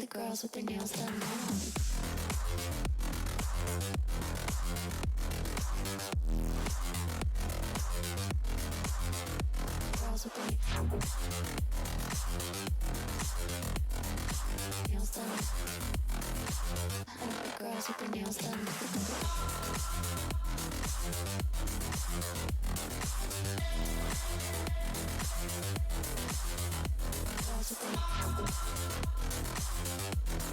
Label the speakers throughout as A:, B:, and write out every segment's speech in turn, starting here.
A: girls with their nails done now. Girls with their nails done. I like the girls with their nails done. Girls with their nails done.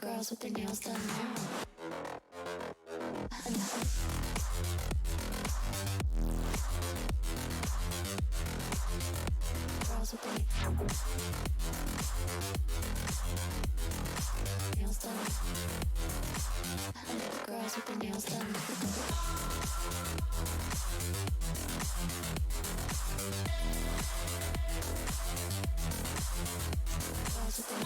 A: Girls with their nails done now. Girls with their nails done. I like the girls with their nails done. Girls with their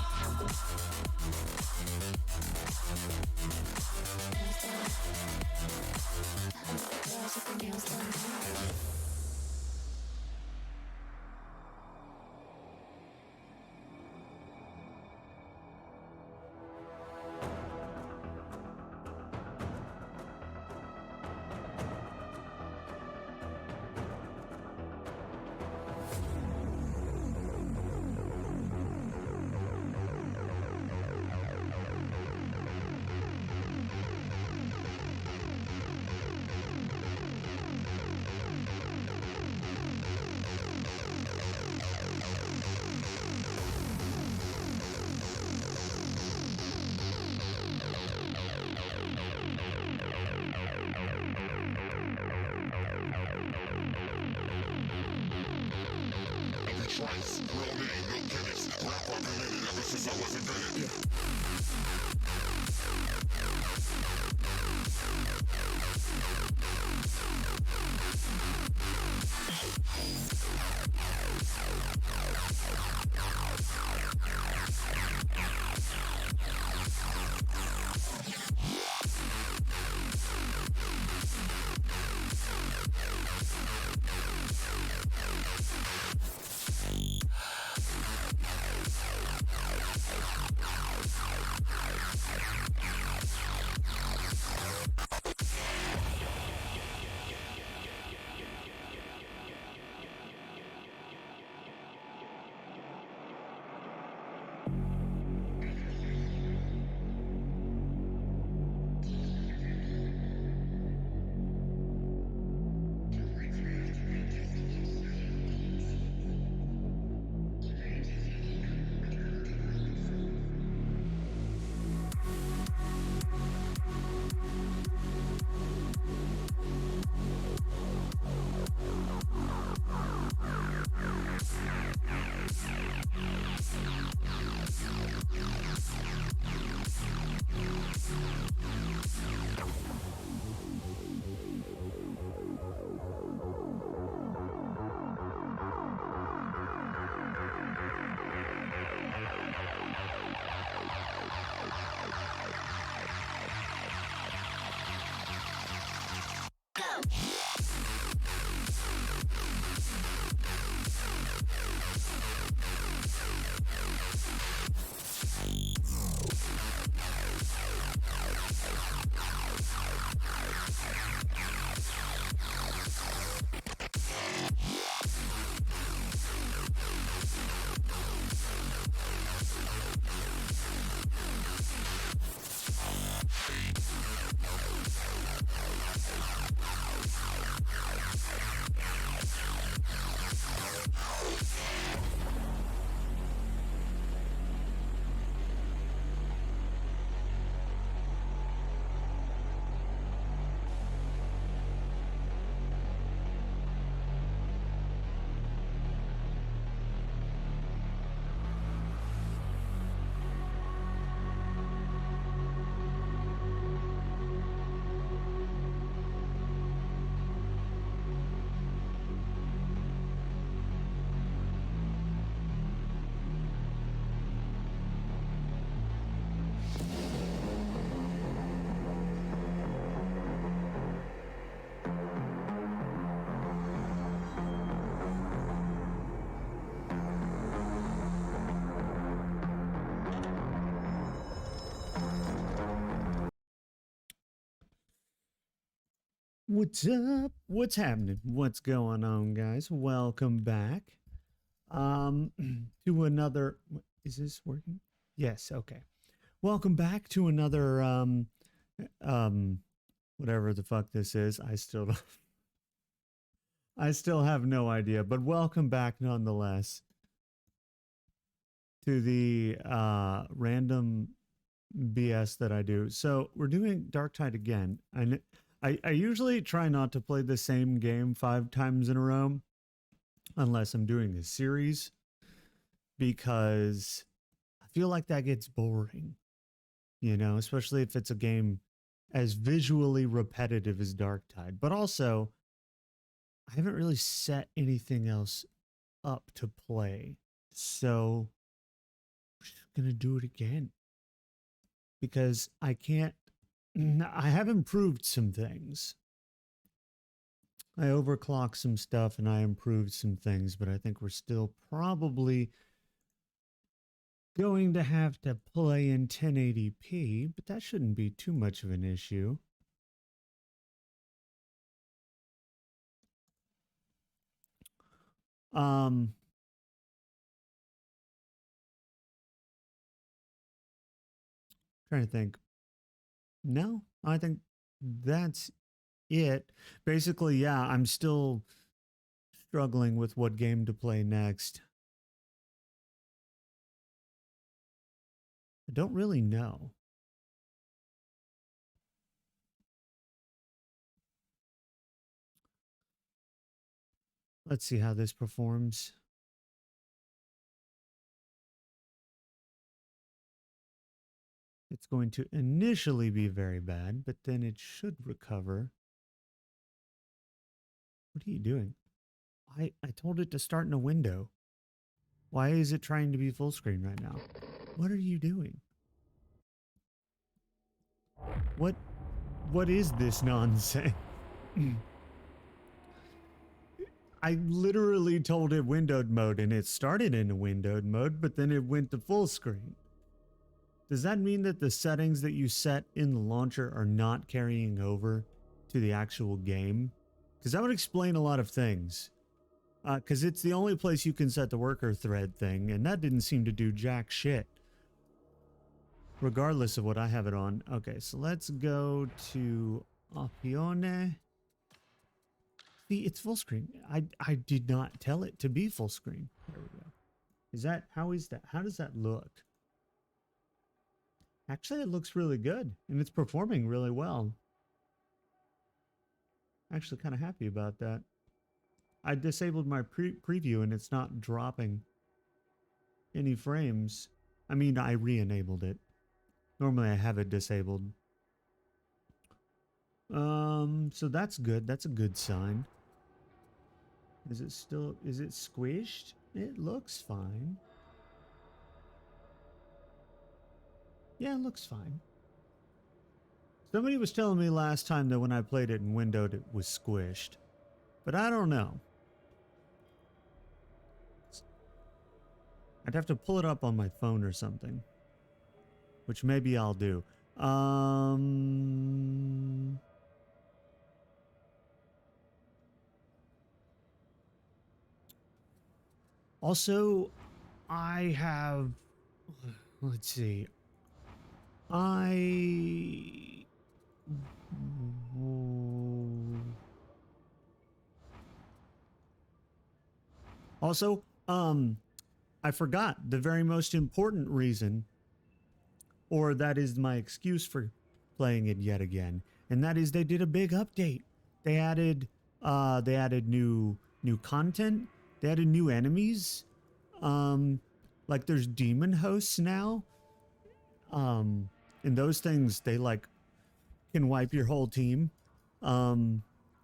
A: girls with their nails done.
B: What's up? What's happening? What's going on, guys? Welcome back. Um to another is this working? Yes, okay. Welcome back to another um whatever the fuck this is. I still don't I still have no idea, but welcome back nonetheless to the random BS that I do. So we're doing Darktide again. And I usually try not to play the same game 5 times in a row unless I'm doing a series because I feel like that gets boring, especially if it's a game as visually repetitive as Darktide. But also, I haven't really set anything else up to play. So we're just going to do it again because I have improved some things. I overclocked some stuff and I improved some things, but I think we're still probably going to have to play in 1080p, but that shouldn't be too much of an issue. Trying to think. No, I think that's it. Basically, yeah, I'm still struggling with what game to play next. I don't really know. Let's see how this performs. It's going to initially be very bad, but then it should recover. What are you doing? I told it to start in a window. Why is it trying to be full screen right now? What are you doing? What is this nonsense? I literally told it windowed mode and it started in a windowed mode, but then it went to full screen. Does that mean that the settings that you set in the launcher are not carrying over to the actual game? Because that would explain a lot of things. Because it's the only place you can set the worker thread thing, and that didn't seem to do jack shit. Regardless of what I have it on. Okay, so let's go to Oppione. See, it's full screen. I did not tell it to be full screen. There we go. How does that look? Actually, it looks really good, and it's performing really well. Actually kind of happy about that. I disabled my preview, and it's not dropping any frames. I mean, I re-enabled it. Normally, I have it disabled. So that's good. That's a good sign. Is it squished? It looks fine. Yeah, it looks fine. Somebody was telling me last time that when I played it in windowed, it was squished. But I don't know. I'd have to pull it up on my phone or something. Which maybe I'll do. Also, I have... Let's see. Also, I forgot the very most important reason, or that is my excuse for playing it yet again, and that is they did a big update. They added new content. They added new enemies. Like there's demon hosts now. And those things they like can wipe your whole team.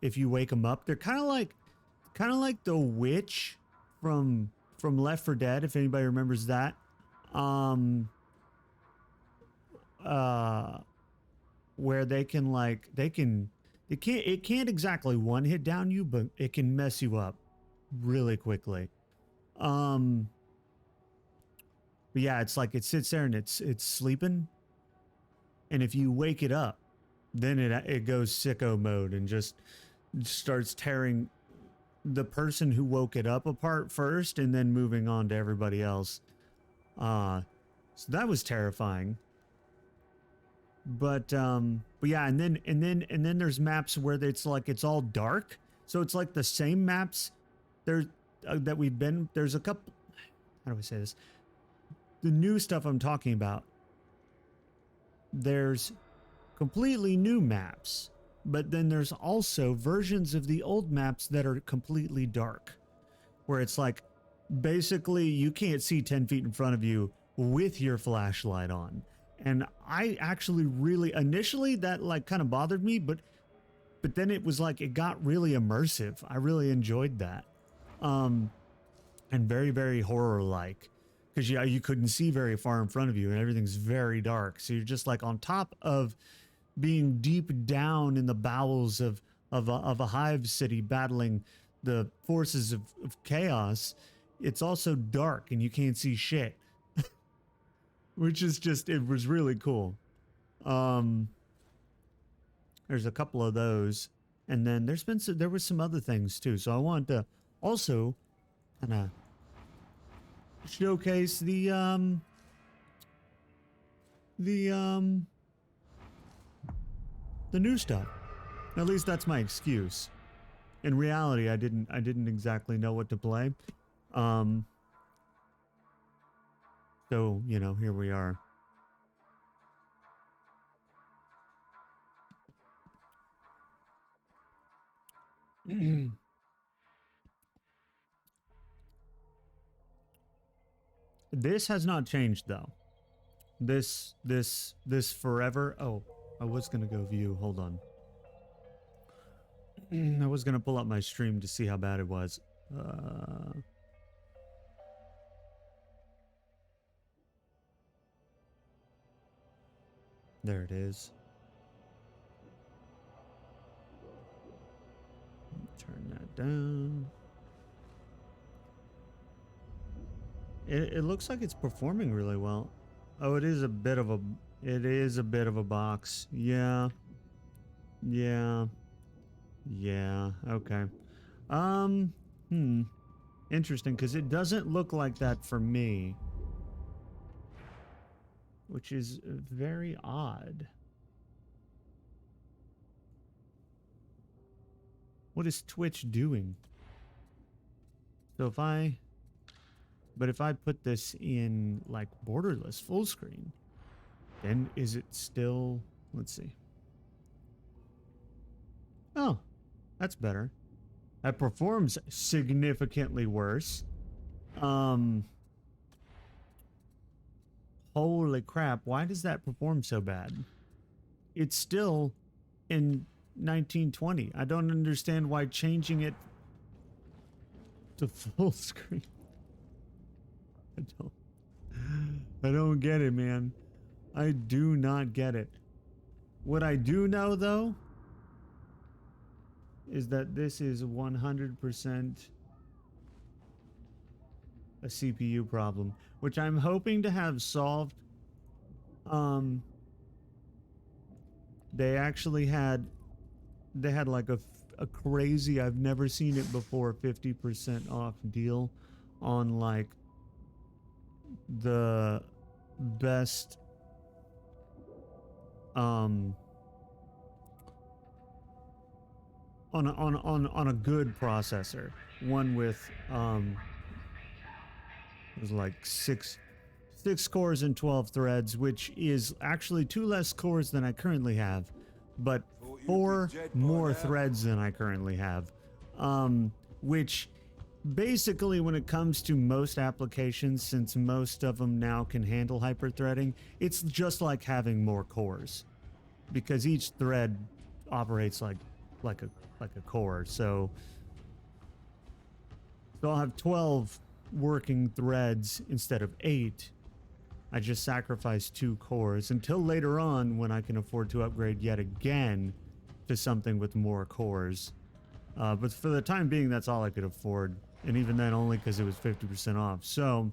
B: If you wake them up, they're kind of like the witch from Left 4 Dead, if anybody remembers that. Where they can it can't exactly one hit down you, but it can mess you up really quickly. But yeah, it's like it sits there and it's sleeping, and if you wake it up, then it goes sicko mode and just starts tearing the person who woke it up apart first and then moving on to everybody else. So that was terrifying. But yeah, and then there's maps where it's like it's all dark. So it's like the same maps there that we've been. There's a couple. How do I say this? The new stuff I'm talking about. There's completely new maps, but then there's also versions of the old maps that are completely dark, where it's like basically you can't see 10 feet in front of you with your flashlight on. And I actually really initially that like kind of bothered me, but then it was like it got really immersive. I really enjoyed that. And very, very horror like, because yeah, you couldn't see very far in front of you and everything's very dark. So you're just like on top of being deep down in the bowels of a hive city battling the forces of chaos. It's also dark and you can't see shit. Which is just, it was really cool. There's a couple of those, and then there was some other things too. So I wanted to also kind of showcase the new stuff. At least that's my excuse. In reality, I didn't exactly know what to play. So, you know, here we are. This has not changed though. This forever. Oh, I was gonna go view. Hold on. I was gonna pull up my stream to see how bad it was. There it is. Turn that down. It looks like it's performing really well. Oh, it is a bit of a box. Yeah. Yeah. Yeah. Okay. Interesting, because it doesn't look like that for me. Which is very odd. What is Twitch doing? So if I put this in like borderless full screen, then is it still, let's see. Oh, that's better. That performs significantly worse. Holy crap, why does that perform so bad? It's still in 1920. I don't understand why changing it to full screen. I don't get it, man. I do not get it. What I do know though is that this is 100% a CPU problem, which I'm hoping to have solved. They actually had like a crazy, I've never seen it before, 50% off deal on like the best on a good processor, one with it was like six cores and 12 threads, which is actually 2 less cores than I currently have, but 4 more threads than I currently have. Which basically, when it comes to most applications, since most of them now can handle hyperthreading, it's just like having more cores, because each thread operates like a core. So I'll have 12 working threads instead of 8. I just sacrificed 2 cores until later on when I can afford to upgrade yet again to something with more cores. But for the time being, that's all I could afford. And even then, only because it was 50% off. So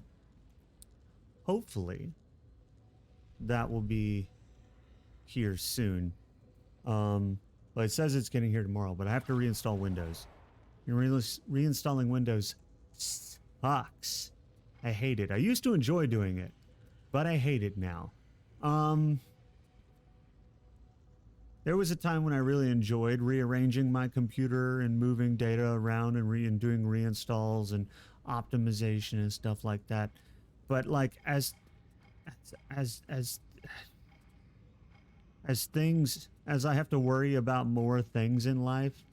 B: hopefully that will be here soon. Well, it says it's getting here tomorrow, but I have to reinstall Windows. And reinstalling Windows sucks. I hate it. I used to enjoy doing it, but I hate it now. There was a time when I really enjoyed rearranging my computer and moving data around and doing reinstalls and optimization and stuff like that. But like as I have to worry about more things in life,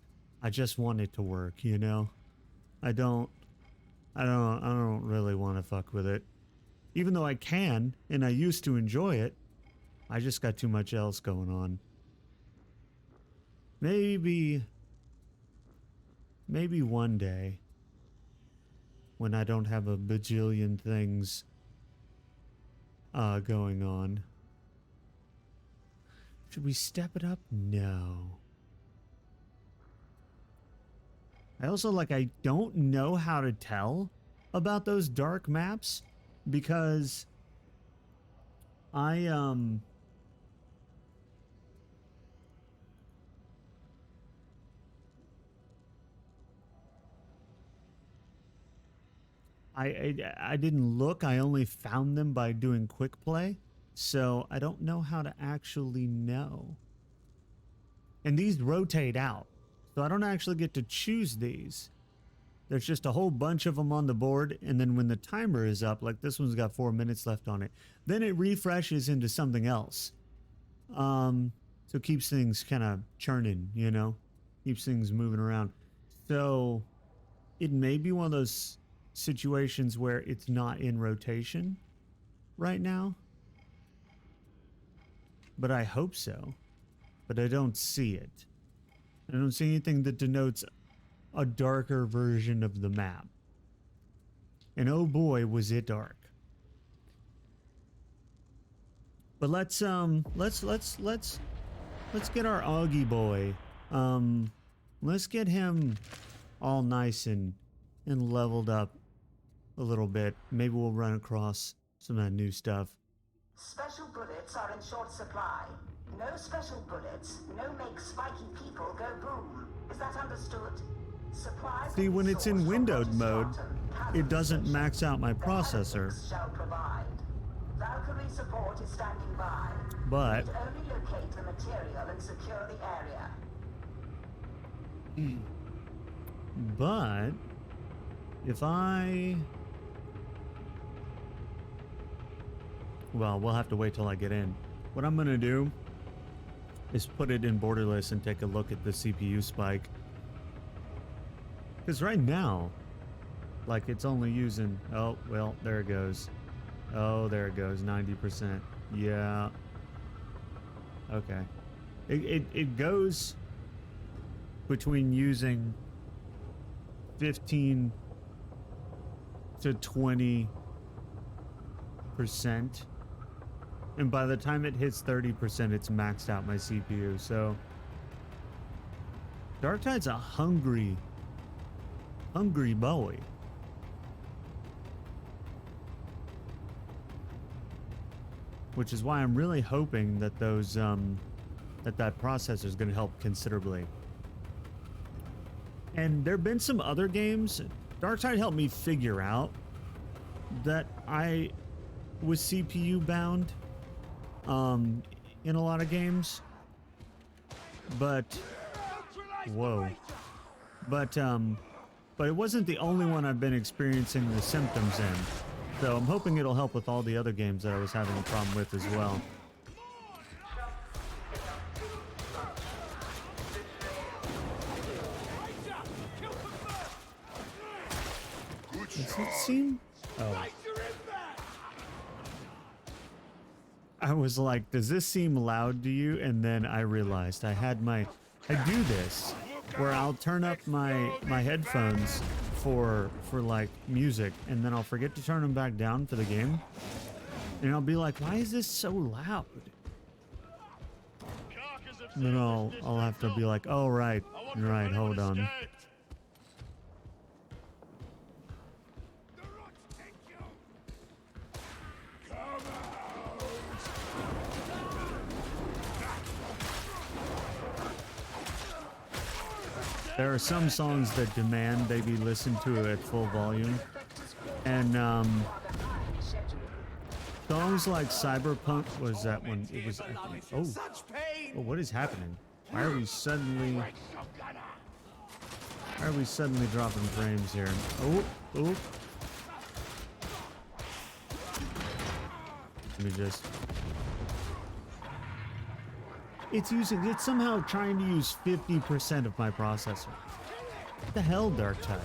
B: I just want it to work, you know? I don't really want to fuck with it. Even though I can, and I used to enjoy it, I just got too much else going on. Maybe one day, when I don't have a bajillion things going on. Should we step it up? No. I also, like, I don't know how to tell about those dark maps because I didn't look. I only found them by doing quick play. So I don't know how to actually know. And these rotate out. So I don't actually get to choose these. There's just a whole bunch of them on the board. And then when the timer is up, like this one's got 4 minutes left on it, then it refreshes into something else. So it keeps things kind of churning, you know? Keeps things moving around. So it may be one of those situations where it's not in rotation right now. But I hope so. But I don't see it. I don't see anything that denotes a darker version of the map. And oh boy, was it dark. But let's get our Augie boy. Let's get him all nice and leveled up a little bit. Maybe we'll run across some of that new stuff.
C: Special bullets are in short supply. No special bullets, no make spiky people go boom. Is that understood? Supplies.
B: See, when it's in windowed mode, it doesn't max out my processor.
C: Shall provide. Valkyrie support is standing by.
B: But
C: Only locate the material and secure the area.
B: But if well, we'll have to wait till I get in. What I'm gonna do is put it in borderless and take a look at the CPU spike. Because right now, like, it's only using, oh, well, there it goes. Oh, there it goes, 90%. Yeah. Okay. It goes between using 15 to 20%. And by the time it hits 30%, it's maxed out my CPU. So Darktide's a hungry boy. Which is why I'm really hoping that those that processor is going to help considerably. And there've been some other games. Darktide helped me figure out that I was CPU bound in a lot of games. But whoa. But it wasn't the only one I've been experiencing the symptoms in. So I'm hoping it'll help with all the other games that I was having a problem with as well. Does it seem? Oh. I was like, does this seem loud to you? And then I realized I do this where I'll turn up my headphones for like music, and then I'll forget to turn them back down for the game. And I'll be like, why is this so loud? And then I'll have to be like, oh, right, hold on. There are some songs that demand they be listened to at full volume. And songs like Cyberpunk was that one. It was. Oh, what is happening? Why are we suddenly? Why are we suddenly dropping frames here? Oh. Let me just. It's somehow trying to use 50% of my processor. What the hell, Darktide?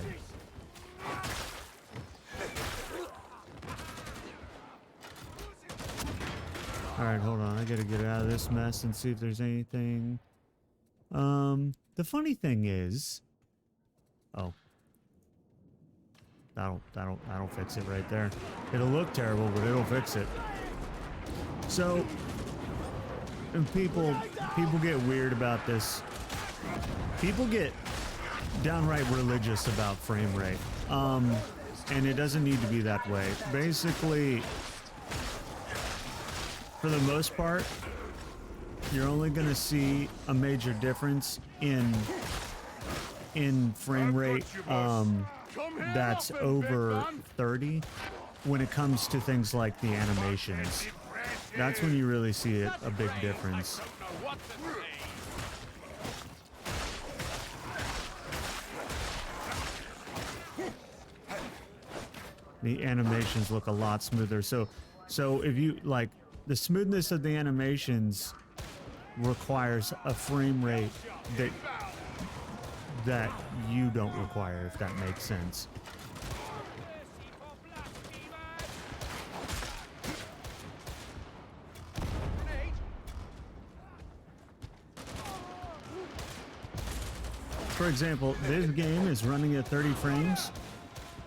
B: Alright, hold on. I gotta get out of this mess and see if there's anything. The funny thing is. Oh. That'll fix it right there. It'll look terrible, but it'll fix it. So, and people get weird about this. People get downright religious about frame rate. And it doesn't need to be that way. Basically, for the most part, you're only going to see a major difference in frame rate that's over 30 when it comes to things like the animations. That's when you really see a big difference. The animations look a lot smoother. So if you like, the smoothness of the animations requires a frame rate that you don't require, if that makes sense. For example, this game is running at 30 frames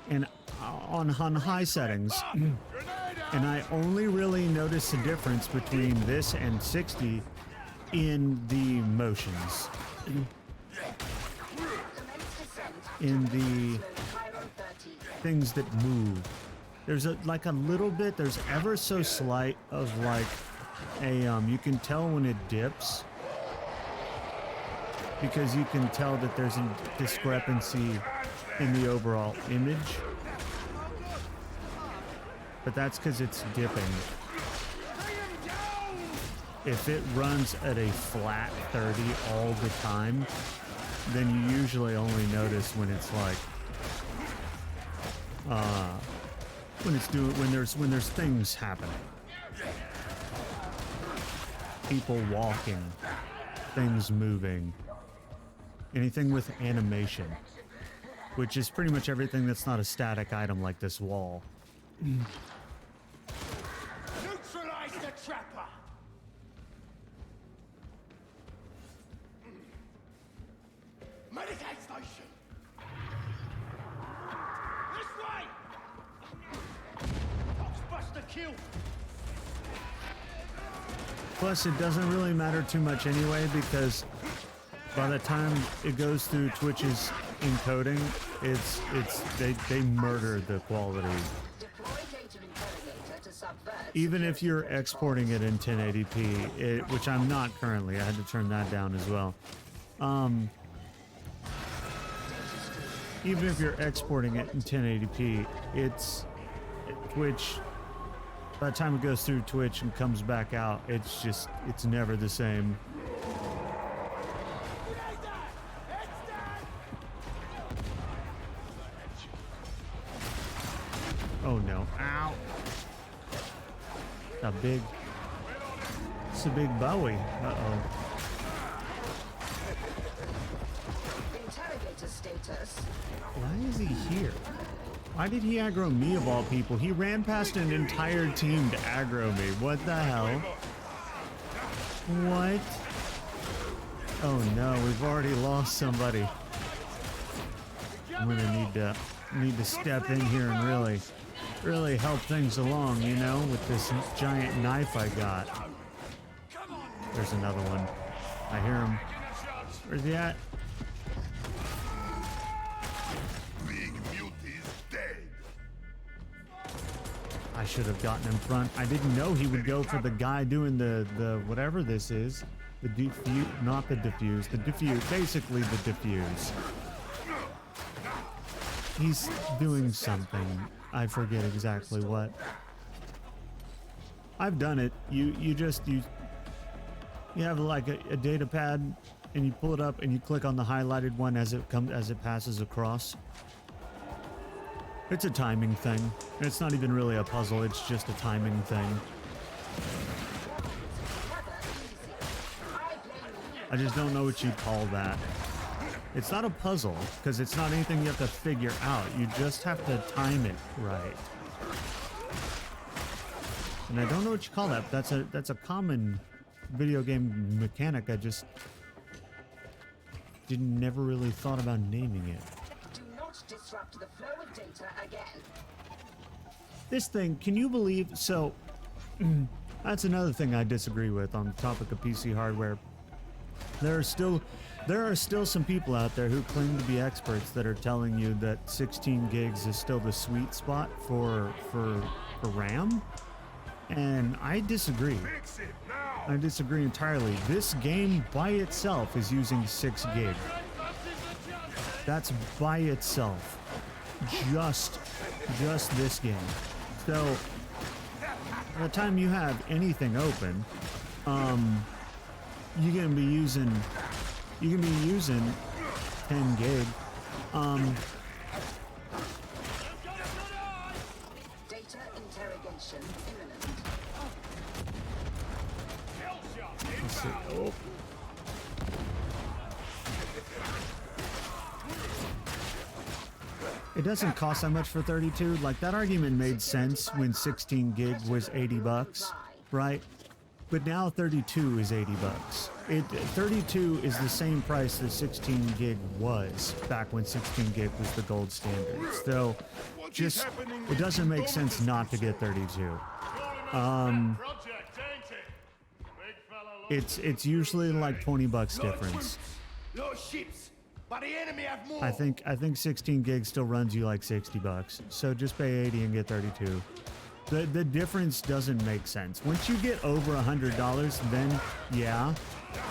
B: and on high settings, and I only really notice the difference between this and 60 in the motions. In the things that move. There's like a little bit, there's ever so slight of like a, you can tell when it dips, because you can tell that there's a discrepancy in the overall image. But that's because it's dipping. If it runs at a flat 30 all the time, then you usually only notice when it's like, when there's things happening. People walking, things moving, anything with animation, which is pretty much everything that's not a static item like this wall.
D: Neutralize the trapper! Medicate station! This way! Foxbuster kill!
B: Plus, it doesn't really matter too much anyway, because by the time it goes through Twitch's encoding, they murder the quality. Even if you're exporting it in 1080p, which I'm not currently, I had to turn that down as well. Even if you're exporting it in 1080p, Twitch, by the time it goes through Twitch and comes back out, it's never the same. Oh no, ow. It's a big Bowie. Uh-oh.
C: Interrogator status.
B: Why is he here? Why did he aggro me of all people? He ran past an entire team to aggro me. What the hell? What? Oh no, we've already lost somebody. I'm gonna need to step in here and really help things along, you know, with this giant knife I got. There's another one. I hear him. Where's he at? I should have gotten in front. I didn't know he would go for the guy doing the whatever this is. The diffuse, not the diffuse, the diffuse, basically the diffuse. He's doing something. I forget exactly what. I've done it. You have like a data pad and you pull it up and you click on the highlighted one as it passes across. It's a timing thing. It's not even really a puzzle, it's just a timing thing. I just don't know what you'd call that. It's not a puzzle, because it's not anything you have to figure out. You just have to time it right. And I don't know what you call that, but that's a common video game mechanic. I just never really thought about naming it.
C: Do not disrupt the flow of data again.
B: This thing, can you believe? So, that's another thing I disagree with on the topic of PC hardware. There are still some people out there who claim to be experts that are telling you that 16 gigs is still the sweet spot for RAM, and I disagree. I disagree entirely. This game by itself is using 6 gig. That's by itself. Just this game. So by the time you have anything open, you can be using 10 gig.
C: Data interrogation imminent.
B: Let's see. Oh. It doesn't cost that much for 32. Like, that argument made sense when 16 gig was 80 bucks, right? But now 32 is 80 bucks. 32 is the same price that 16 gig was back when 16 gig was the gold standard. So just, it doesn't make sense not to get 32. It's usually like 20 bucks difference.
D: Those ships, but the enemy have more.
B: I think 16 gig still runs you like 60 bucks. So just pay 80 and get 32. The difference doesn't make sense. Once you get over $100, then yeah.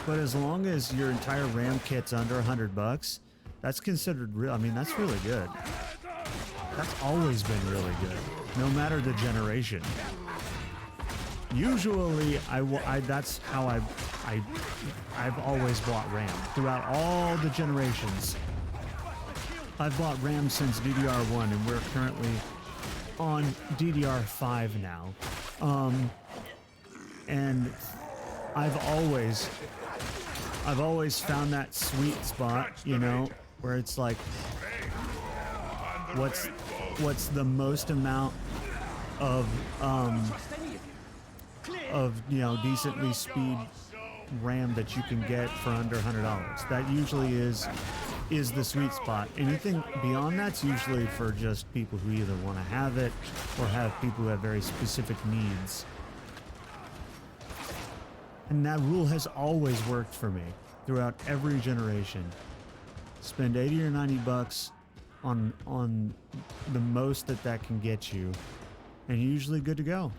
B: But as long as your entire RAM kit's under 100 bucks, that's considered real. I mean, that's really good. That's always been really good, no matter the generation. Usually, that's how I've always bought RAM throughout all the generations. I've bought RAM since DDR1, and we're currently on DDR5 now. And I've always found that sweet spot, you know, where it's like, what's the most amount of you know, decently speed RAM that you can get for under $100. That usually is the sweet spot. Anything beyond that's usually for just people who either want to have it or have people who have very specific needs. And that rule has always worked for me throughout every generation. Spend 80 or 90 bucks on the most that can get you, and you're usually good to go.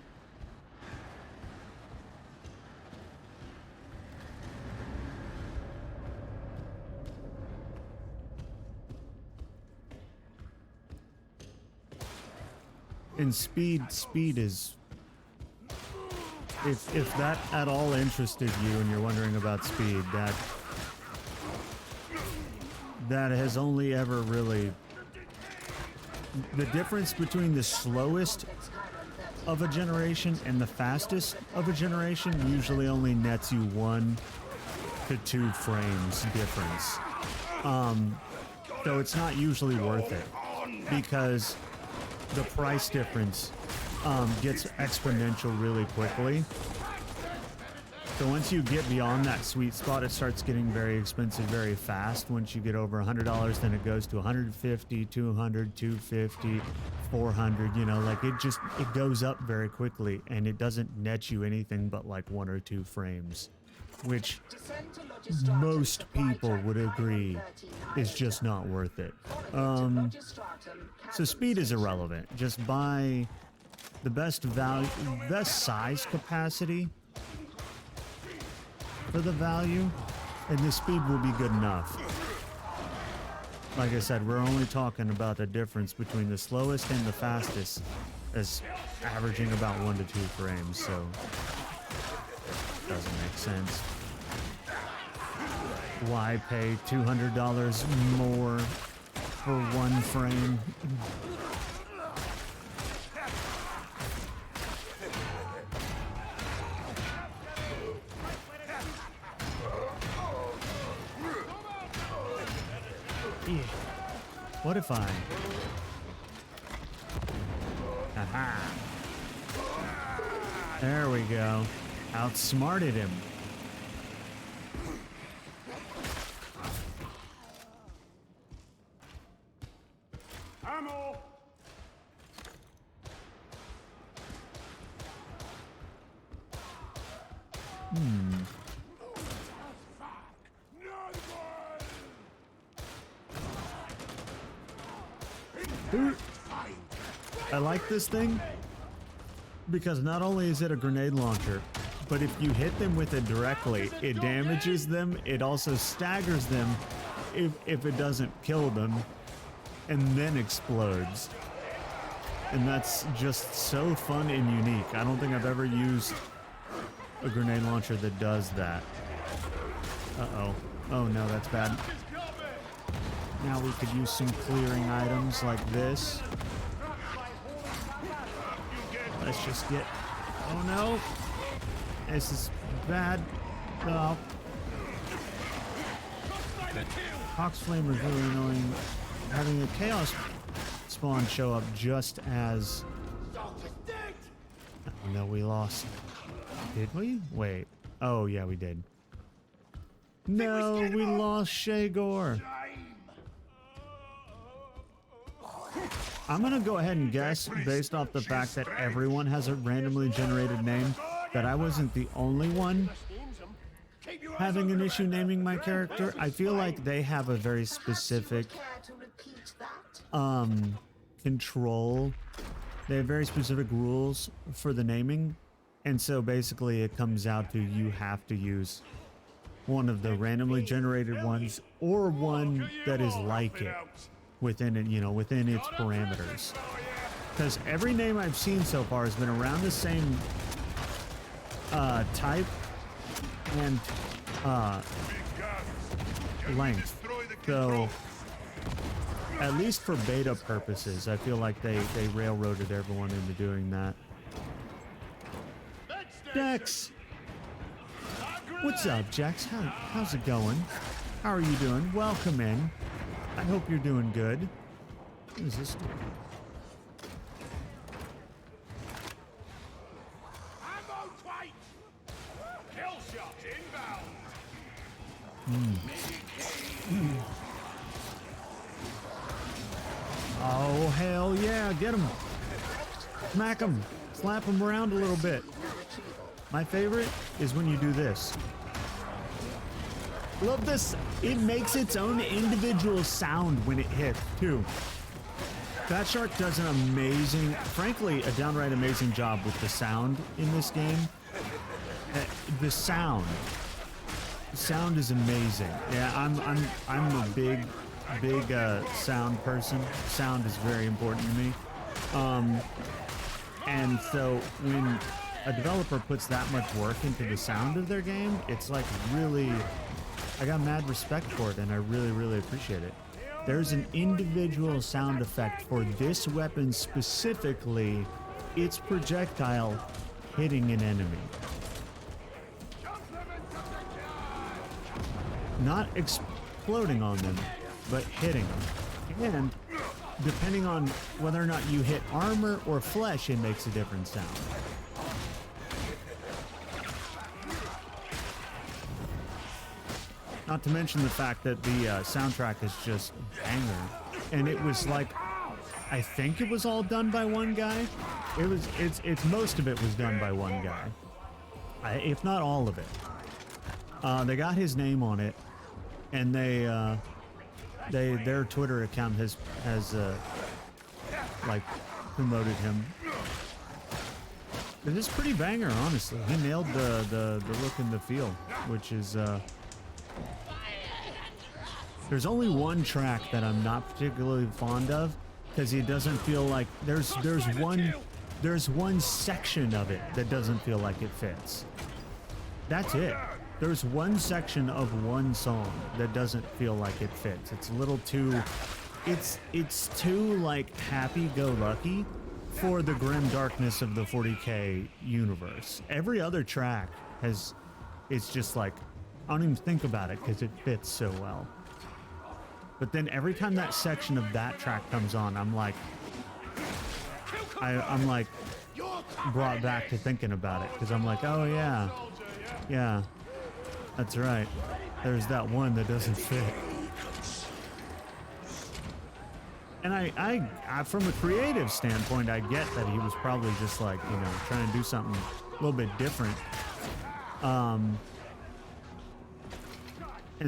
B: And speed is, if that at all interested you and you're wondering about speed, that has only ever really, the difference between the slowest of a generation and the fastest of a generation usually only nets you 1 to 2 frames difference. So it's not usually worth it, because the price difference gets exponential really quickly. So once you get beyond that sweet spot, it starts getting very expensive very fast. Once you get over $100, then it goes to 150, 200, 250, 400, you know, like it goes up very quickly, and it doesn't net you anything but like 1 or 2 frames, which most people would agree is just not worth it. So speed is irrelevant. Just buy the best value, best size capacity for the value, and the speed will be good enough. Like I said, we're only talking about the difference between the slowest and the fastest as averaging about 1 to 2 frames, so doesn't make sense. Why pay $200 more for 1 frame? What if I... Aha. There we go. Outsmarted him.
D: Ammo!
B: I like this thing because not only is it a grenade launcher, but if you hit them with it directly, it damages them. It also staggers them if it doesn't kill them, and then explodes. And that's just so fun and unique. I don't think I've ever used a grenade launcher that does that. Uh-oh. Oh no, that's bad. Now we could use some clearing items like this. Let's just get... Oh no! This is bad. Oh. Hawk's Flame is really annoying. Having a Chaos spawn show up just as... Oh no, we lost. Did we? Wait. Oh yeah, we did. No, we lost Shagor. I'm gonna go ahead and guess, based off the fact that everyone has a randomly generated name, that I wasn't the only one having an issue naming my character. I feel like they have a very specific control. They have very specific rules for the naming, and so basically it comes out to you have to use one of the randomly generated ones or one that is like it within it, you know, within its parameters. Because every name I've seen so far has been around the same type and length. So at least for beta purposes, I feel like they railroaded everyone into doing that. Dex! What's up, Jax? How's it going? How are you doing? Welcome in. I hope you're doing good. What is this?
D: Ammo twice! Kill shot inbound!
B: Oh, hell yeah. Get him. Smack him. Slap him around a little bit. My favorite is when you do this. Love this. It makes its own individual sound when it hits, too. Fat Shark does an amazing, frankly, a downright amazing job with the sound in this game. The sound is amazing. Yeah, I'm a big sound person. Sound is very important to me. And so when a developer puts that much work into the sound of their game, it's like really, I got mad respect for it, and I really appreciate it. There's an individual sound effect for this weapon specifically, its projectile hitting an enemy. Not exploding on them, but hitting them. And depending on whether or not you hit armor or flesh, it makes a different sound. Not to mention the fact that the soundtrack is just banger. And it was like, I think it was all done by one guy. It's most of it was done by one guy. If not all of it. They got his name on it, and their Twitter account has like promoted him. It is pretty banger, honestly. He nailed the look and the feel, which is there's only one track that I'm not particularly fond of because it doesn't feel like there's one section of it that doesn't feel like it fits. That's it. There's one section of one song that doesn't feel like it fits. It's a little too it's too like happy-go-lucky for the grim darkness of the 40K universe. Every other track it's just like I don't even think about it because it fits so well. But then every time that section of that track comes on, I'm like I'm like brought back to thinking about it because I'm like, oh yeah, that's right. There's that one that doesn't fit. And I from a creative standpoint, I get that he was probably just like, you know, trying to do something a little bit different. And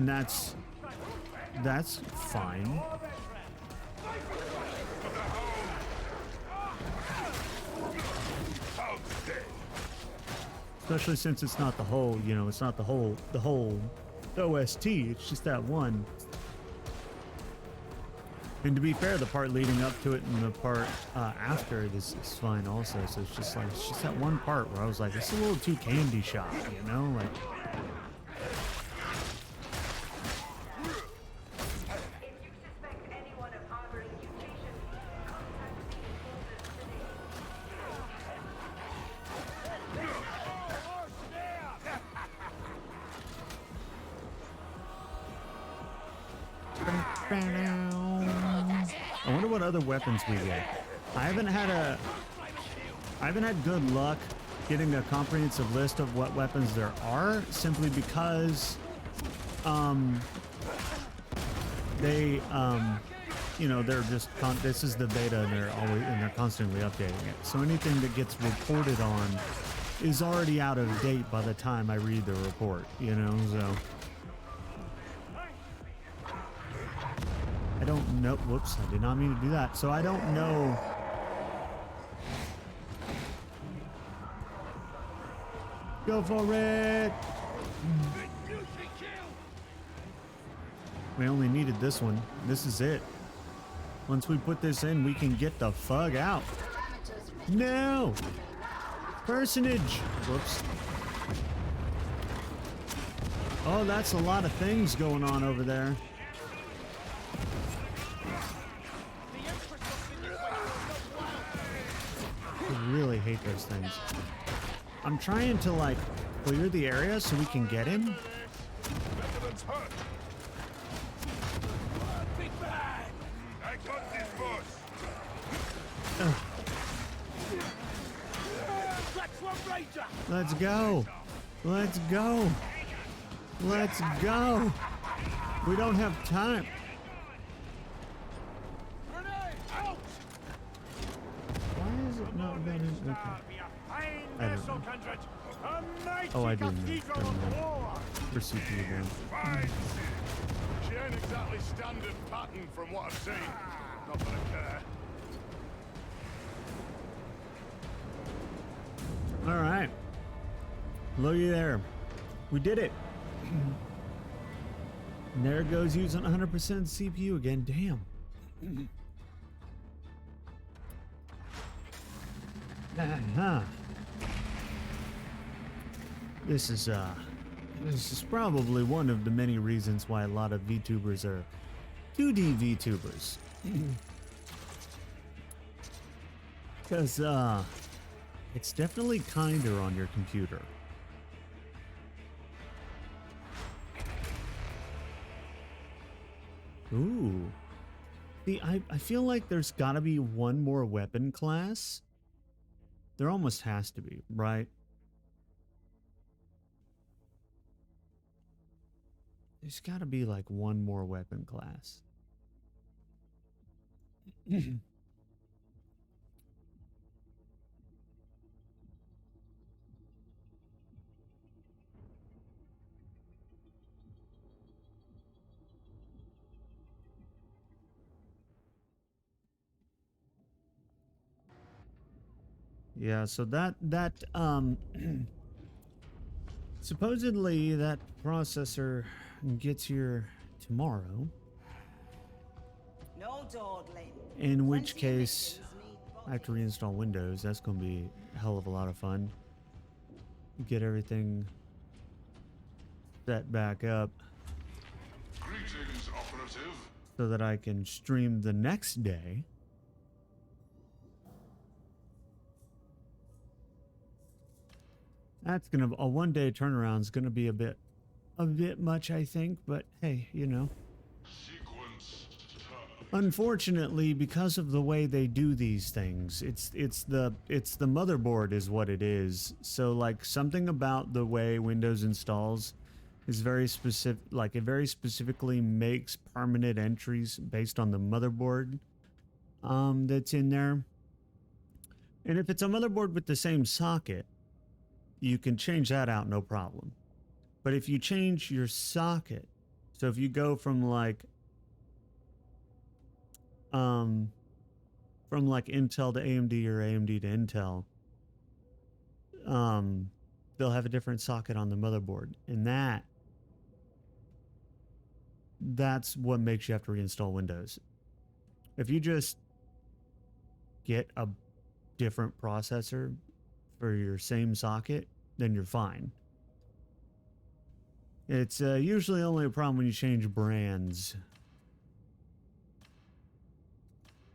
B: that's fine. Especially since it's not the whole, you know, it's not the whole OST, it's just that one. And to be fair, the part leading up to it and the part after it is fine also. So it's just that one part where I was like, it's a little too candy shop, you know? Like, I wonder what other weapons we get. I haven't had good luck getting a comprehensive list of what weapons there are, simply because they you know, they're just this is the beta and they're constantly updating it. So anything that gets reported on is already out of date by the time I read the report, you know, so I don't know. Whoops, I did not mean to do that. So I don't know. Go for it. We only needed this one. This is it. Once we put this in, we can get the fuck out. No! Personage! Whoops. Oh, that's a lot of things going on over there. I really hate those things. I'm trying to like clear the area so we can get him. Let's go. Let's go. Let's go. We don't have time. Why is it not running? Okay. I don't know. Oh, I do know. For CPU then.
D: She ain't exactly standard pattern from what I've seen. Not that I care.
B: All right. Looky there. We did it. And there it goes, using 100% CPU again. Damn. This is probably one of the many reasons why a lot of VTubers are 2D VTubers. Because it's definitely kinder on your computer. Ooh. See, I feel like there's gotta be one more weapon class. There almost has to be, right? There's gotta be like one more weapon class. Yeah, so that supposedly that processor gets here tomorrow,
E: No dawdling.
B: in which
E: Plenty of
B: case
E: missions need
B: I have to reinstall Windows. That's going to be a hell of a lot of fun. Get everything set back up
D: Greetings, operative.
B: so that I can stream the next day. That's gonna a 1 day turnaround is gonna be a bit much, I think. But hey, you know.
D: Sequence start.
B: Unfortunately, because of the way they do these things, it's the motherboard is what it is. So like something about the way Windows installs is very specific. Like it very specifically makes permanent entries based on the motherboard that's in there. And if it's a motherboard with the same socket, you can change that out no problem. But if you change your socket, so if you go from like Intel to AMD or AMD to Intel, they'll have a different socket on the motherboard, and that's what makes you have to reinstall Windows. If you just get a different processor for your same socket, then you're fine. It's usually only a problem when you change brands.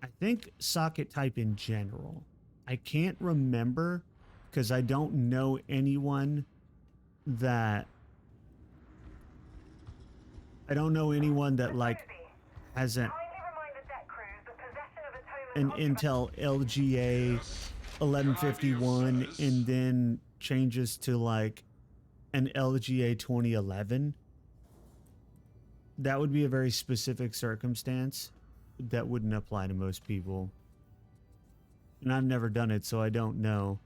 B: I think socket type in general. I can't remember because I don't know anyone that like has an Intel LGA 1151 and then changes to like an LGA 2011. That would be a very specific circumstance that wouldn't apply to most people. And I've never done it, so I don't know.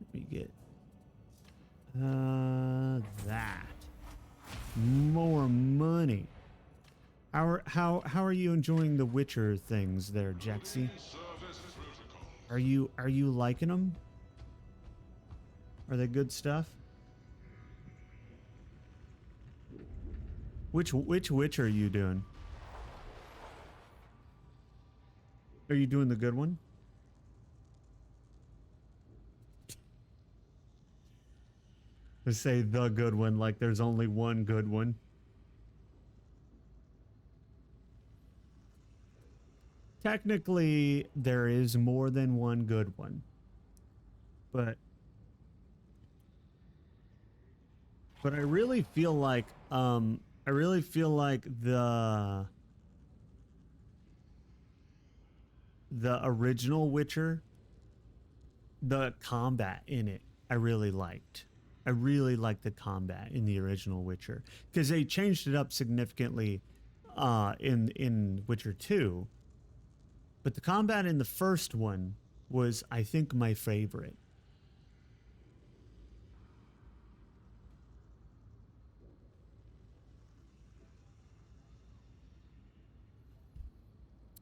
B: Let me get that. More money. How are you enjoying the Witcher things there, Jaxie? Are you liking them? Are they good stuff? Which Witcher are you doing? Are you doing the good one? Let's say the good one, like there's only one good one. Technically, there is more than one good one. But I really feel like the original Witcher, the combat in it, I really liked. I really liked the combat in the original Witcher because they changed it up significantly in Witcher 2. But the combat in the first one was, I think, my favorite.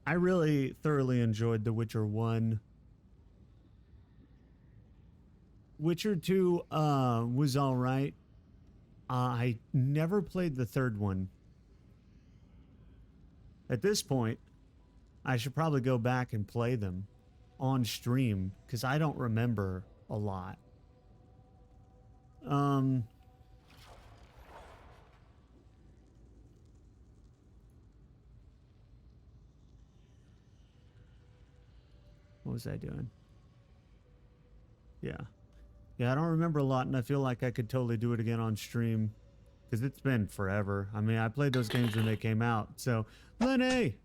B: I really thoroughly enjoyed The Witcher 1. Witcher 2 was all right. I never played the third one. At this point, I should probably go back and play them on stream because I don't remember a lot. What was I doing? Yeah, I don't remember a lot, and I feel like I could totally do it again on stream because it's been forever. I mean, I played those games when they came out. So, Lenny,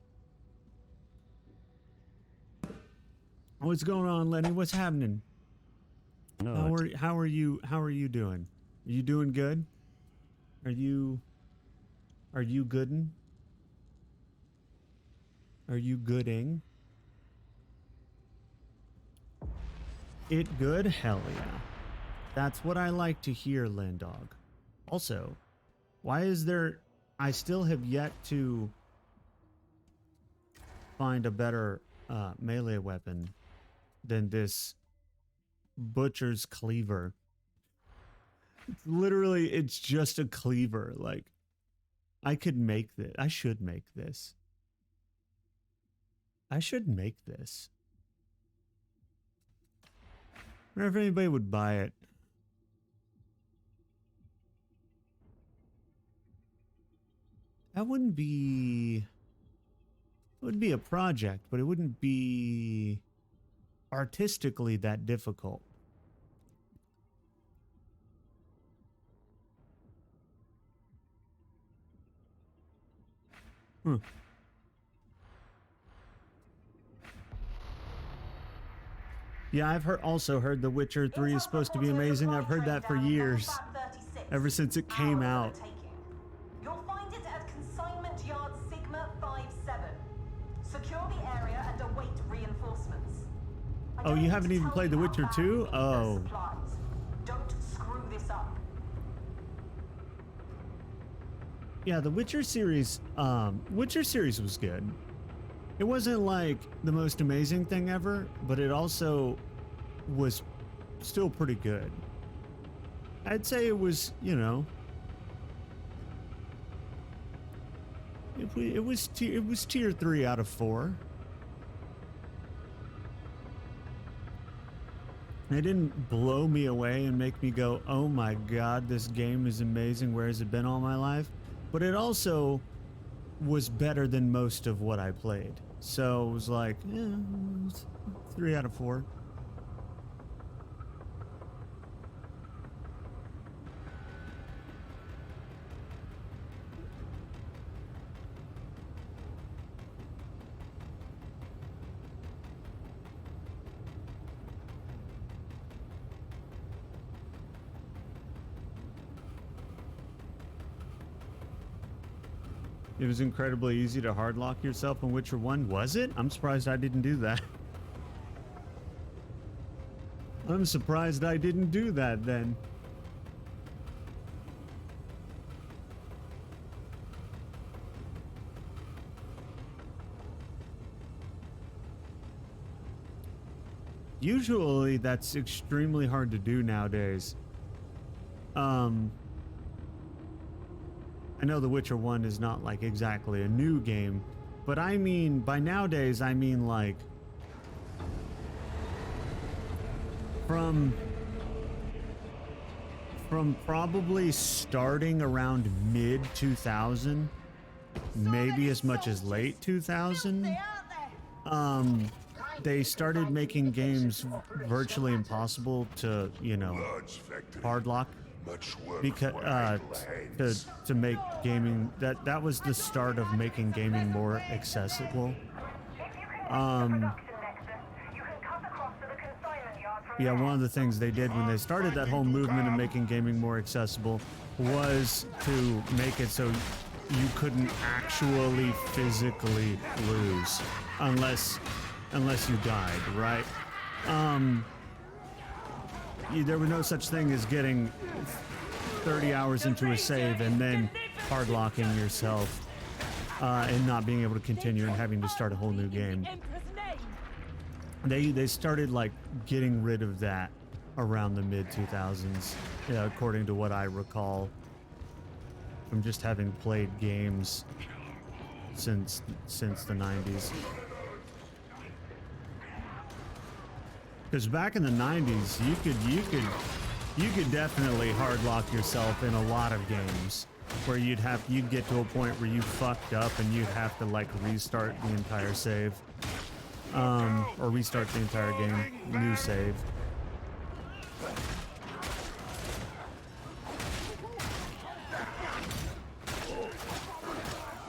B: what's going on, Lenny? What's happening?
F: No,
B: How are you doing? Are you doing good? Are you goodin'? Are you gooding? It good? Hell yeah. That's what I like to hear, Landog. Also, why is there... I still have yet to find a better melee weapon than this butcher's cleaver. Literally, it's just a cleaver. Like, I could make this. I should make this. I should make this. I wonder if anybody would buy it. That wouldn't be... It would be a project, but it wouldn't be artistically that difficult. Hmm. Yeah, I've also heard The Witcher 3 is supposed to be amazing. I've heard that for years, ever since it came out.
C: You'll find it at Consignment Yard Sigma 57. Secure the area and await reinforcements.
B: Oh, you haven't even played The Witcher 2? Oh.
C: Don't screw this up.
B: Yeah, the Witcher series was good. It wasn't like the most amazing thing ever, but it also was still pretty good. I'd say it was, you know, it was tier 3 out of 4. It didn't blow me away and make me go, oh my god, this game is amazing, where has it been all my life? But it also was better than most of what I played. So it was like, yeah, 3 out of 4. It was incredibly easy to hardlock yourself in Witcher 1. Was it? I'm surprised I didn't do that. I'm surprised I didn't do that then. Usually that's extremely hard to do nowadays. I know The Witcher 1 is not like exactly a new game, but I mean, by nowadays, I mean like from probably starting around mid 2000, maybe as much as late 2000, they started making games virtually impossible to, you know, hardlock. Because to make gaming, that was the start of making gaming more accessible. Yeah, one of the things they did when they started that whole movement of making gaming more accessible was to make it so you couldn't actually physically lose unless you died, right? There was no such thing as getting 30 hours into a save and then hardlocking yourself and not being able to continue and having to start a whole new game. They started like getting rid of that around the mid 2000s, according to what I recall from just having played games since the 90s. Because back in the 90s, you could definitely hardlock yourself in a lot of games where you'd get to a point where you fucked up and you'd have to like restart the entire save, or restart the entire game, new save.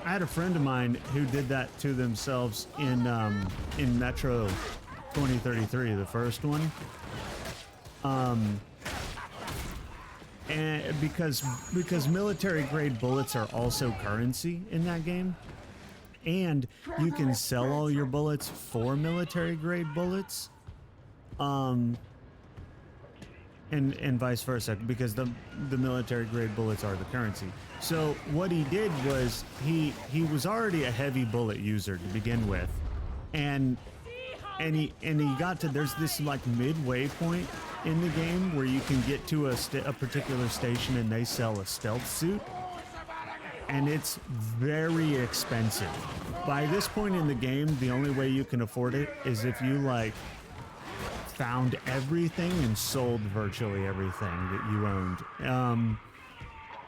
B: I had a friend of mine who did that to themselves in Metro 2033, the first one. And because military grade bullets are also currency in that game, and you can sell all your bullets for military grade bullets, and vice versa, because the military grade bullets are the currency. So what he did was he was already a heavy bullet user to begin with, and he got to, there's this like midway point in the game where you can get to a particular station and they sell a stealth suit, and it's very expensive. By this point in the game, the only way you can afford it is if you like found everything and sold virtually everything that you owned.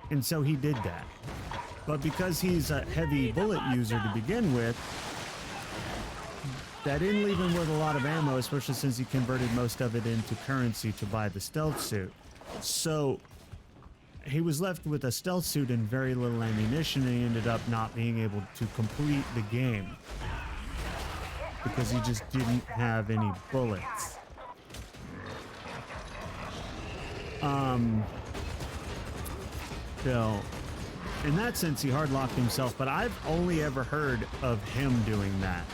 B: And so he did that. But because he's a heavy bullet user to begin with, that didn't leave him with a lot of ammo, especially since he converted most of it into currency to buy the stealth suit. So he was left with a stealth suit and very little ammunition, and he ended up not being able to complete the game because he just didn't have any bullets. So in that sense, he hard-locked himself, but I've only ever heard of him doing that.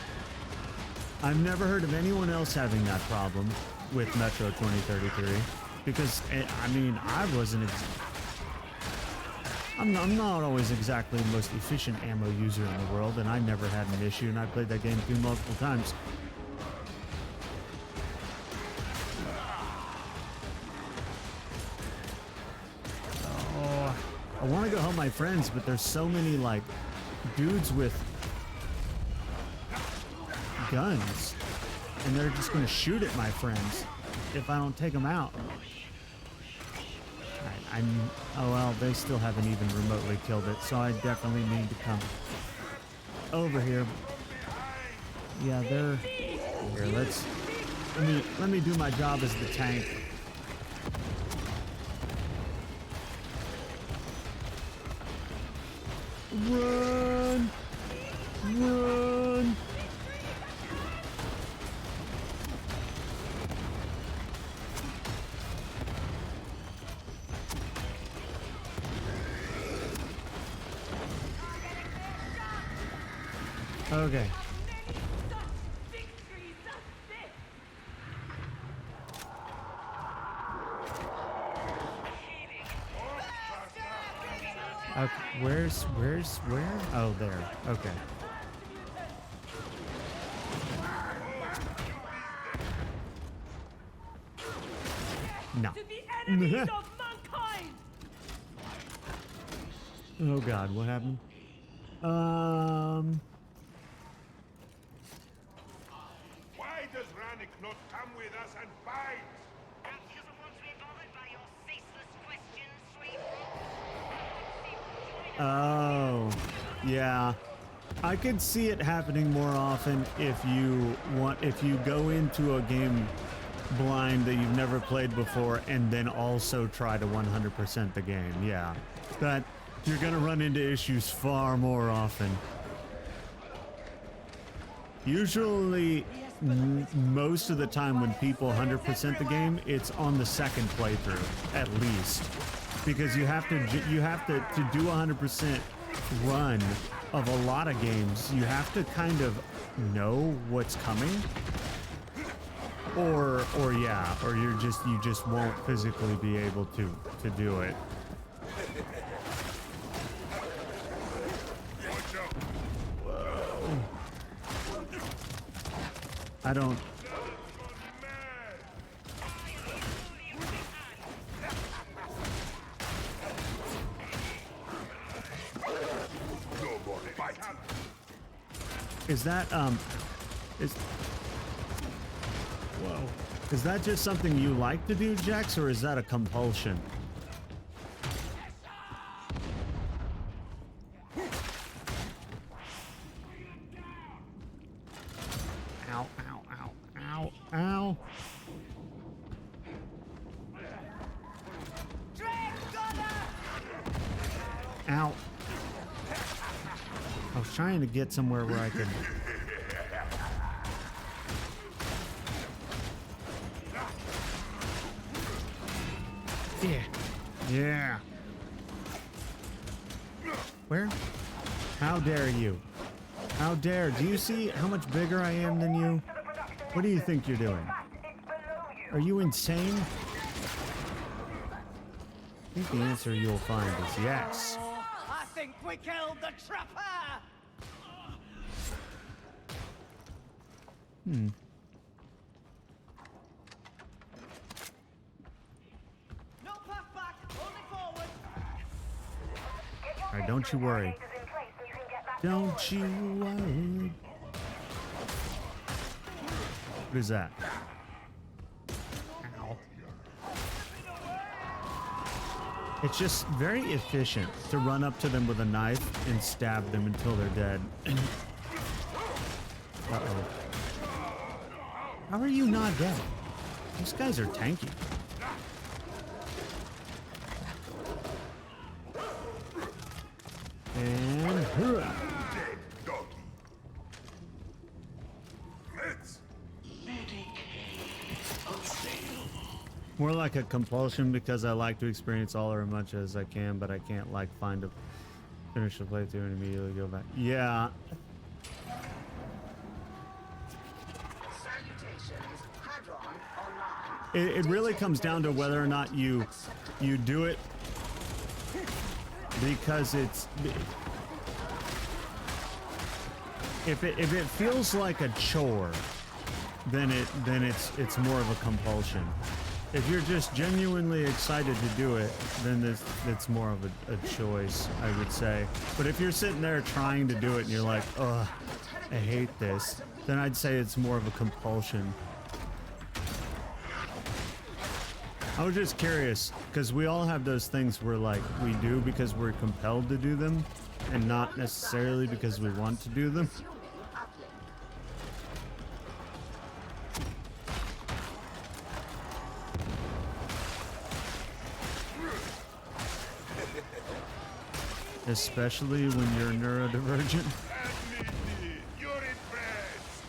B: I've never heard of anyone else having that problem with Metro 2033, because, I mean, I'm not always exactly the most efficient ammo user in the world, and I never had an issue, and I played that game through multiple times. I want to go help my friends, but there's so many, like, dudes with guns, and they're just going to shoot at my friends if I don't take them out. Alright, oh well, they still haven't even remotely killed it, so I definitely need to come over here. Yeah, they're here. Let me do my job as the tank. Run! Run! Okay. Okay, where? Oh, there. Okay. No. Oh God, what happened?
D: Why does Rannick not come with us and fight?
E: Perhaps he doesn't want to be bothered by your ceaseless questions, sweet.
B: Oh, yeah. I could see it happening more often if you go into a game blind that you've never played before and then also try to 100% the game. Yeah, that you're gonna run into issues far more often. Usually, most of the time when people 100% the game, it's on the second playthrough at least, because you have to do 100% run of a lot of games. You have to kind of know what's coming, or you just won't physically be able to do it. I don't. Is that whoa. Is that just something you like to do, Jax, or is that a compulsion? Ow, ow, ow, ow, ow. Ow. I was trying to get somewhere where I could... Yeah. Yeah. Where? How dare you? How dare? Do you see how much bigger I am than you? What do you think you're doing? Are you insane? I think the answer you'll find is yes.
F: I think we killed the trapper!
E: No path back, only forward.
B: All right, don't you worry. Don't you worry. What is that? Ow. It's just very efficient to run up to them with a knife and stab them until they're dead. Uh-oh. How are you not dead? These guys are tanky. And hurrah. More like a compulsion because I like to experience all or as much as I can, but I can't like find a finish the playthrough and immediately go back. Yeah. It really comes down to whether or not you do it because it's if it feels like a chore, then it's more of a compulsion. If you're just genuinely excited to do it, then it's more of a choice, I would say. But if you're sitting there trying to do it and you're like, ugh, I hate this, then I'd say it's more of a compulsion. I was just curious, because we all have those things where like we do because we're compelled to do them and not necessarily because we want to do them. Especially when you're neurodivergent.
D: You're impressed.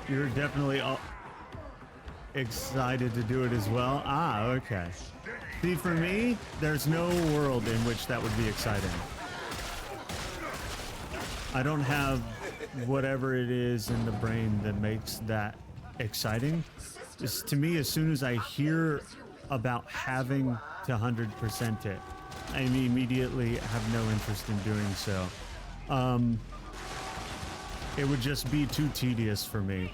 B: You're definitely excited to do it as well. Ah, okay. See, for me, there's no world in which that would be exciting. I don't have whatever it is in the brain that makes that exciting. It's, to me, as soon as I hear about having to 100% it, I immediately have no interest in doing so. It would just be too tedious for me.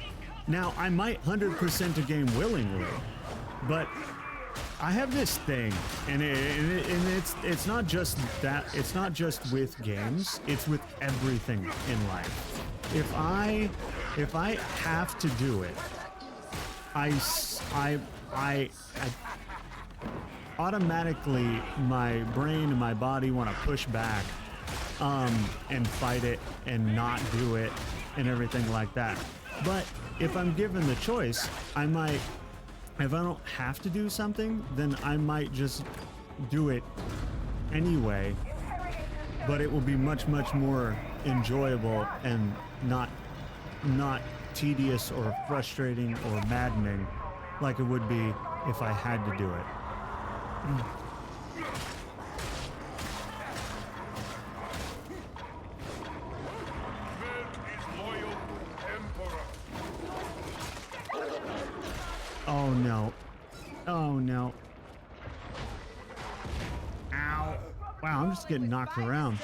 B: Now, I might 100% a game willingly, but I have this thing, and it's not just that. It's not just with games. It's with everything in life. If I have to do it, I automatically, my brain and my body want to push back, and fight it and not do it and everything like that. But if I'm given the choice, I might. If I don't have to do something, then I might just do it anyway, but it will be much, much more enjoyable and not tedious or frustrating or maddening like it would be if I had to do it. Oh no. Oh no. Ow. Wow, I'm just getting knocked around.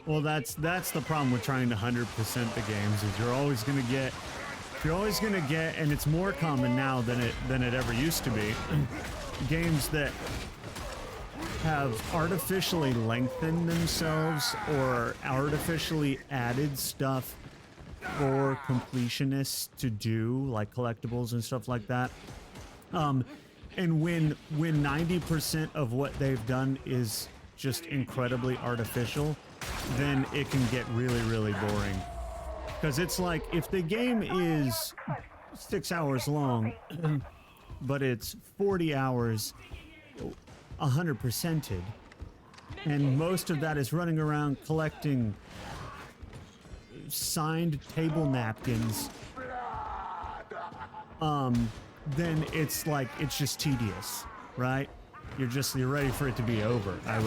B: Well, that's the problem with trying to 100% the games, is you're always gonna get, and it's more common now than it ever used to be, games that have artificially lengthened themselves or artificially added stuff for completionists to do, like collectibles and stuff like that. And when 90% of what they've done is just incredibly artificial, then it can get really, really boring. Because it's like, if the game is 6 hours long, but it's 40 hours 100%ed, and most of that is running around collecting signed table napkins, then it's like it's just tedious, right? You're ready for it to be over. I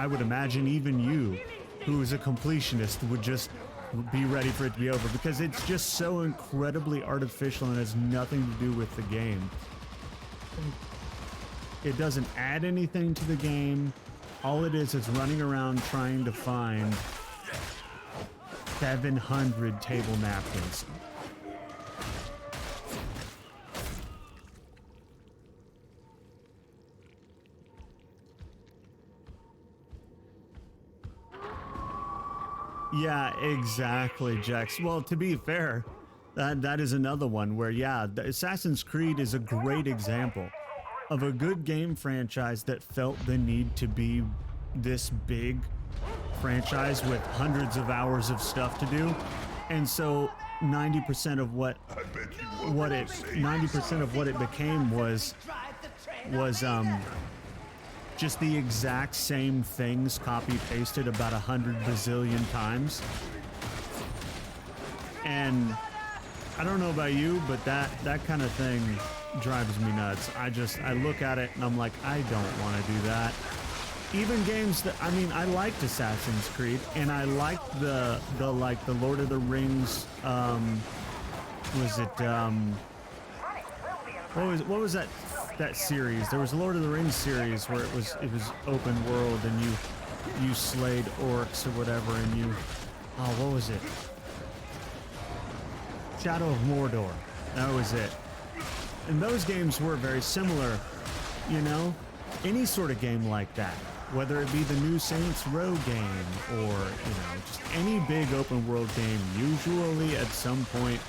B: would imagine even you, who is a completionist, would just be ready for it to be over because it's just so incredibly artificial and has nothing to do with the game. It doesn't add anything to the game. All it is running around trying to find 700 table napkins. Yeah, exactly, Jax. Well, to be fair, that is another one where, yeah, the Assassin's Creed is a great example of a good game franchise that felt the need to be this big franchise with hundreds of hours of stuff to do. And so 90% of what it became was just the exact same things copy pasted about 100 bazillion times. And I don't know about you, but that kind of thing drives me nuts. I look at it and I'm like, I don't want to do that. Even games that, I mean, I liked Assassin's Creed and I liked the Lord of the Rings, what was that series? There was a Lord of the Rings series where it was open world and you slayed orcs or whatever and what was it? Shadow of Mordor. That was it. And those games were very similar, you know? Any sort of game like that, whether it be the new Saints Row game or, just any big open world game, usually at some point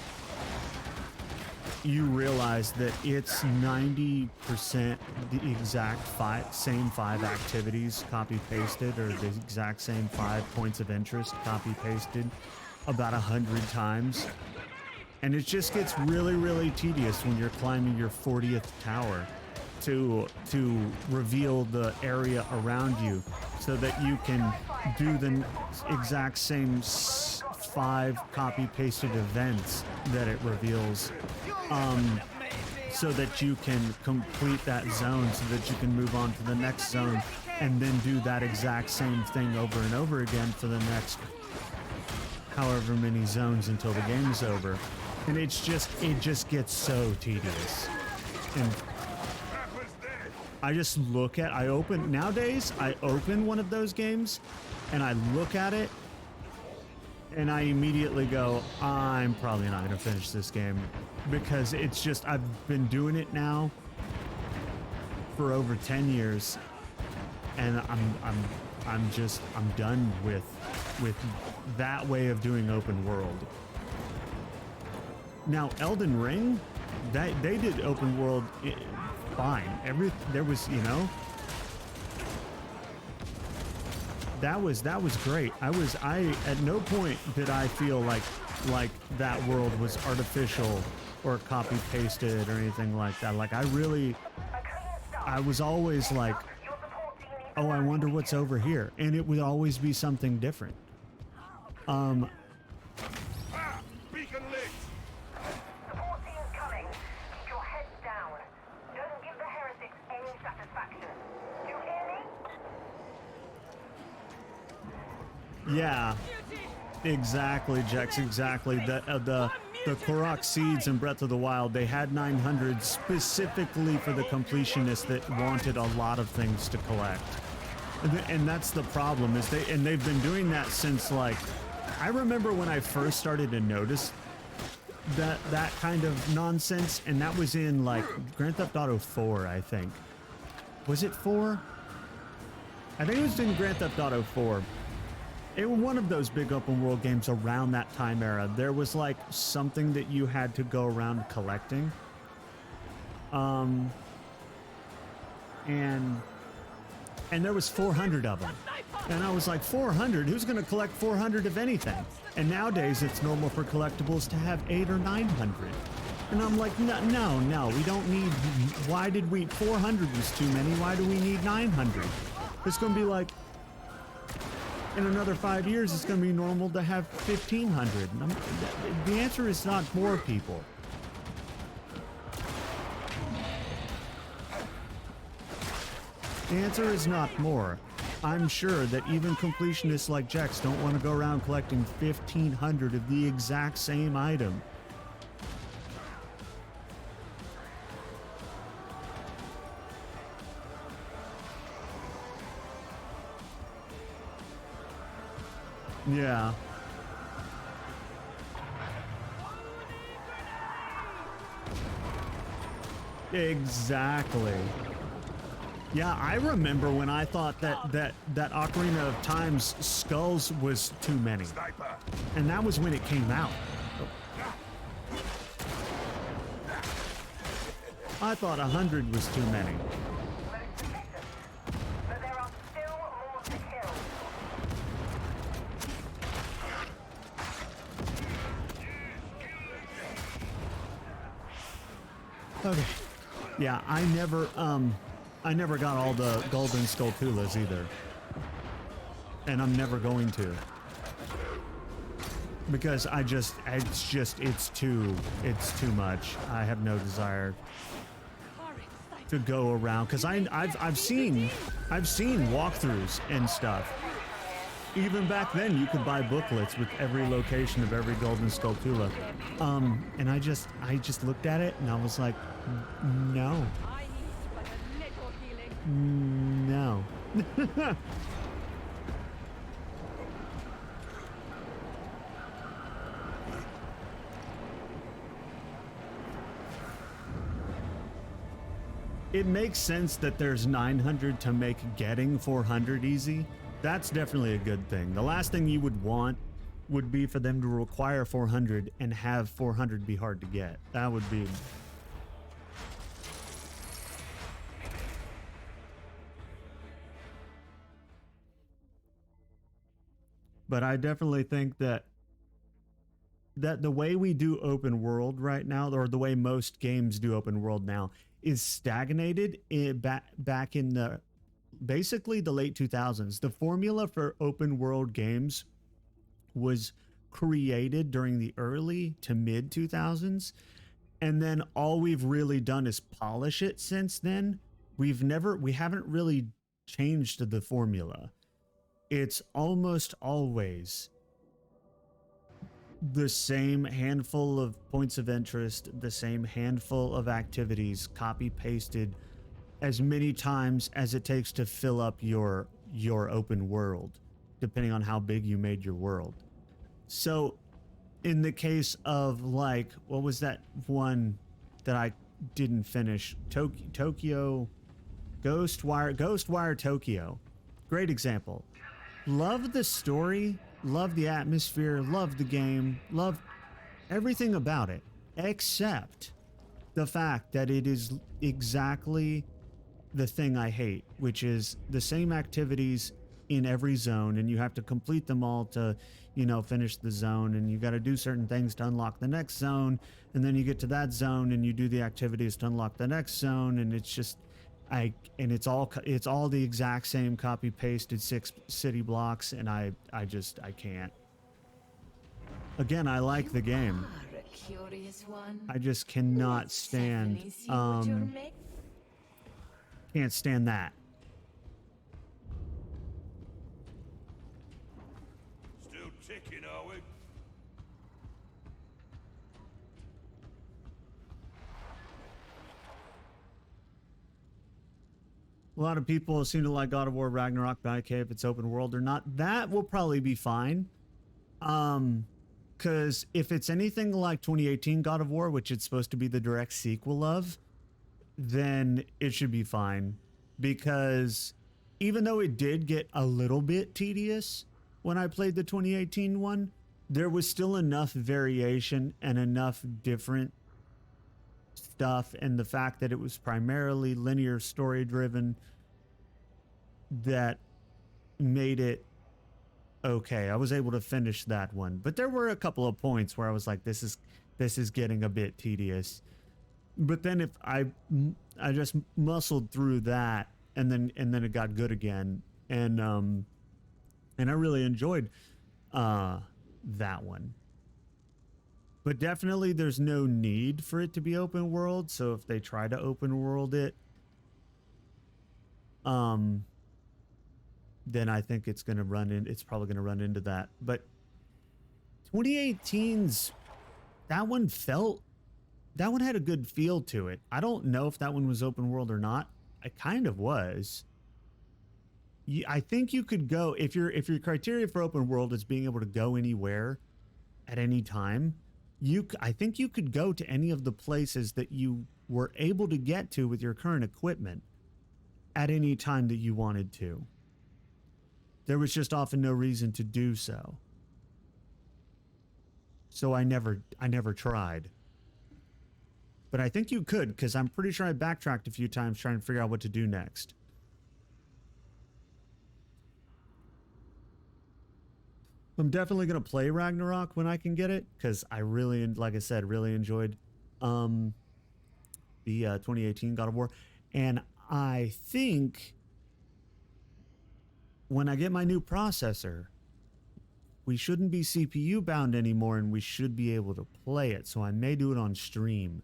B: you realize that it's 90% the exact same 5 activities copy pasted, or the exact same 5 points of interest copy pasted about 100 times. And it just gets really, really tedious when you're climbing your 40th tower to reveal the area around you so that you can do the exact same 5 copy pasted events that it reveals, so that you can complete that zone, so that you can move on to the next zone and then do that exact same thing over and over again for the next however many zones until the game is over. And it just gets so tedious. And nowadays I open one of those games and I look at it and I immediately go, I'm probably not going to finish this game, because it's just, I've been doing it now for over 10 years and I'm done with that way of doing open world. Now, Elden Ring, they did open world fine. There was, that was great. I at no point did I feel like that world was artificial or copy pasted or anything like that. Like I was always like, oh, I wonder what's over here, and it would always be something different.
D: Beacon lit!
E: Support team's coming. Keep your heads down. Don't give the heretics any satisfaction. Do you hear me?
B: Yeah, exactly, Jex, exactly. The Korok seeds in Breath of the Wild, they had 900 specifically for the completionists that wanted a lot of things to collect. And that's the problem, is they've been doing that since, like, I remember when I first started to notice that kind of nonsense, and that was in, like, Grand Theft Auto 4, I think. Was it 4? I think it was in Grand Theft Auto 4. It was one of those big open world games around that time era. There was like something that you had to go around collecting. And there was 400 of them. And I was like, 400? Who's going to collect 400 of anything? And nowadays it's normal for collectibles to have 800 or 900. And I'm like, no, we don't need, 400 was too many. Why do we need 900? It's going to be like, in another 5 years, it's going to be normal to have 1,500. The answer is not more, people. The answer is not more. I'm sure that even completionists like Jex don't want to go around collecting 1,500 of the exact same item. Yeah. Exactly. Yeah, I remember when I thought that Ocarina of Time's skulls was too many.
D: Sniper.
B: And that was when it came out. I thought 100 was too many.
E: But there are still more to kill.
B: Okay. Yeah, I never got all the golden Skulltulas either. And I'm never going to. Because it's too much. I have no desire to go around, because I've seen walkthroughs and stuff. Even back then, you could buy booklets with every location of every golden Skulltula. And I just looked at it and I was like, no. No. It makes sense that there's 900 to make getting 400 easy. That's definitely a good thing. The last thing you would want would be for them to require 400 and have 400 be hard to get. That would be... But I definitely think that the way we do open world right now, or the way most games do open world now, is stagnated back in the basically the late 2000s. The formula for open world games was created during the early to mid 2000s, and then all we've really done is polish it since then. We haven't really changed the formula. It's almost always the same handful of points of interest, the same handful of activities, copy pasted as many times as it takes to fill up your open world, depending on how big you made your world. So in the case of, like, what was that one that I didn't finish? Tokyo Ghostwire Tokyo. Great example. Love the story, love the atmosphere, love the game, love everything about it, except the fact that it is exactly the thing I hate, which is the same activities in every zone, and you have to complete them all to, finish the zone, and you got to do certain things to unlock the next zone, and then you get to that zone and you do the activities to unlock the next zone, and it's just it's all the exact same copy pasted 6 city blocks, and I can't. Again, I like the game.
A: Are a curious one.
B: I just cannot stand
A: Definitely see what you're
B: can't stand that.
D: Still ticking, are we?
B: A lot of people seem to like God of War Ragnarok, but I don't care if it's open world or not. That will probably be fine. Because if it's anything like 2018 God of War, which it's supposed to be the direct sequel of, then it should be fine. Because even though it did get a little bit tedious when I played the 2018 one, there was still enough variation and enough different stuff, and the fact that it was primarily linear story driven that made it okay. I was able to finish that one, but there were a couple of points where I was like, this is getting a bit tedious. But then if I just muscled through that, and then it got good again, and I really enjoyed that one. But definitely there's no need for it to be open world, so if they try to open world it, then I think it's going to run in. It's probably going to run into that. But 2018's, that one had a good feel to it. I don't know if that one was open world or not. It kind of was. I think you could go, if your criteria for open world is being able to go anywhere at any time, I think you could go to any of the places that you were able to get to with your current equipment at any time that you wanted to. There was just often no reason to do so. So I never tried. But I think you could, because I'm pretty sure I backtracked a few times trying to figure out what to do next. I'm definitely going to play Ragnarok when I can get it, because I really, like I said, really enjoyed the 2018 God of War. And I think when I get my new processor, we shouldn't be CPU bound anymore, and we should be able to play it. So I may do it on stream.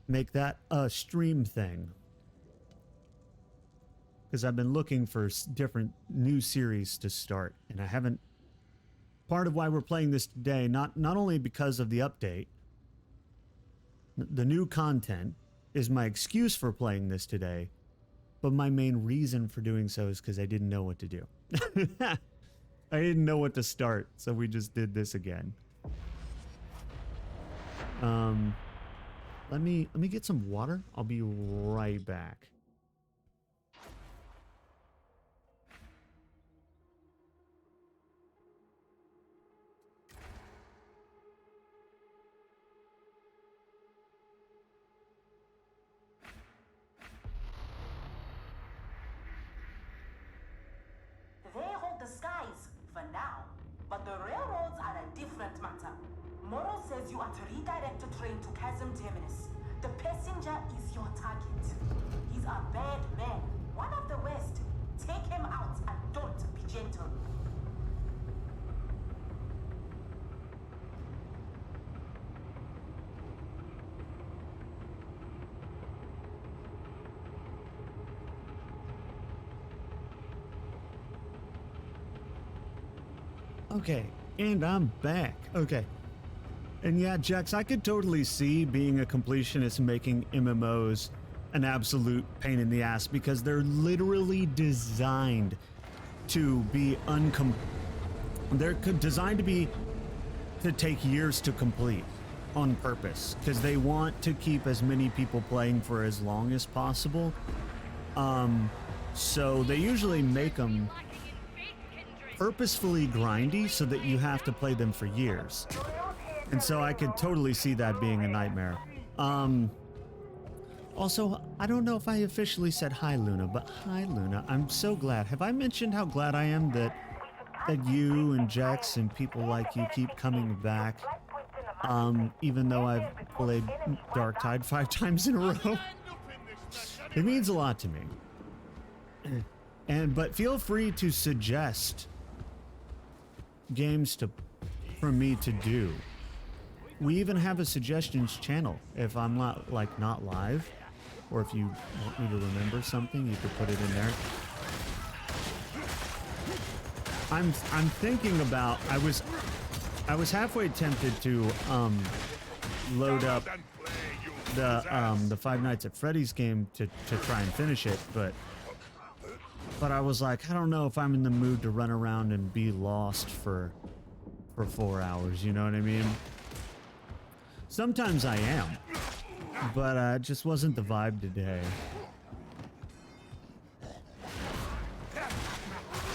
B: Make that a stream thing. Because I've been looking for different new series to start, and I haven't. Part of why we're playing this today, not only because of the update, the new content is my excuse for playing this today, but my main reason for doing so is because I didn't know what to do. I didn't know what to start, so we just did this again. Let me get some water. I'll be right back.
C: They hold the skies for now, but the railroads are a different matter. Moro says you are to redirect the train to Chasm Terminus. The passenger is your target. He's a bad man, one of the West. Take him out and don't be gentle.
B: Okay, and I'm back. Okay. And yeah, Jax, I could totally see being a completionist making MMOs an absolute pain in the ass, because they're literally designed to be they're designed to take years to complete on purpose, because they want to keep as many people playing for as long as possible. So they usually make them purposefully grindy so that you have to play them for years. And so I could totally see that being a nightmare. Also, I don't know if I officially said hi, Luna, but hi, Luna. I'm so glad. Have I mentioned how glad I am that you and Jax and people like you keep coming back? Even though I've played Darktide 5 times in a row. It means a lot to me. But feel free to suggest games for me to do. We even have a suggestions channel. If I'm not live, or if you want me to remember something, you could put it in there. I'm thinking about, I was halfway tempted to load up the Five Nights at Freddy's game to try and finish it, but I was like, I don't know if I'm in the mood to run around and be lost for 4 hours, you know what I mean? Sometimes I am, but it just wasn't the vibe today.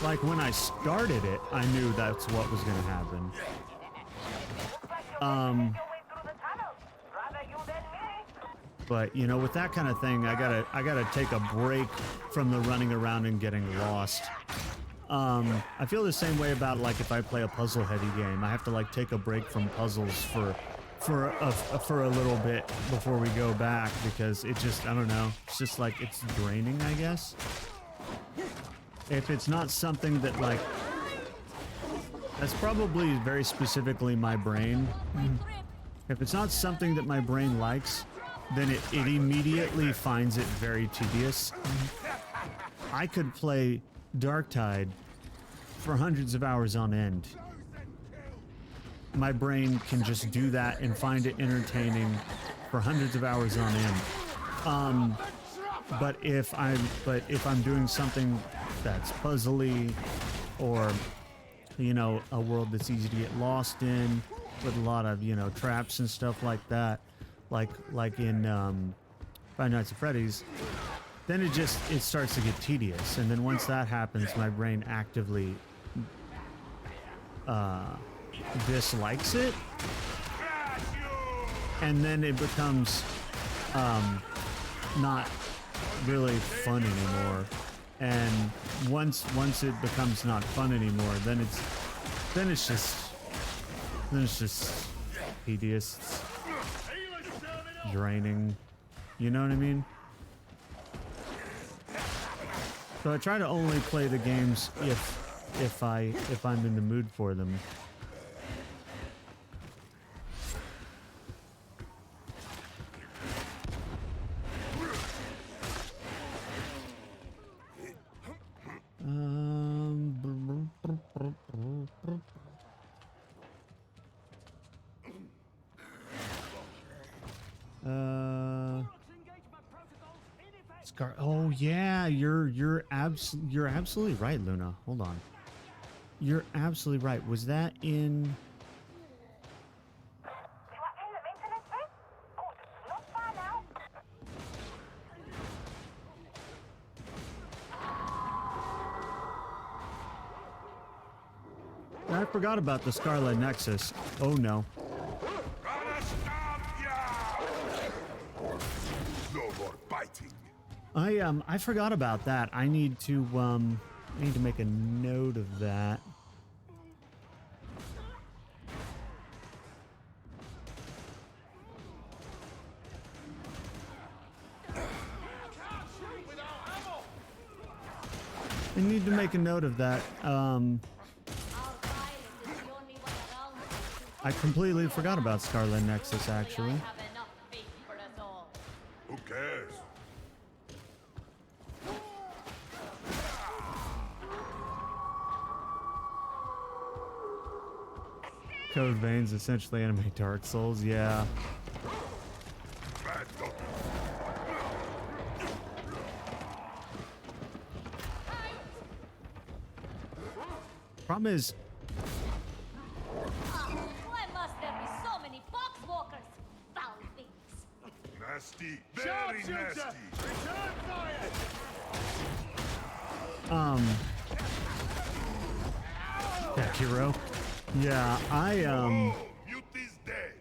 B: Like, when I started it, I knew that's what was gonna happen. But you know, with that kind of thing, I gotta take a break from the running around and getting lost. I feel the same way about, like, if I play a puzzle heavy game, I have to like take a break from puzzles for a little bit before we go back, because it just, I don't know, it's just like, it's draining, I guess. If it's not something that, like, that's probably very specifically my brain. If it's not something that my brain likes, then it immediately finds it very tedious. I could play Darktide for hundreds of hours on end. My brain can just do that and find it entertaining for hundreds of hours on end. But if I'm doing something that's puzzly, or you know, a world that's easy to get lost in, with a lot of, you know, traps and stuff like that, like in Five Nights at Freddy's, then it starts to get tedious. And then once that happens, my brain actively dislikes it, and then it becomes not really fun anymore. And once it becomes not fun anymore, then it's just tedious, it's draining. You know what I mean? So I try to only play the games if I'm in the mood for them. Scar. Oh yeah, you're absolutely right, Luna. Hold on. You're absolutely right. Was that in?
E: You are in the maintenance bay? Good. Not far now.
B: I forgot about the Scarlet Nexus. Oh no.
D: Gonna stop ya! No more biting.
B: I forgot about that. I need to make a note of that. I need to make a note of that. I completely forgot about Scarlet Nexus, actually.
D: Who cares?
B: Code Veins essentially animate Dark Souls, yeah.
D: Bad dog.
B: Problem is,
F: Why must there be so many boxwalkers? Foul things.
D: Nasty. Very nasty. Return fire!
B: Sekiro. Yeah,
D: Oh, Mute is dead.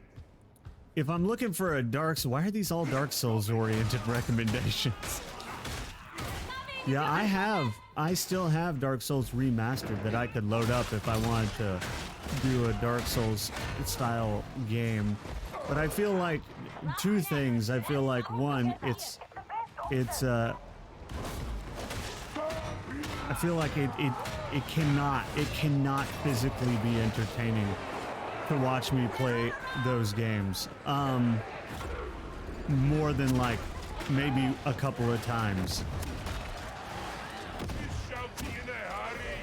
B: if I'm looking for a Dark Souls, why are these all Dark Souls oriented recommendations? Yeah, I still have Dark Souls Remastered that I could load up if I wanted to do a Dark Souls style game. But I feel like two things. I feel like one, I feel like it cannot physically be entertaining to watch me play those games. More than like maybe a couple of times.
D: He's shouting in a hurry.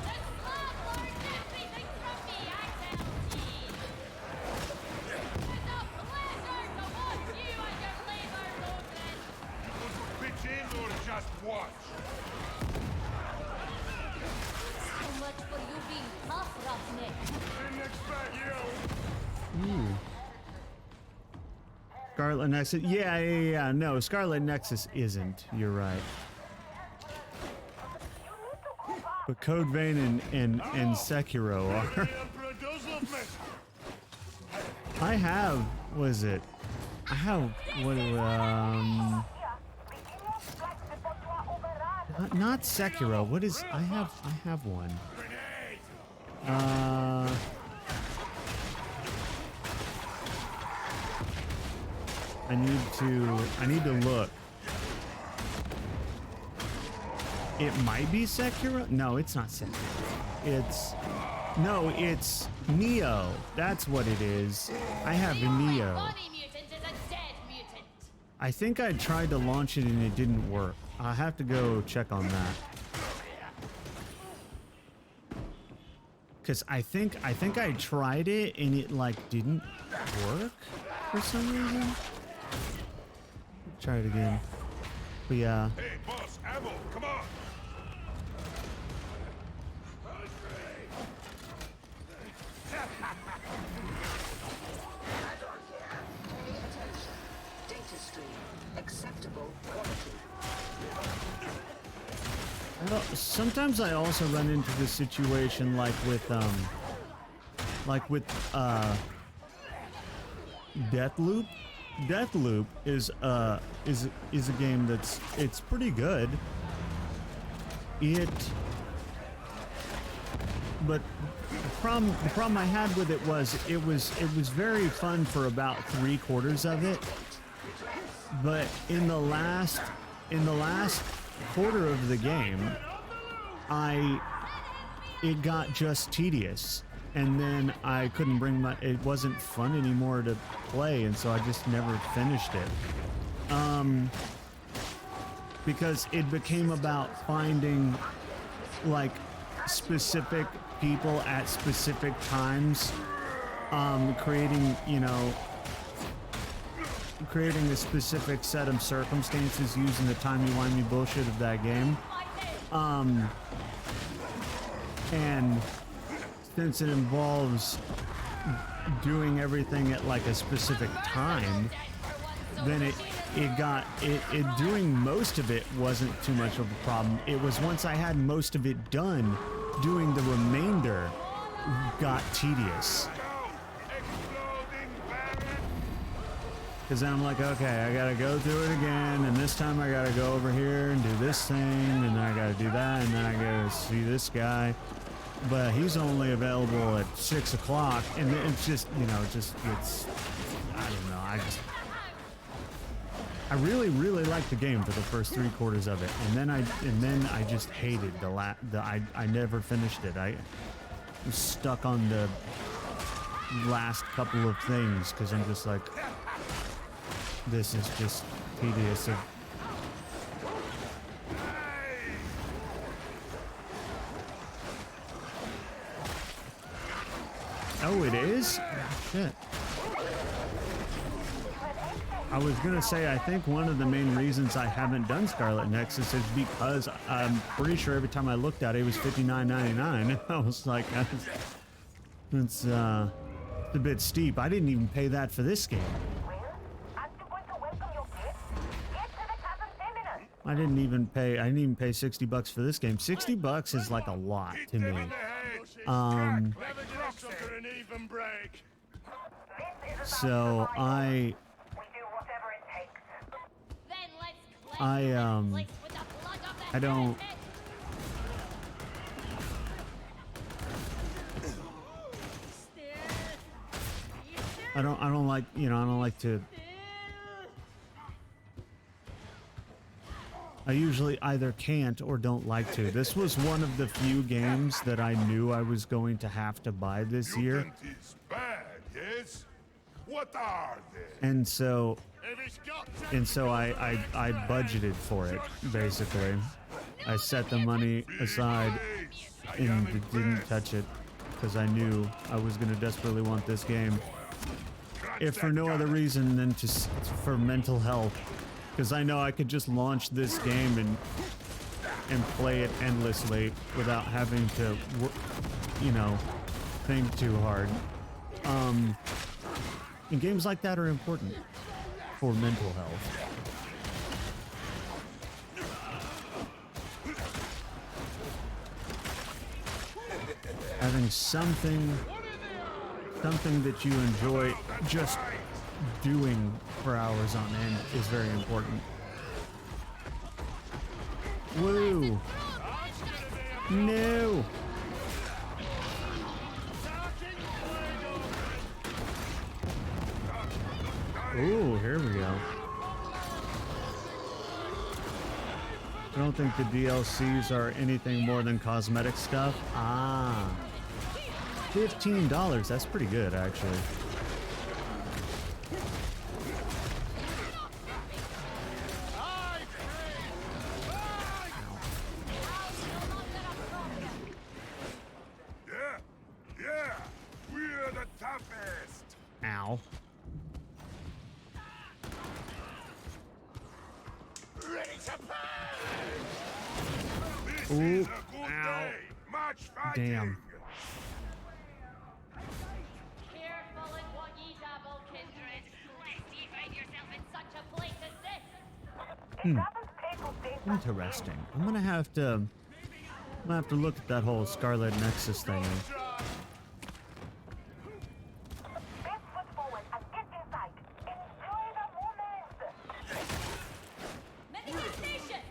F: The slug learned everything from me, I tell ye. It's a pleasure to watch you and your labor movement.
D: You going to pitch in or just watch?
F: So much for you being tough, roughneck.
D: Didn't expect you.
B: Scarlet Nexus. Yeah. No, Scarlet Nexus isn't. You're right. But Code Vein and Sekiro are.
D: The Emperor does love me.
B: I have. Was it? I have. What? Not Sekiro. What is? I have one. I need to look. It might be Sekiro. No, it's not Sekiro. It's Neo. That's what it is. I have Neo.
F: Body mutant is a dead mutant.
B: I think I tried to launch it and it didn't work. I have to go check on that. Cause I think I tried it and it like didn't work for some reason. Try it again. But yeah.
D: Hey, boss, ammo, come on!
E: Data stream. Acceptable quality.
B: Well, sometimes I also run into this situation like with Deathloop. Deathloop is a game it's pretty good. But the problem I had with it was very fun for about 3/4 of it. But in the last quarter of the game, it got just tedious, and then I couldn't it wasn't fun anymore to play, and so I just never finished it. Because it became about finding like specific people at specific times, creating a specific set of circumstances using the timey-wimey bullshit of that game. And since it involves doing everything at like a specific time, then it doing most of it wasn't too much of a problem. It was once I had most of it done, doing the remainder got tedious. Because then I'm like, okay, I gotta go through it again, and this time I gotta go over here and do this thing, and then I gotta do that, and then I gotta see this guy. But he's only available at 6 o'clock, and it's just, I don't know, I really, really liked the game for the first 3/4 of it, and then I just hated I never finished it. I was stuck on the last couple of things, because I'm just like, this is just tedious. Oh, it is? Shit. I was gonna say, I think one of the main reasons I haven't done Scarlet Nexus is because I'm pretty sure every time I looked at it, it was $59.99. I was like, it's a bit steep. I didn't even pay that for this game. I didn't even pay $60 for this game. $60 is like a lot to me. So I don't like, I don't like to. I usually either can't or don't like to. This was one of the few games that I knew I was going to have to buy this year.
D: Is bad, yes? What are they?
B: And so I budgeted for it, basically. I set the money aside and didn't touch it because I knew I was going to desperately want this game. If for no other reason than just for mental health. Because I know I could just launch this game and play it endlessly without having to, think too hard. And games like that are important for mental health. Having something that you enjoy just doing for hours on end is very important. Woo! No! Ooh, here we go. I don't think the DLCs are anything more than cosmetic stuff. Ah. $15, that's pretty good, actually. Ooh,
D: is a good
B: ow.
D: day. Match fighting.
B: Damn.
F: Careful in what ye dabble, kindred, lest ye find yourself in such a place as this.
E: It doesn't take all day.
B: Interesting. I'm gonna have to look at that whole Scarlet Nexus thing.
E: Best foot forward and get inside. Enjoy the moment.
F: Medical station!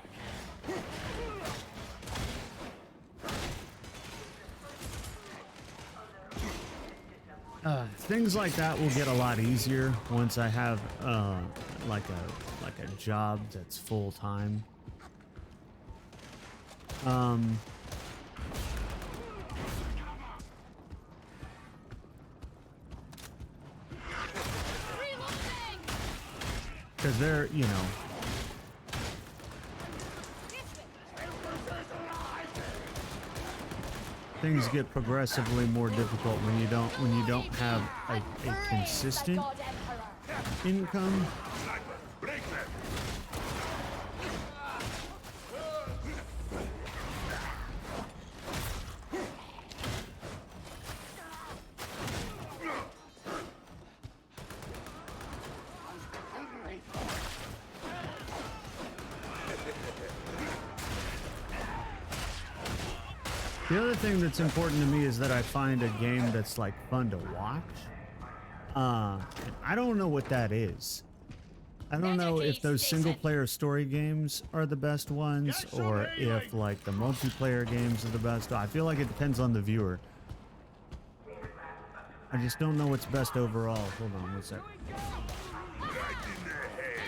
B: Things like that will get a lot easier once I have like a job that's full time.
F: Reloading!
B: Because they're, you know, things get progressively more difficult when you don't have a consistent
F: God Emperor!
B: income.
D: Sniper, break them.
B: The other thing that's important to me is that I find a game that's like fun to watch. And I don't know what that is. I don't know if those single player story games are the best ones or if like the multiplayer games are the best. I feel like it depends on the viewer. I just don't know what's best overall. Hold on one sec.
D: Right in their head.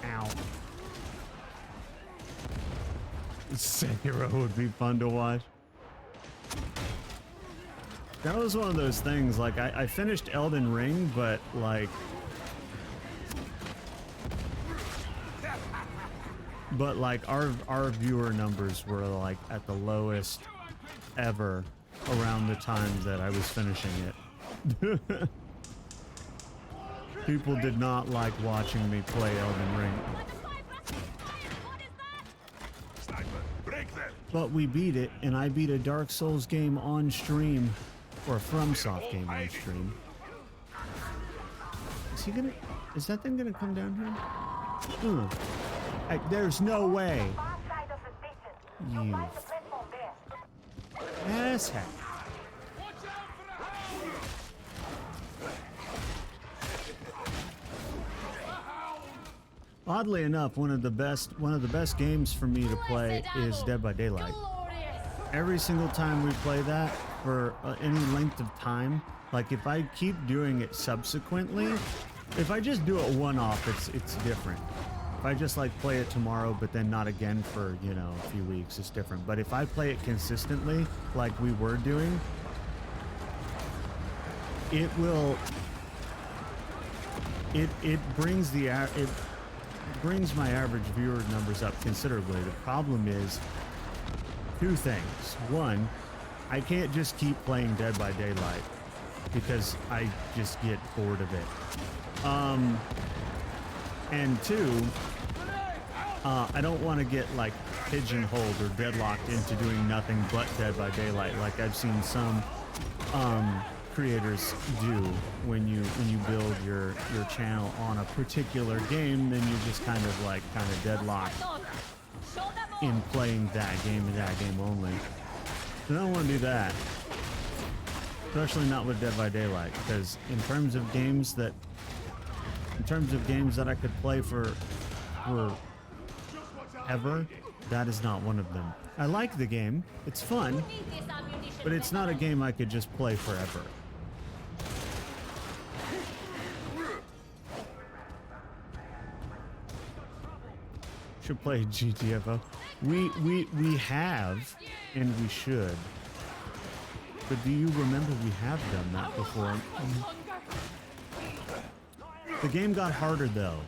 B: Ow. Sekiro would be fun to watch. That was one of those things, like, I finished Elden Ring, but, like... But, like, our viewer numbers were, like, at the lowest ever around the time that I was finishing it. People did not like watching me play Elden Ring.
D: Sniper, break them.
B: But we beat it, and I beat a Dark Souls game on stream. Or a FromSoft game on stream. Is that thing gonna come down here? There's no way.
E: Far side of the station. You'll
B: You
E: find the platform there.
B: asshat. Oddly enough, one of the best games for me to play is Dead by Daylight.
F: Glorious!
B: Every single time we play that for any length of time, like if I keep doing it subsequently, if I just do it one-off, it's different. If I just like play it tomorrow but then not again for, you know, a few weeks, it's different. But if I play it consistently like we were doing, it brings my average viewer numbers up considerably. The problem is two things. One, I can't just keep playing Dead by Daylight because I just get bored of it. And two, I don't want to get like pigeonholed or deadlocked into doing nothing but Dead by Daylight like I've seen some creators do when you build your channel on a particular game, then you just kind of deadlocked in playing that game and that game only. So I don't want to do that, especially not with Dead by Daylight, because in terms of games that I could play for ever, that is not one of them. I like the game, it's fun, but it's not a game I could just play forever. Should play GTFO. We have, and we should. But do you remember we have done that before? The game got harder though.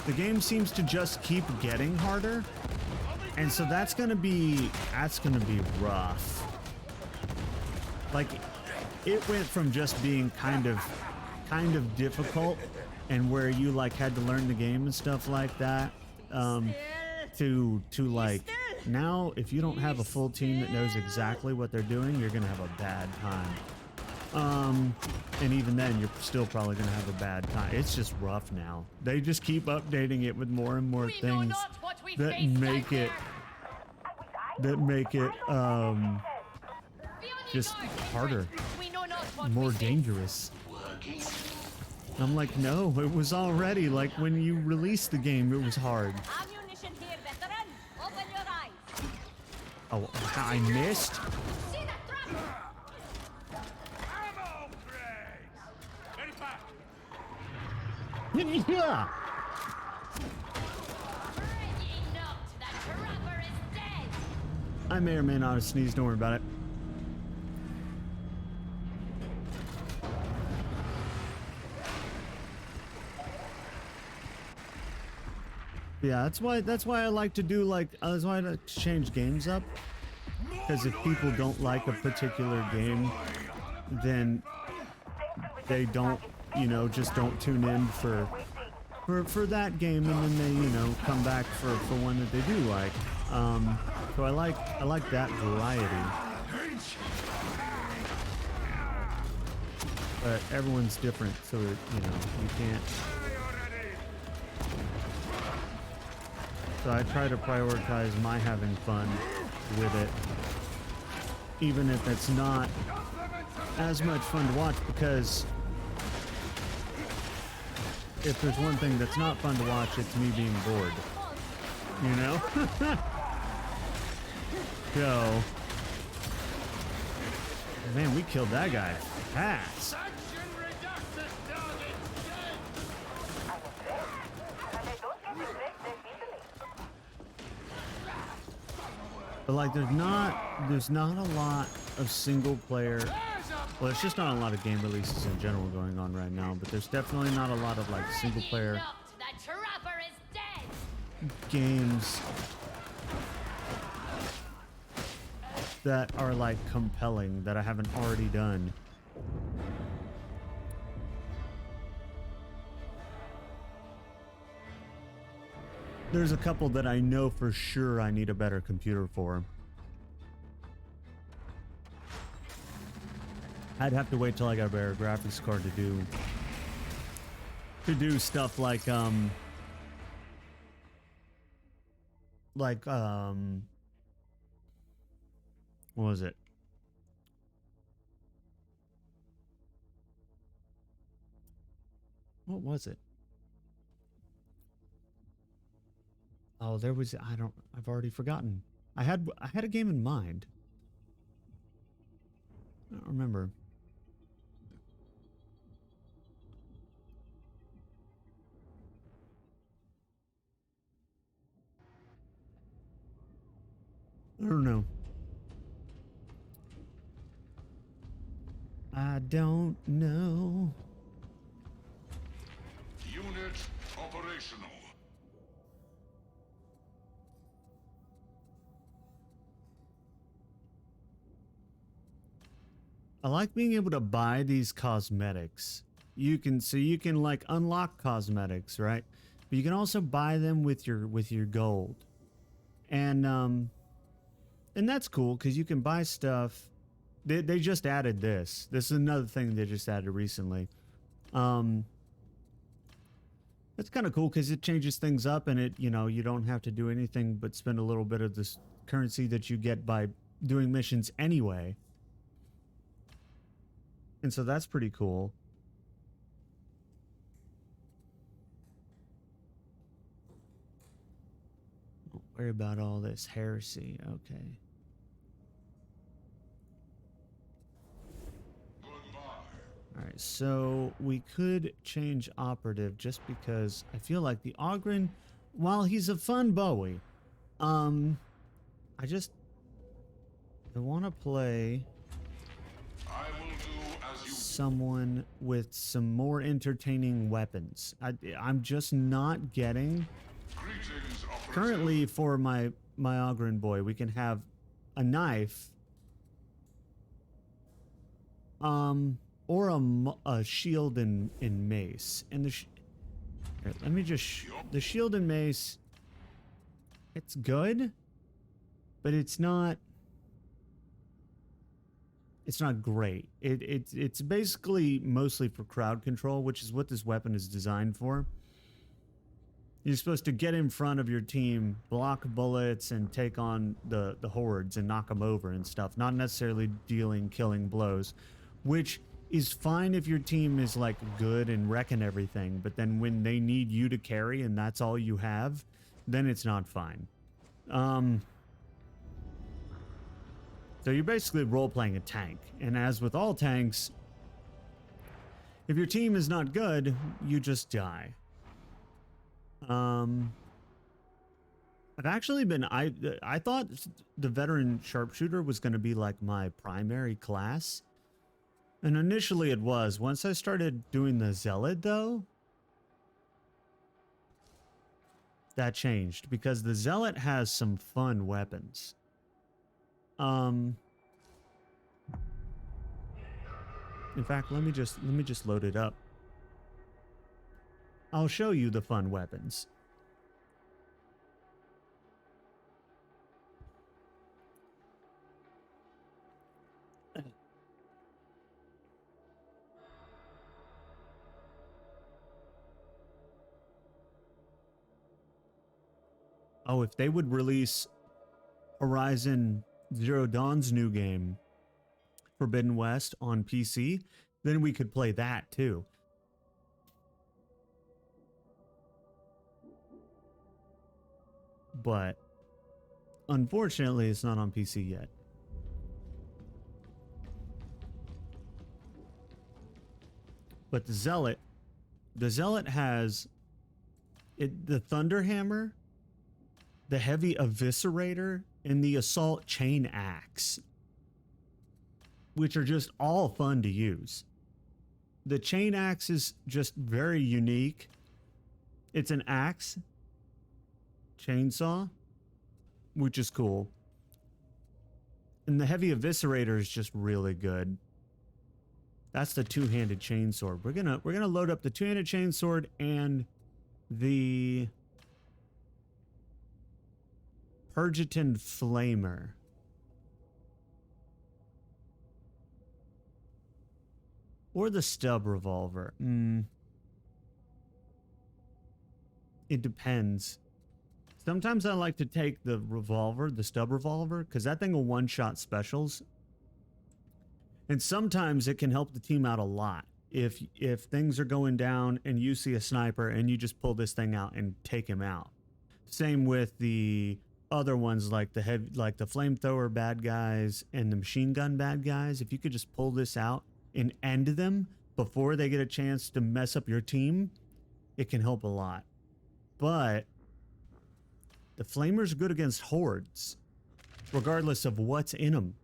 B: The game seems to just keep getting harder. And so that's gonna be rough. Like, it went from just being kind of kind of difficult and where you like had to learn the game and stuff like that, to like now if you don't have a full team that knows exactly what they're doing, you're gonna have a bad time. And even then you're still probably gonna have a bad time. It's just rough now. They just keep updating it with more and more
F: We know
B: things
F: not what we
B: that
F: face
B: make
F: out
B: it
F: there.
B: just
F: Beyond the
B: harder,
F: we know not what
B: more
F: we face.
B: dangerous. I'm like, no, it was already like when you released the game, it was hard.
F: Ammunition here, veteran. Open your eyes.
B: Oh, I missed.
F: See that trap?
D: Ammo crates! Very fast!
B: Yeah.
F: Ready knocked. That trapper is dead.
B: I may or may not have sneezed. Don't worry about it. Yeah, that's why I like to do like that's why I like to change games up. Because if people don't like a particular game, then they don't, you know, just don't tune in for that game, and then they, you know, come back for one that they do like. So I like that variety. But everyone's different, so that, you know, you can't. So I try to prioritize my having fun with it, even if it's not as much fun to watch, because if there's one thing that's not fun to watch, it's me being bored, you know? So, man, we killed that guy fast. But like, there's not a lot of single player. Well, it's just not a lot of game releases in general going on right now. But there's definitely not a lot of like single player
F: Knocked. That trapper is dead.
B: games that are like compelling that I haven't already done. There's a couple that I know for sure I need a better computer for. I'd have to wait till I got a better graphics card to do stuff like what was it? What was it? Oh, there was, I've already forgotten. I had a game in mind. I don't remember. I don't know. I don't know.
D: Unit operational.
B: I like being able to buy these cosmetics. You can like unlock cosmetics, right? But you can also buy them with your gold. And that's cool because you can buy stuff. They just added this. This is another thing they just added recently. That's kind of cool because it changes things up, and it, you know, you don't have to do anything but spend a little bit of this currency that you get by doing missions anyway. And so that's pretty cool. Don't worry about all this heresy. Okay. Alright, so we could change operative just because I feel like the Ogryn, while he's a fun Bowie, I want to play someone with some more entertaining weapons. I'm just not getting. Currently, for my Ogryn boy, we can have a knife, a shield and mace. And the here, let me just the shield and mace. It's good, but it's not great. It's basically mostly for crowd control, which is what this weapon is designed for. You're supposed to get in front of your team, block bullets, and take on the hordes and knock them over and stuff. Not necessarily dealing killing blows, which is fine if your team is like good and wrecking everything. But then when they need you to carry and that's all you have, then it's not fine. So you're basically role-playing a tank. And as with all tanks, if your team is not good, you just die. I've actually been I thought the veteran sharpshooter was going to be like my primary class, and initially it was. Once I started doing the zealot though, that changed because the zealot has some fun weapons. In fact, let me just load it up. I'll show you the fun weapons. Oh, if they would release Horizon Zero Dawn's new game, Forbidden West, on PC, then we could play that too. But unfortunately, it's not on PC yet. But the Zealot has the Thunderhammer, the Heavy Eviscerator, and the Assault Chain Axe, which are just all fun to use. The Chain Axe is just very unique. It's an axe chainsaw, which is cool. And the Heavy Eviscerator is just really good. That's the two-handed chainsword. We're gonna load up the two-handed chainsword and the Purgiton Flamer. Or the stub revolver. It depends. Sometimes I like to take the revolver, the stub revolver, because that thing will one-shot specials. And sometimes it can help the team out a lot. If things are going down and you see a sniper and you just pull this thing out and take him out. Same with the other ones like the flamethrower bad guys and the machine gun bad guys. If you could just pull this out and end them before they get a chance to mess up your team, it can help a lot. But the flamer's good against hordes, regardless of what's in them.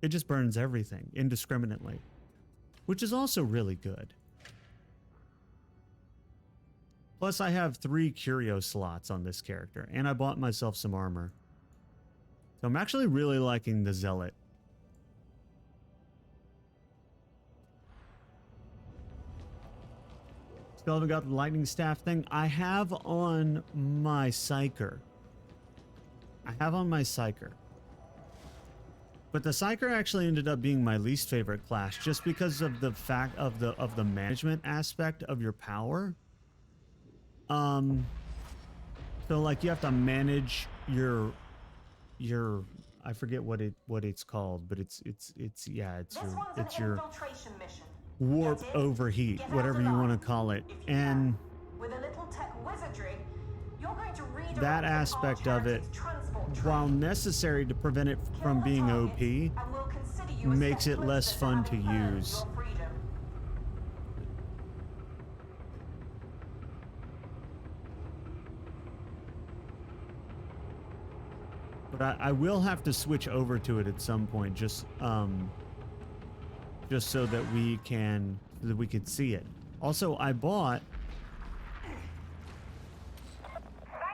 B: It just burns everything indiscriminately, which is also really good. Plus, I have 3 curio slots on this character, and I bought myself some armor. So I'm actually really liking the Zealot. Still haven't got the lightning staff thing. I have on my Psyker. But the Psyker actually ended up being my least favorite class just because of the fact of the management aspect of your power. So like you have to manage your I forget what it's called, but it's your
C: infiltration mission.
B: warp
C: Get in,
B: overheat,
C: get out
B: whatever you
C: alive,
B: want to call it.
C: if you
B: And
C: can. With a little tech wizardry, you're going to redirect
B: that
C: the
B: aspect
C: large
B: of it,
C: heritage transport
B: while
C: train.
B: necessary to prevent it
C: Kill
B: from
C: the
B: being
C: targets,
B: OP,
C: and we'll consider you a
B: makes
C: step
B: it less
C: closer to
B: fun to
C: having earned
B: use.
C: your freedom.
B: But I will have to switch over to it at some point, just so that we can see it. Also, I bought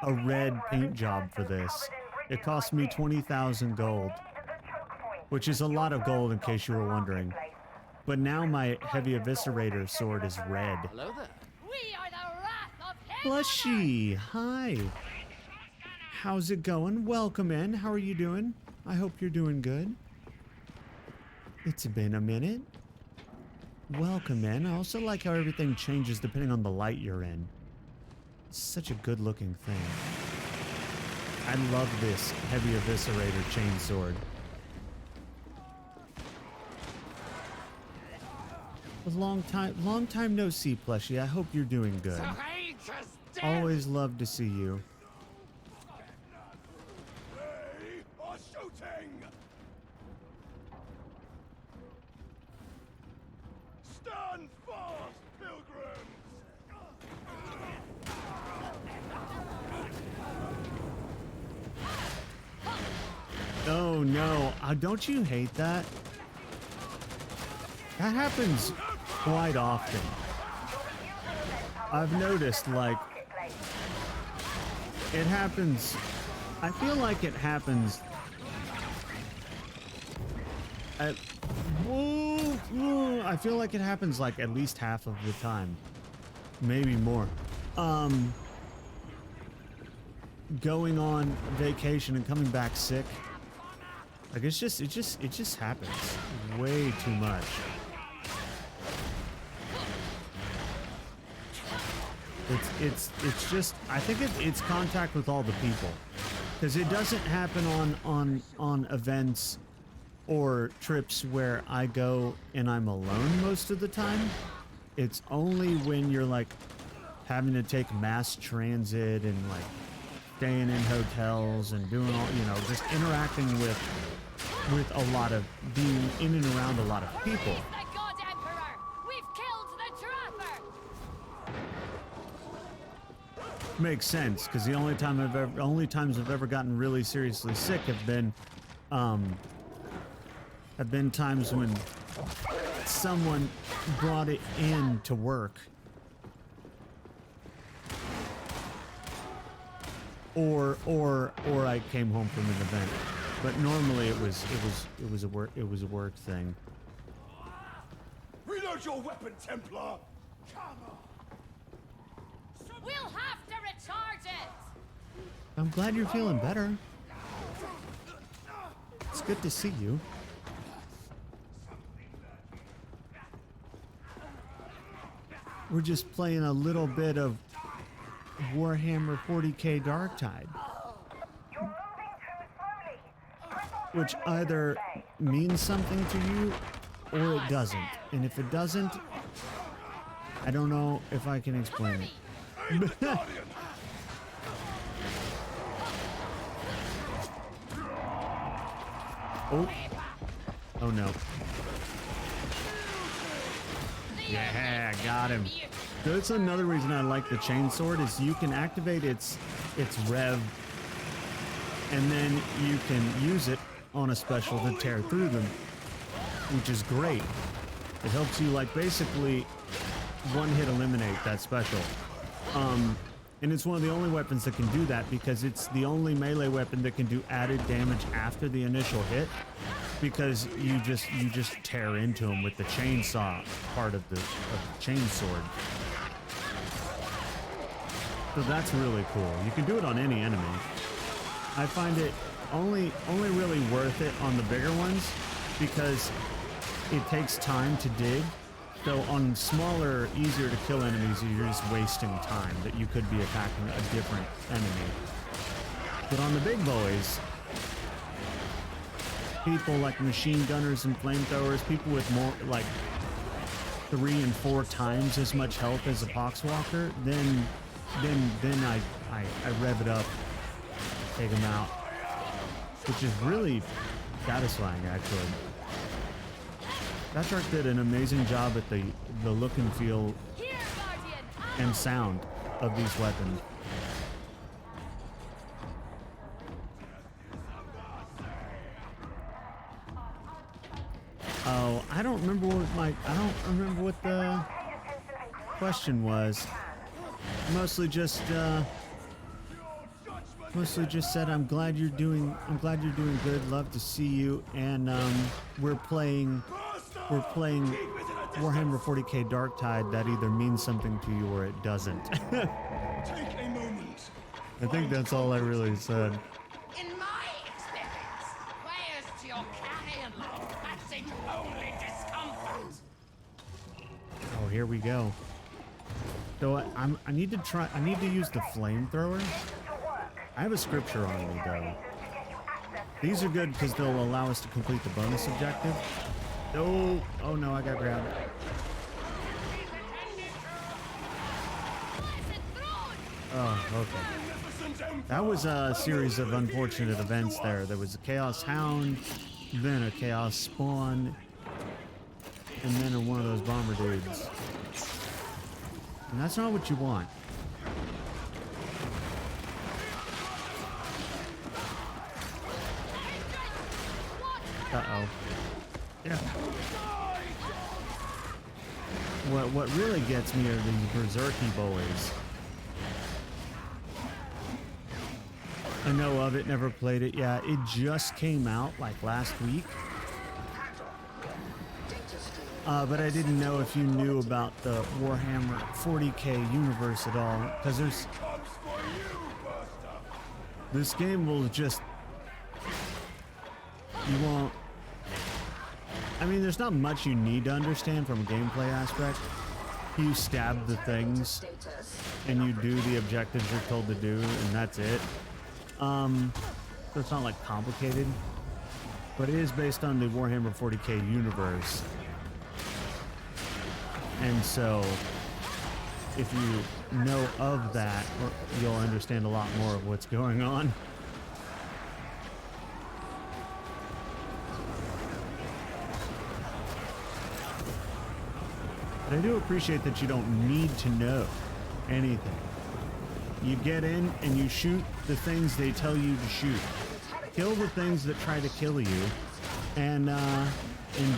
B: a red paint job for this. It cost me 20,000 gold, which is a lot of gold in case you were wondering. But now my heavy eviscerator sword is red.
G: Hello there.
F: We are the wrath of Hell.
B: Plushy, hi. How's it going? Welcome in. How are you doing? I hope you're doing good. It's been a minute. Welcome in. I also like how everything changes depending on the light you're in. It's such a good looking thing. I love this heavy eviscerator chainsword. Long time no see, Plushie. I hope you're doing good. Always love to see you.
D: They are shooting! Stand fast, pilgrims!
B: Oh no, don't you hate that? That happens quite often. I've noticed, like, it happens, I feel like it happens at, I feel like it happens like at least half of the time, maybe more. Going on vacation and coming back sick, like it just happens way too much. It's just, I think it's contact with all the people, because it doesn't happen on events or trips where I go and I'm alone most of the time. It's only when you're like having to take mass transit and like staying in hotels and doing all, you know, just interacting with a lot of, being in and around a lot of people.
F: The God Emperor! We've killed the trapper!
B: Makes sense, because the only times I've ever gotten really seriously sick have been times when someone brought it in to work, or I came home from an event. But normally it was a work thing.
D: Reload your weapon, Templar! Come on!
F: We'll have to recharge it!
B: I'm glad you're feeling better. It's good to see you. We're just playing a little bit of Warhammer 40k Darktide,
E: You're moving too slowly. Press on
B: which either means something to you or it doesn't. And if it doesn't, I don't know if I can explain it. Oh. Oh no. Yeah, got him. That's another reason I like the chainsword, is you can activate its rev, and then you can use it on a special to tear through them, which is great. It helps you like basically one hit eliminate that special. And it's one of the only weapons that can do that, because it's the only melee weapon that can do added damage after the initial hit, because you just tear into them with the chainsaw part of the chainsword. So that's really cool. You can do it on any enemy. I find it only really worth it on the bigger ones, because it takes time to dig. So on smaller, easier to kill enemies, you're just wasting time that you could be attacking a different enemy. But on the big boys, people like machine gunners and flamethrowers, people with more like 3 and 4 times as much health as a Poxwalker, then I rev it up, take them out, which is really satisfying actually. Patrick did an amazing job at the look and feel
F: Here, Guardian!
B: and sound of these weapons. Oh, I don't remember what the question was. Mostly just said I'm glad you're doing good. Love to see you, and we're playing Warhammer 40k Darktide, that either means something to you or it doesn't.
D: Take a moment.
B: I think that's all I really said.
G: In my experience, players to your carrion lot passing only discomfort.
B: Oh, here we go. So I need to use the flamethrower. I have a scripture on me though. These are good because they'll allow us to complete the bonus objective. Oh no, I got grabbed. Oh, okay. That was a series of unfortunate events there. There was a Chaos Hound, then a Chaos Spawn, and then one of those bomber dudes. And that's not what you want. Uh-oh. Yeah. What really gets me are these berserky boys. I know of it, never played it. Yeah, it just came out like last week. But I didn't know if you knew about the Warhammer 40k universe at all, because this game will just, you won't, I mean, there's not much you need to understand from a gameplay aspect. You stab the things and you do the objectives you're told to do, and that's it. So it's not like complicated, but it is based on the Warhammer 40k universe. And so if you know of that, you'll understand a lot more of what's going on. But I do appreciate that you don't need to know anything. You get in and you shoot the things they tell you to shoot. Kill the things that try to kill you, and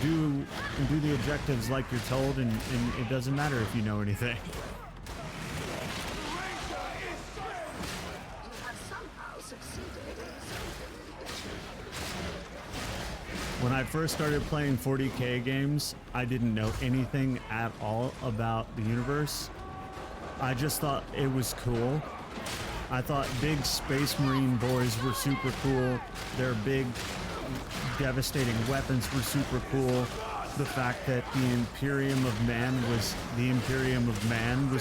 B: do the objectives like you're told, and it doesn't matter if you know anything. When I first started playing 40k games, I didn't know anything at all about the universe. I just thought it was cool. I thought big space marine boys were super cool. Their big devastating weapons were super cool. The fact that the Imperium of Man was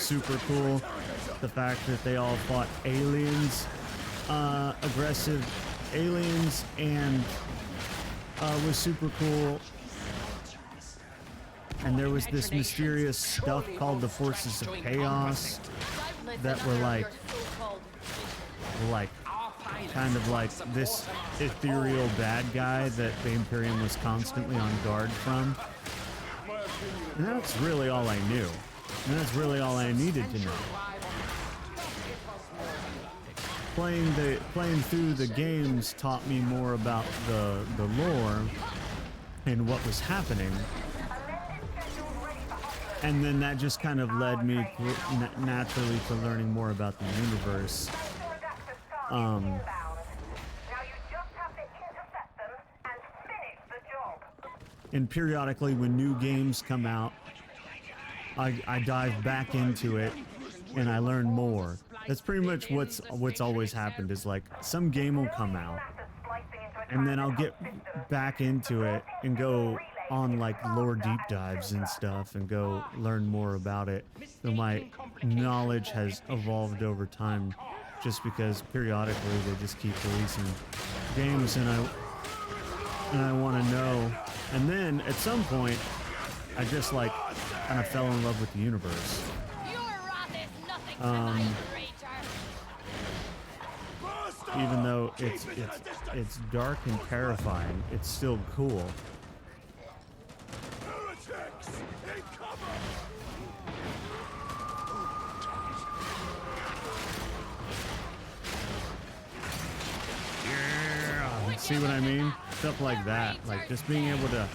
B: super cool. The fact that they all fought aliens, aggressive aliens, and was super cool. And there was this mysterious stuff called the Forces of Chaos that were like kind of like this ethereal bad guy that the Imperium was constantly on guard from. And that's really all I knew. And that's really all I needed to know. Playing through the games taught me more about the lore and what was happening. And then that just kind of led me naturally to learning more about the universe. And periodically when new games come out, I dive back into it and I learn more. That's pretty much what's always happened, is like some game will come out and then I'll get back into it and go on like lore deep dives and stuff and go learn more about it. So my knowledge has evolved over time, just because periodically they just keep releasing games and I want to know. And then at some point I just like kind of fell in love with the universe.
F: Your wrath is nothing to my greater.
B: Even though it's dark and terrifying, it's still cool. Yeah, see what I mean? Stuff like that, like just being able to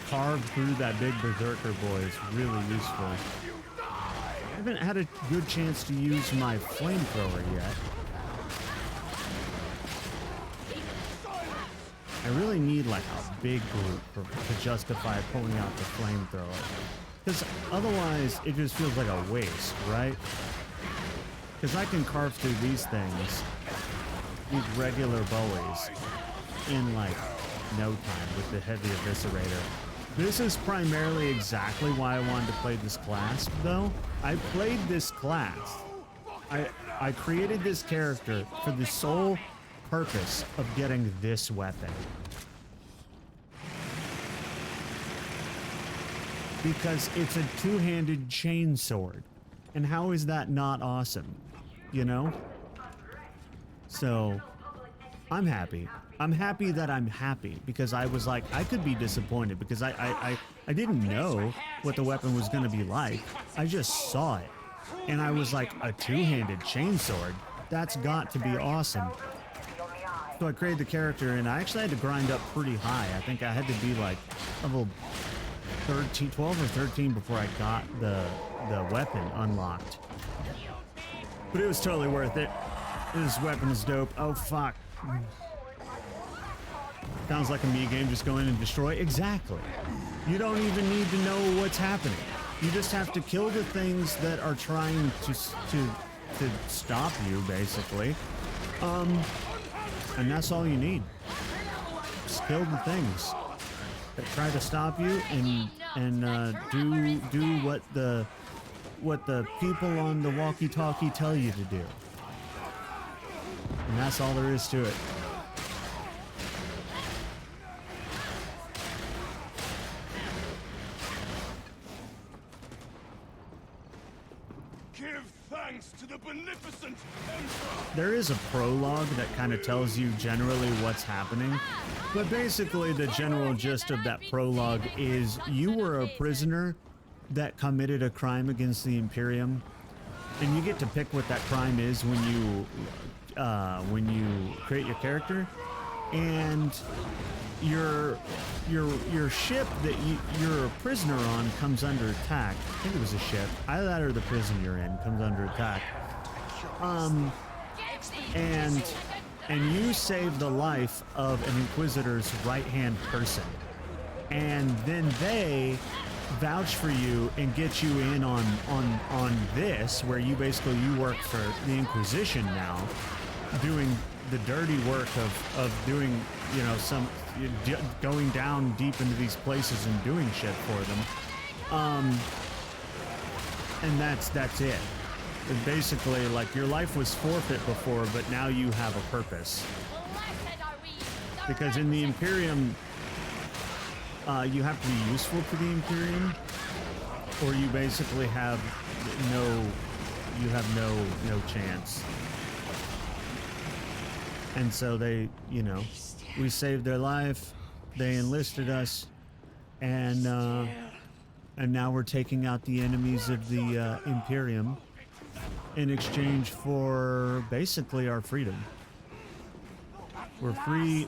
B: carve through that big berserker boy is really useful. I haven't had a good chance to use my flamethrower yet. I really need like a big group to justify pulling out the flamethrower. Because otherwise, it just feels like a waste, right? Because I can carve through these things, these regular bowies, in like no time with the heavy eviscerator. This is primarily exactly why I wanted to play this class, though. I played this class. I created this character for the sole purpose of getting this weapon. Because it's a two-handed chainsword. And how is that not awesome? You know? So, I'm happy. I'm happy that I'm happy, because I was like, I could be disappointed because I didn't know what the weapon was going to be like. I just saw it. And I was like, a two-handed chainsword? That's got to be awesome. So I created the character, and I actually had to grind up pretty high. I think I had to be like level 13, 12 or 13 before I got the weapon unlocked. But it was totally worth it. This weapon is dope. Oh, fuck. Sounds like a me game, just go in and destroy. Exactly. You don't even need to know what's happening. You just have to kill the things that are trying to stop you, basically. And that's all you need. Just kill the things that try to stop you, and do what the people on the walkie-talkie tell you to do. And that's all there is to it.
D: Give thanks to the beneficent Emperor!
B: There is a prologue that kind of tells you generally what's happening, but basically the general gist of that prologue is you were a prisoner that committed a crime against the Imperium, and you get to pick what that crime is when you create your character, and your ship that you're a prisoner on comes under attack. I think it was a ship. Either that or the prison you're in comes under attack. And you save the life of an Inquisitor's right-hand person. And then they vouch for you and get you in on this, where you work for the Inquisition now, doing the dirty work of doing, you know, going down deep into these places and doing shit for them. And that's it. And basically, like, your life was forfeit before, but now you have a purpose. Because in the Imperium, you have to be useful to the Imperium, or you basically have no chance. And so they, you know, we saved their life, they enlisted us, and now we're taking out the enemies of the Imperium in exchange for basically our freedom. We're free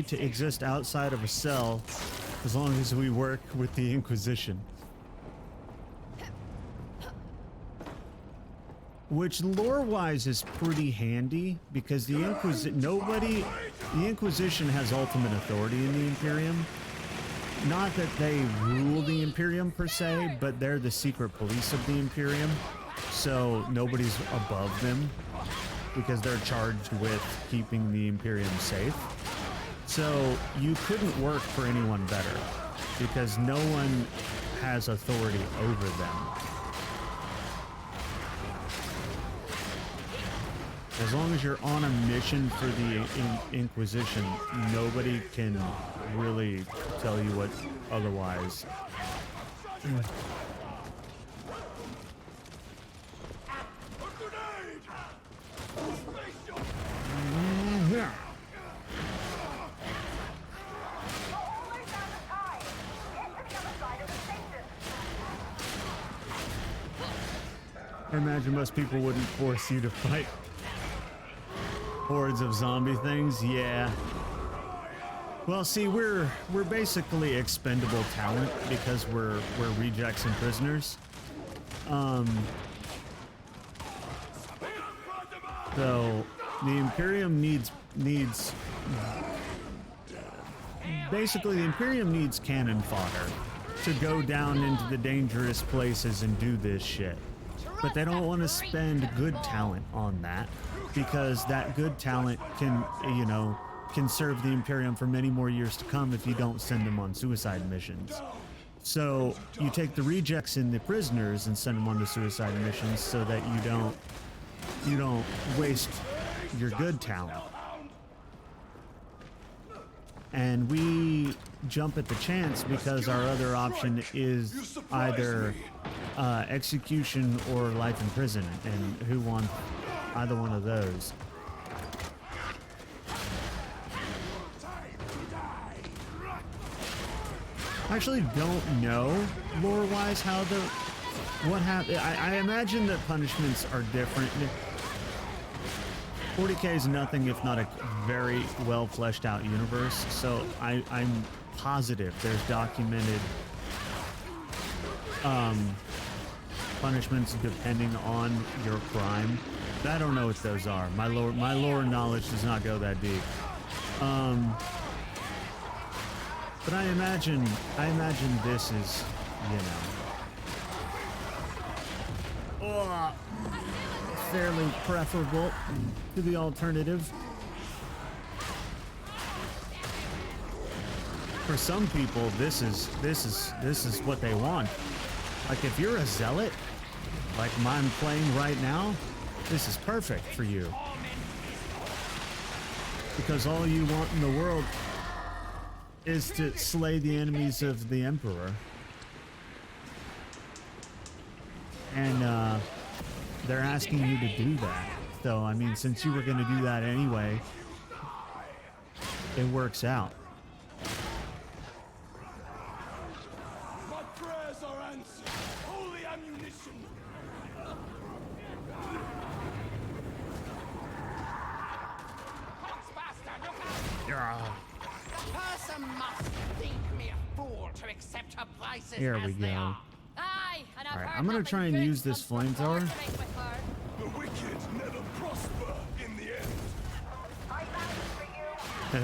B: to exist outside of a cell as long as we work with the Inquisition. Which lore-wise is pretty handy, because the Inquisition has ultimate authority in the Imperium. Not that they rule the Imperium per se, but they're the secret police of the Imperium. So nobody's above them, because they're charged with keeping the Imperium safe. So you couldn't work for anyone better, because no one has authority over them. As long as you're on a mission for the Inquisition, nobody can really tell you what otherwise. I imagine most people wouldn't force you to fight hordes of zombie things. Yeah. Well, see, we're basically expendable talent because we're rejects and prisoners. So the Imperium needs basically the Imperium needs cannon fodder to go down into the dangerous places and do this shit. But they don't want to spend good talent on that, because that good talent can, you know, can serve the Imperium for many more years to come if you don't send them on suicide missions. So you take the rejects and the prisoners and send them on to suicide missions so that you don't waste your good talent. And we jump at the chance because our other option is either execution or life in prison, and who won either one of those? I actually don't know lore-wise how what happened. I imagine that punishments are different. 40K is nothing if not a very well fleshed out universe, so I'm positive there's documented punishments depending on your crime. I don't know what those are. My lore knowledge does not go that deep. But I imagine this is, you know, fairly preferable to the alternative. For some people, this is what they want. Like if you're a zealot, like I'm playing right now, this is perfect for you. Because all you want in the world is to slay the enemies of the Emperor. And they're asking you to do that. So, I mean, since you were going to do that anyway, it works out.
D: My prayers are answered. Holy ammunition.
G: Poxbuster, look out! The person must think me a fool to accept her prices
B: Here we
G: as they
B: go.
G: are.
F: Aye, and I've
B: All right,
F: heard
B: I'm gonna
F: nothing
B: try and
F: good
B: use this
F: comes from
B: flamethrower.
F: bartering with her.
D: The wicked never prosper in the end.
E: I vouch for you.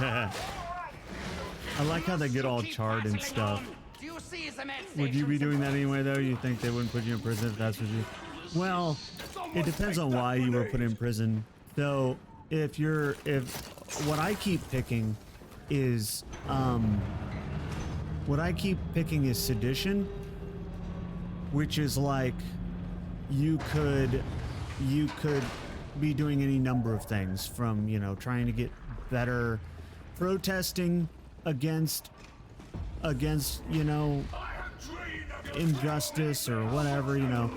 B: I like how they get all
G: Keep
B: charred and
G: battling
B: stuff.
G: on. Do you see the med
B: Would you be
G: stations
B: doing that
G: across?
B: anyway, though? You think they wouldn't put you in prison if that's what you... Well, it depends on why you were put in prison. So, if what I keep picking is, sedition, which is like, you could be doing any number of things from, you know, trying to get better, protesting against, you know, injustice or whatever, you know.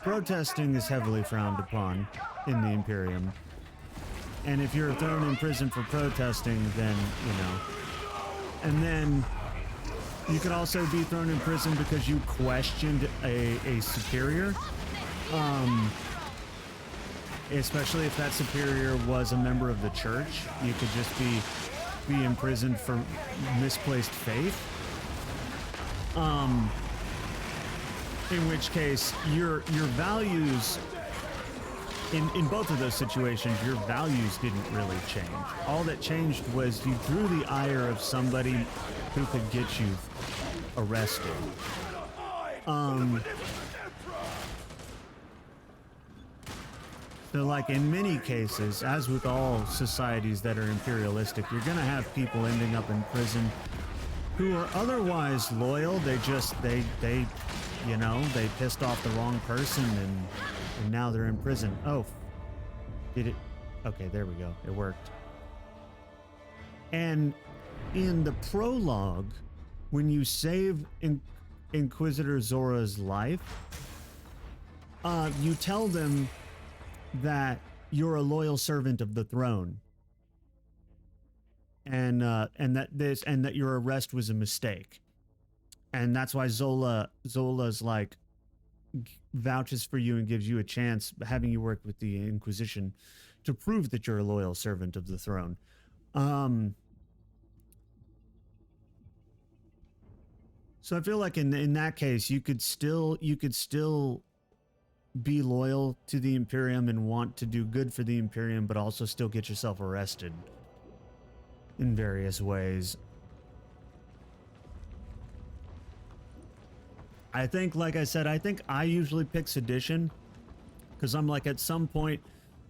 B: Protesting is heavily frowned upon in the Imperium. And if you're thrown in prison for protesting, then, you know. And then you could also be thrown in prison because you questioned a superior. Especially if that superior was a member of the church. You could just be imprisoned for misplaced faith. In which case, your values, in both of those situations, your values didn't really change. All that changed was you drew the ire of somebody who could get you arrested. So like in many cases, as with all societies that are imperialistic, you're gonna have people ending up in prison who are otherwise loyal. They you know, they pissed off the wrong person and now they're in prison. Oh, did it? Okay, there we go. It worked. And in the prologue, when you save Inquisitor Zora's life, you tell them that you're a loyal servant of the throne, and that your arrest was a mistake, and that's why Zola's like vouches for you and gives you a chance, having you work with the Inquisition to prove that you're a loyal servant of the throne. So I feel like in that case, you could still be loyal to the Imperium and want to do good for the Imperium, but also still get yourself arrested in various ways. I think, like I said, I think I usually pick sedition because I'm like, at some point,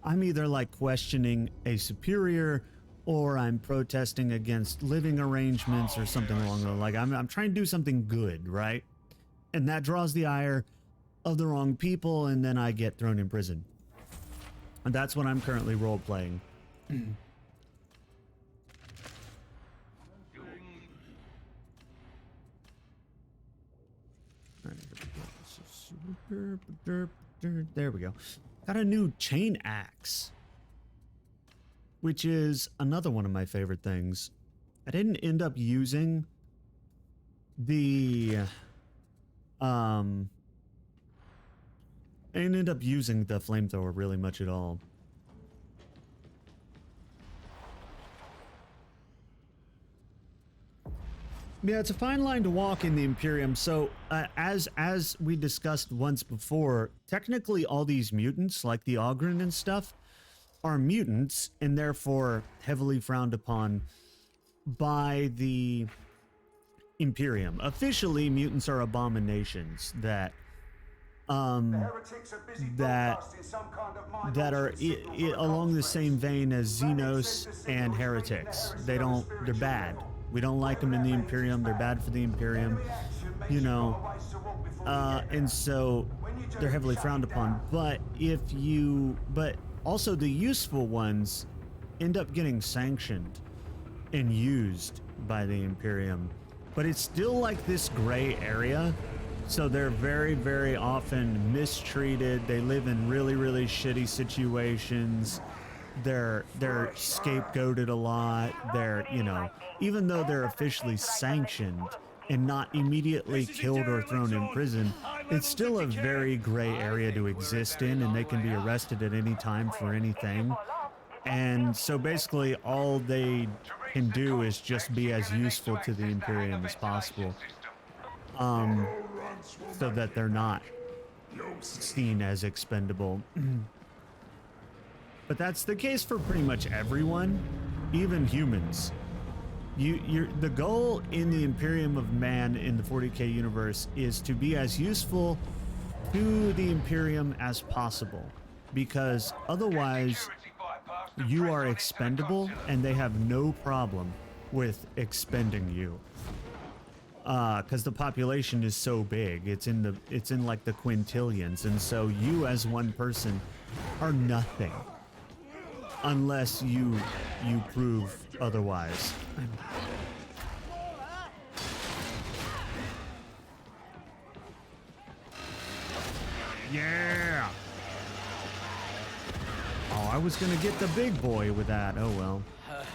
B: I'm either like questioning a superior or I'm protesting against living arrangements or something along those lines. Like I'm trying to do something good, right? And that draws the ire of the wrong people, and then I get thrown in prison. And that's what I'm currently role playing. There we go. Got a new chain axe, which is another one of my favorite things. I didn't end up using the I didn't end up using the flamethrower really much at all. Yeah, it's a fine line to walk in the Imperium. So, as we discussed once before, technically all these mutants, like the Ogryn and stuff, are mutants and therefore heavily frowned upon by the Imperium. Officially, mutants are abominations that that are along the same vein as Xenos and heretics. They're bad. We don't like them in the Imperium. They're bad for the Imperium, you know, and so they're heavily frowned upon. But but also the useful ones end up getting sanctioned and used by the Imperium. But it's still like this gray area. So they're very, very often mistreated. They live in really, really shitty situations. They're scapegoated a lot. They're, you know, even though they're officially sanctioned and not immediately killed or thrown in prison, it's still a very gray area to exist in, and they can be arrested at any time for anything. And so basically all they can do is just be as useful to the Imperium as possible. So that they're not seen as expendable. But that's the case for pretty much everyone, even humans. The goal in the Imperium of Man in the 40K universe is to be as useful to the Imperium as possible, because otherwise you are expendable and they have no problem with expending you. Because the population is so big, it's in like the quintillions, and so you as one person are nothing unless you prove otherwise. Yeah. Oh, I was gonna get the big boy with that. Oh well,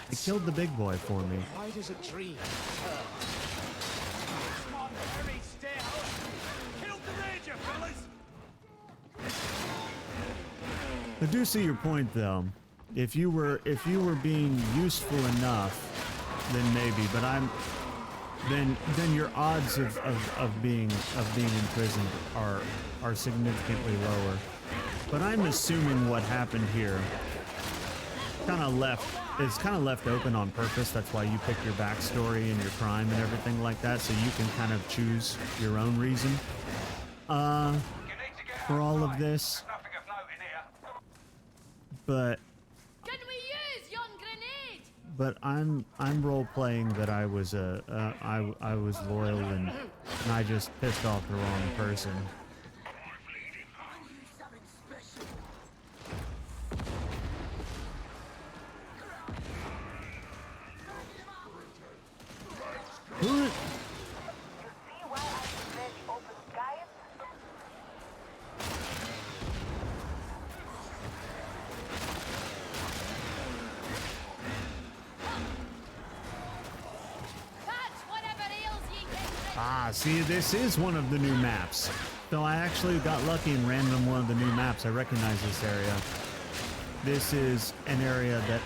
B: they killed the big boy for me.
G: Why does a tree
B: I do see your point, though. If you were being useful enough, then maybe. But then your odds of being imprisoned are significantly lower. But I'm assuming what happened here it's kind of left open on purpose. That's why you pick your backstory and your crime and everything like that, so you can kind of choose your own reason for all of this. But
F: Can we use young grenade?
B: but I'm role playing that I was I was loyal and I just pissed off the wrong person. Who? Ah, see, this is one of the new maps. So I actually got lucky and ran on one of the new maps. I recognize this area. This is an area that,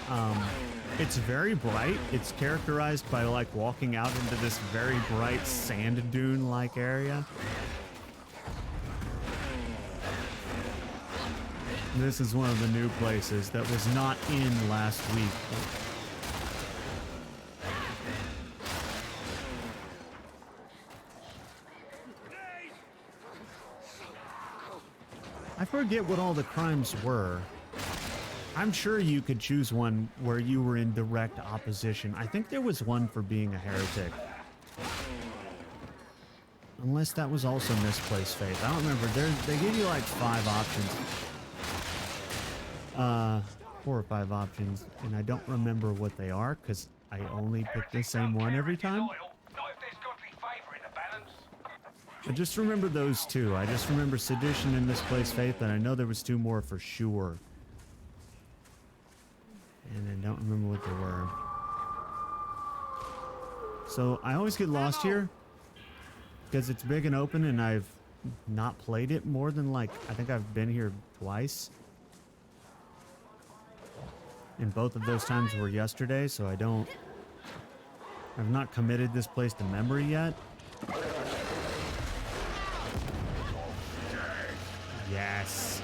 B: it's very bright. It's characterized by like walking out into this very bright sand dune-like area. This is one of the new places that was not in last week. forget what all the crimes were. I'm sure you could choose one where you were in direct opposition. I think there was one for being a heretic. Unless that was also misplaced faith. I don't remember. They give you like 5 options. 4 or 5 options, and I don't remember what they are because I only pick the same one every time. I just remember those 2. I just remember sedition and misplaced faith, and I know there was 2 more for sure. And I don't remember what they were. So I always get lost here because it's big and open, and I've not played it more than like, I think I've been here twice. And both of those times were yesterday, so I've not committed this place to memory yet. Yes.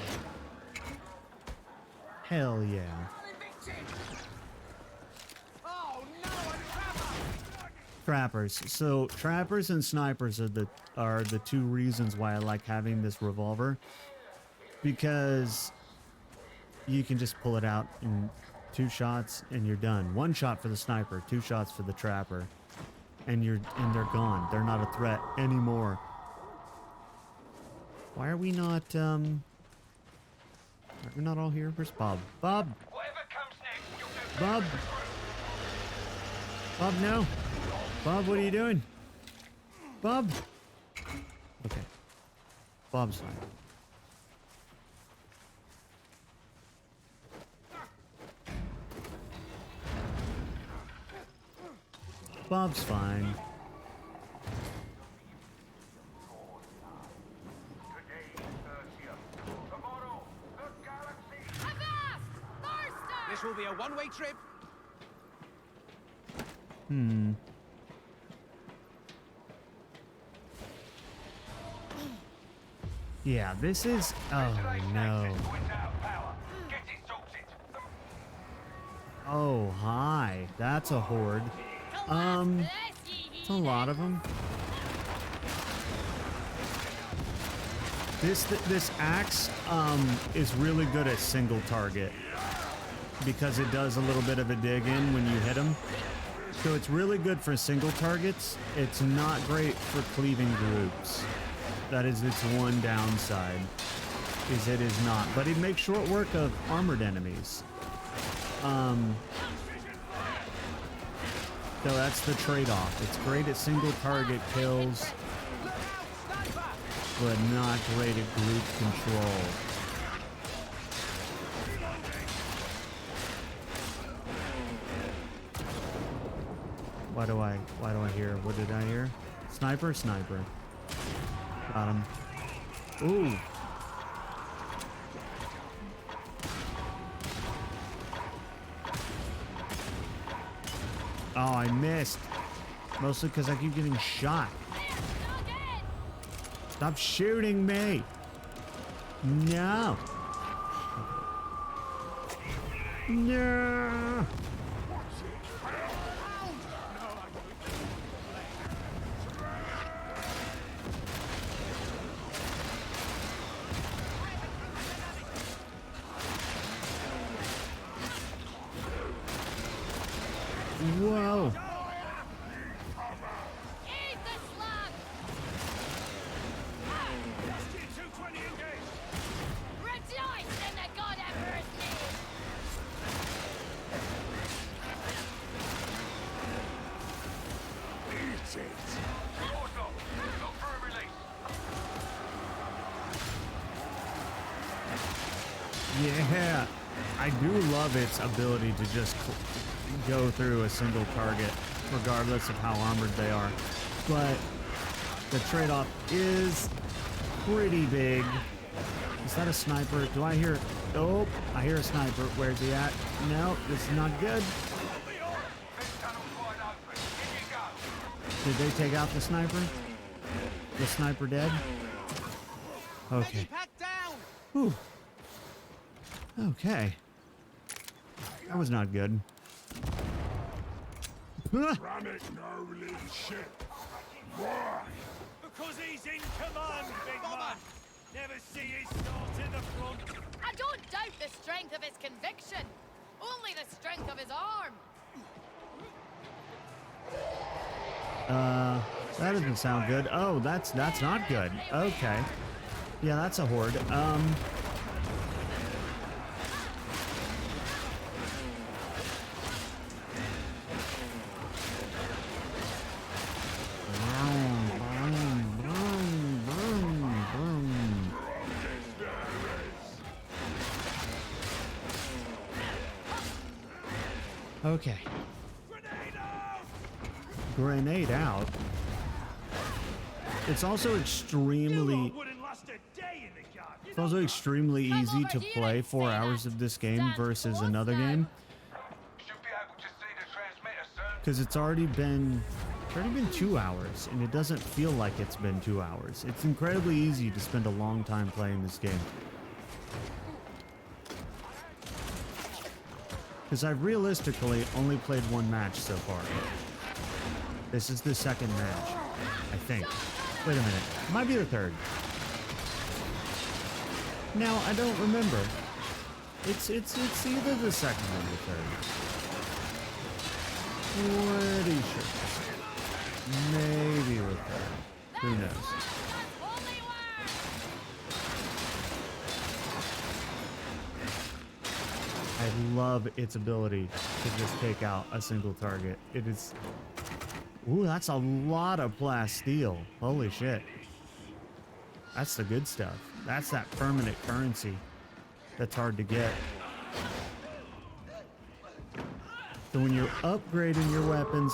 B: Hell yeah. Trappers. So trappers and snipers are the 2 reasons why I like having this revolver, because you can just pull it out in 2 shots and you're done. 1 shot for the sniper, 2 shots for the trapper, and they're gone. They're not a threat anymore. Why are we not are we not all here? Where's Bob? Bob! Bob! Bob, no! Bob, what are you doing? Bob! Okay. Bob's fine. Bob's fine.
G: This will be a one-way trip.
B: Yeah, this is... Oh, no. Oh, hi. That's a horde. It's a lot of them. This axe, is really good at single target because it does a little bit of a dig in when you hit them. So it's really good for single targets. It's not great for cleaving groups. That is its one downside, is it is not. But it makes short work of armored enemies. So that's the trade-off. It's great at single target kills, but not great at group control. Why do I hear? What did I hear? Sniper? Sniper. Got him. Ooh. Oh, I missed. Mostly because I keep getting shot. Stop shooting me. No. No. Whoa.
F: Eat the slug! Rejoice in the God Emperor's name!
D: Eat it!
B: Yeah. I do love its ability to just go through a single target, regardless of how armored they are. But the trade-off is pretty big. Is that a sniper? Do I hear... Oh, I hear a sniper. Where's he at? No, this is not good. Did they take out the sniper? The sniper dead? Okay. Whew. Okay. That was not good.
D: Ram it, no little shit. Why?
H: Because he's in command, big man. Never see his start in the front.
F: I don't doubt the strength of his conviction, only the strength of his arm.
B: That doesn't sound good. Oh, that's not good. Okay. Yeah, that's a horde. Okay. Grenade out. It's also extremely
H: Wouldn't last a day in the garden.
B: it's also extremely easy to play 4 hours of this game versus another game
E: Should be able to see the transmitter, sir.
B: because it's already been 2 hours and it doesn't feel like it's been 2 hours. It's incredibly easy to spend a long time playing this game. Because I've realistically only played one match so far. This is the second match, I think. Wait a minute, it might be the third. Now, I don't remember. It's either the second or the third. Pretty sure. Maybe the third. Who knows?
F: Holy word!
B: I love its ability to just take out a single target. It is... Ooh, that's a lot of plasteel. Holy shit. That's the good stuff. That's that permanent currency that's hard to get. So when you're upgrading your weapons,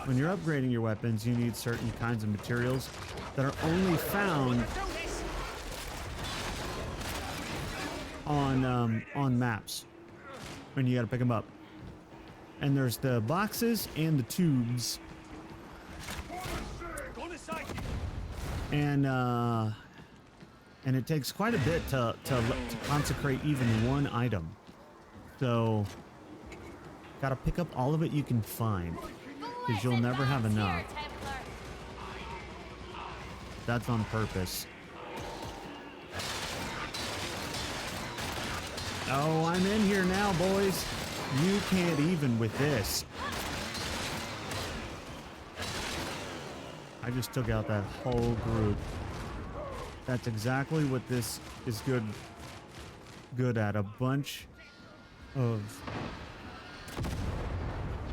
B: when you're upgrading your weapons, you need certain kinds of materials that are only found on maps, and you got to pick them up. And there's the boxes and the tubes, and it takes quite a bit to consecrate even one item. So, gotta pick up all of it you can find, because you'll never have enough. That's on purpose. Oh, I'm in here now, boys. You can't even with this. I just took out that whole group. That's exactly what this is good at. A bunch of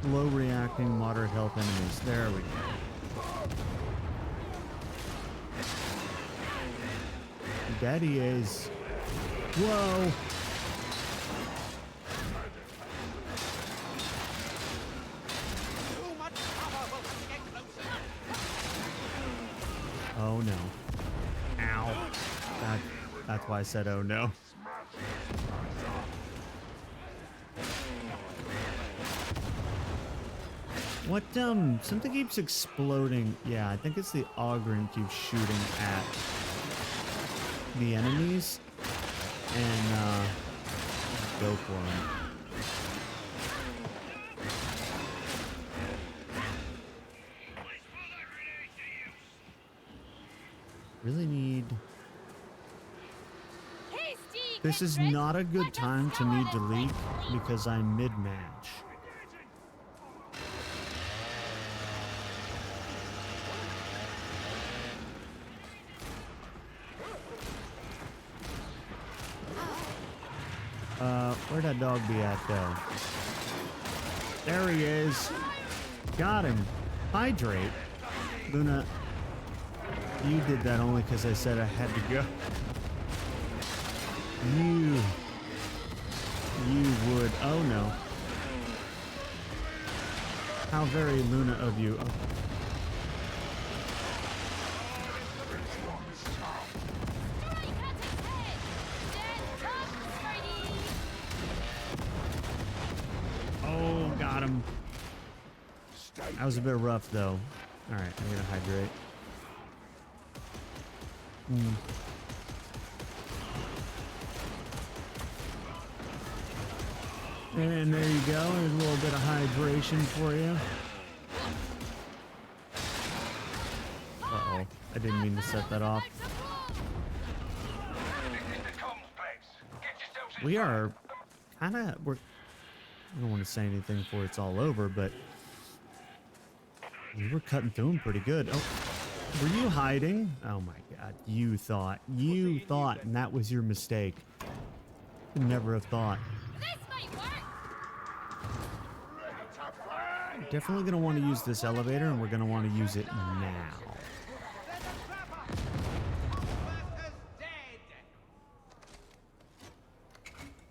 B: low reacting, moderate health enemies. There we go. That he is. Whoa. Oh no. Ow. That's why I said oh no. What, something keeps exploding. Yeah, I think it's the Ogryn keeps shooting at the enemies. And, go for them. Really need... This is not a good time to me to leak because I'm mid-match. Where'd that dog be at, though? There he is. Got him. Hydrate. Luna, you did that only because I said I had to go. You would. Oh, no. How very Luna of you. Oh. Oh, got him. That was a bit rough, though. All right, I'm gonna hydrate. And there you go. There's a little bit of hydration for you. I didn't mean to set that off. We are kind of, I don't want to say anything before it's all over, but we were cutting through them pretty good. Oh, were you hiding? Oh my God, you thought, and that was your mistake. Could never have thought.
F: This might work.
B: Definitely gonna want to use this elevator, and we're gonna want to use it now.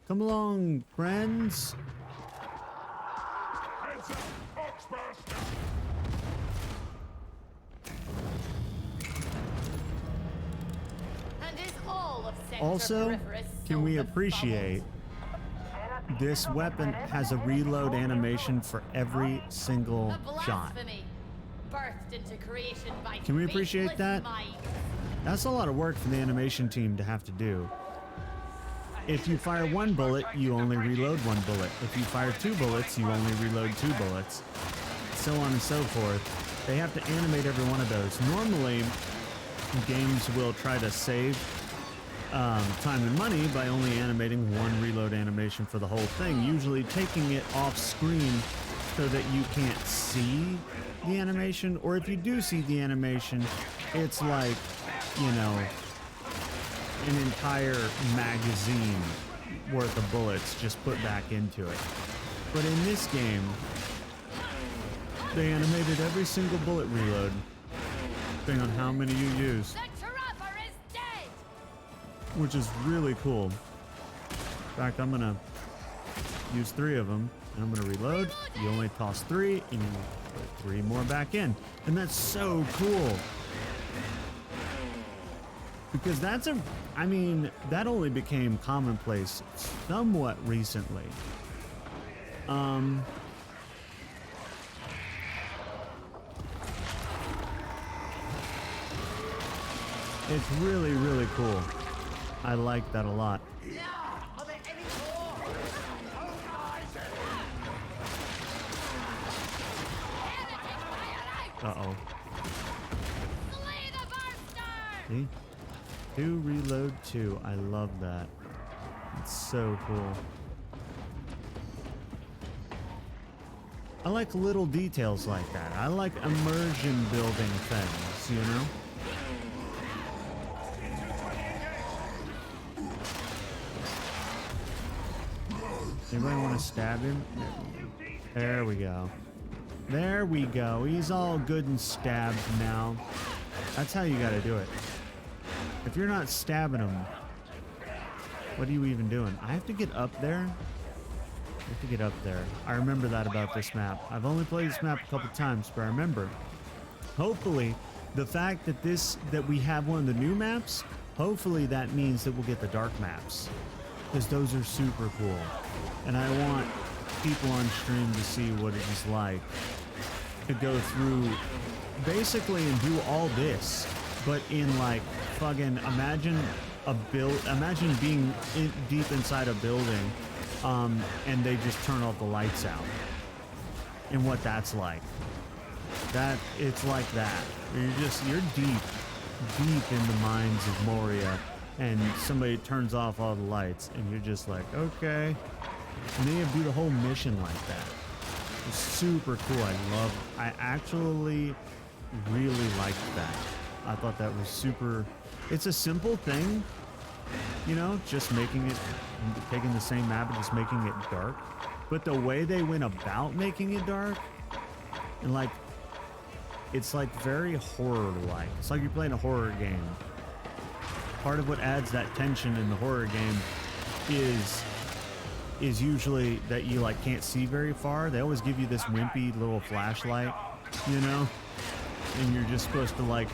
B: Come along, friends.
D: Heads up, Oxbuster!
F: And is all of Sector
B: Also,
F: Peripherus
B: can we
F: sold the
B: appreciate this weapon has a reload animation for every single
F: bubbles? A
B: shot?
F: blasphemy, birthed into creation by
B: Can we appreciate
F: faithless
B: that?
F: minds.
B: That's a lot of work for the animation team to have to do. If you fire one bullet, you only reload one bullet. If you fire two bullets, you only reload two bullets. So on and so forth. They have to animate every one of those. Normally, games will try to save time and money by only animating one reload animation for the whole thing, usually taking it off screen so that you can't see the animation, or if you do see the animation, it's like, you know, an entire magazine worth of bullets just put back into it. But in this game, they animated every single bullet reload, depending on how many you use,
F: The trapper is dead.
B: which is really cool. In fact, I'm gonna use 3 of them, and I'm gonna reload. You only toss 3, and you put 3 more back in. And that's so cool. Because that's I mean, that only became commonplace somewhat recently. It's really, really cool. I like that a lot. Uh-oh.
F: Slay the Barster.
B: See? 2 reload 2. I love that. It's so cool. I like little details like that. I like immersion building things, you know? Anybody want to stab him? There we go. There we go. He's all good and stabbed now. That's how you gotta do it. If you're not stabbing him, what are you even doing? I have to get up there? I have to get up there. I remember that about this map. I've only played this map a couple times, but I remember. Hopefully, the fact that we have one of the new maps, hopefully that means that we'll get the dark maps. Because those are super cool. And I want people on stream to see what it is like to go through basically and do all this, but in like fucking imagine being deep inside a building and they just turn off the lights out, and what that's like. That it's like that. You're deep in the mines of Moria, and somebody turns off all the lights, and you're just like, okay. And they do the whole mission like that. It's super cool. I actually really liked that. I thought that was super. It's a simple thing, you know, just taking the same map and just making it dark. But the way they went about making it dark, and like, it's like very horror-like. It's like you're playing a horror game. Part of what adds that tension in the horror game is usually that you like can't see very far. They always give you this wimpy little flashlight, you know, and you're just supposed to like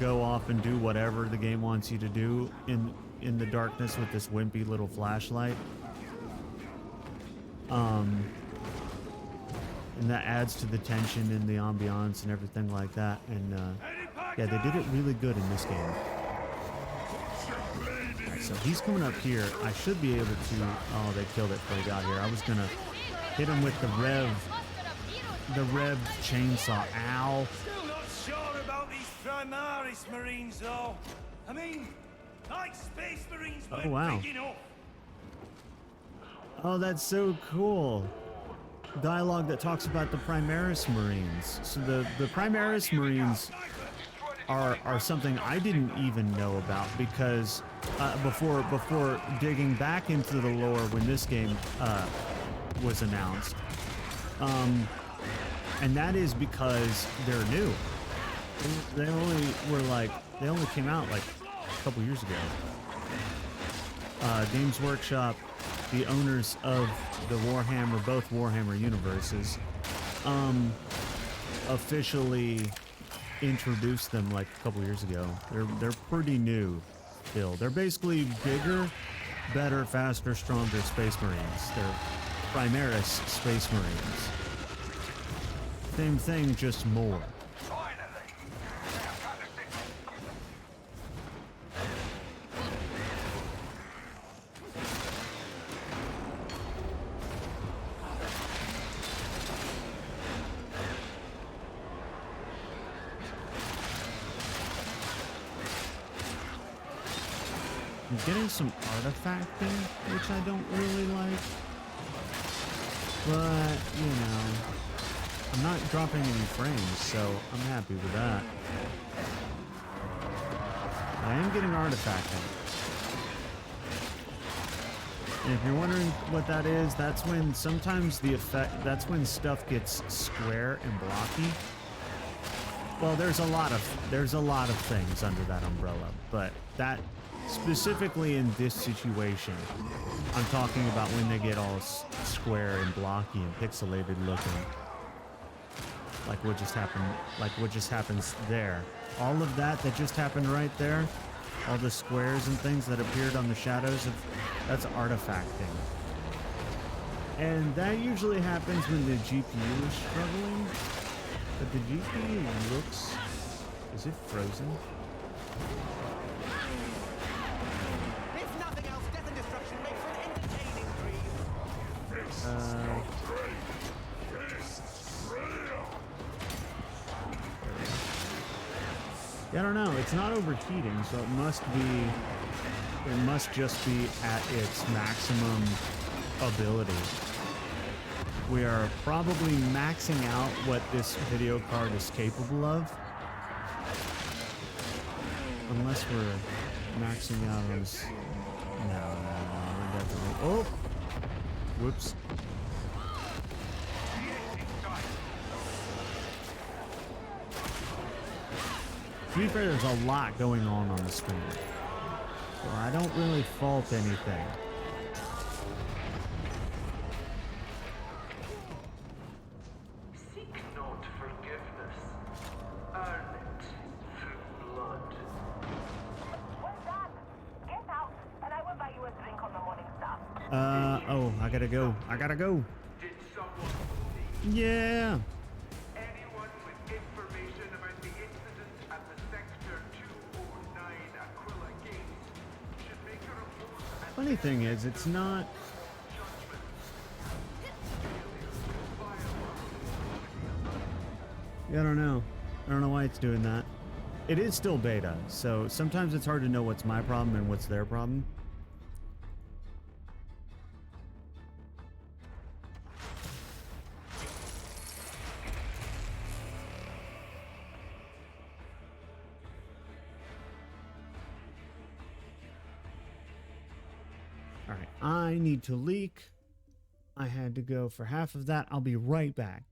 B: go off and do whatever the game wants you to do in the darkness with this wimpy little flashlight. And that adds to the tension and the ambiance and everything like that. And yeah, they did it really good in this game. So he's coming up here. I should be able to. Oh, they killed it before he got here. I was gonna hit him with the Rev chainsaw. Ow!
H: Still not sure about these Primaris, Marines, though. I mean, like Space Marines
B: Oh,
H: weren't
B: wow.
H: big enough.
B: Oh, that's so cool. Dialogue that talks about the Primaris Marines. So the Primaris Marines are something I didn't even know about because before digging back into the lore when this game was announced, and that is because they're new. They only came out like a couple years ago. Games Workshop, the owners of the Warhammer, both Warhammer universes, officially introduced them like a couple years ago. They're pretty new still. They're basically bigger, better, faster, stronger Space Marines. They're Primaris Space Marines. Same thing, just more. I'm getting some artifacting, which I don't really like. But, you know, I'm not dropping any frames, so I'm happy with that. I am getting artifacting. And if you're wondering what that is, that's when sometimes that's when stuff gets square and blocky. Well, there's a lot of things under that umbrella, but that specifically in this situation, I'm talking about when they get all square and blocky and pixelated looking. Like what just happened, like what just happens there. All of that just happened right there, all the squares and things that appeared on the shadows that's artifacting. And that usually happens when the GPU is struggling. But the GPU looks... Is it frozen?
G: If nothing else, death and destruction make for an entertaining dream.
B: Yeah, I don't know. It's not overheating, so it must just be at its maximum ability. We are probably maxing out what this video card is capable of. Unless we're maxing out on this. No, we're definitely. Oh! Whoops. To be fair, there's a lot going on the screen. So I don't really fault anything.
E: Seek not forgiveness. Earn it through blood. Well done. Get out, and I will buy you a drink on the Morning Star.
B: Oh, I gotta go.
E: Did someone
B: Yeah.
E: anyone with information about the incident at the Sector 209 Aquila Gate should make a report at
B: Funny thing is, it's not. Yeah, I don't know. I don't know why it's doing that. It is still beta, so sometimes it's hard to know what's my problem and what's their problem. All right, I need to leak. I had to go for half of that. I'll be right back.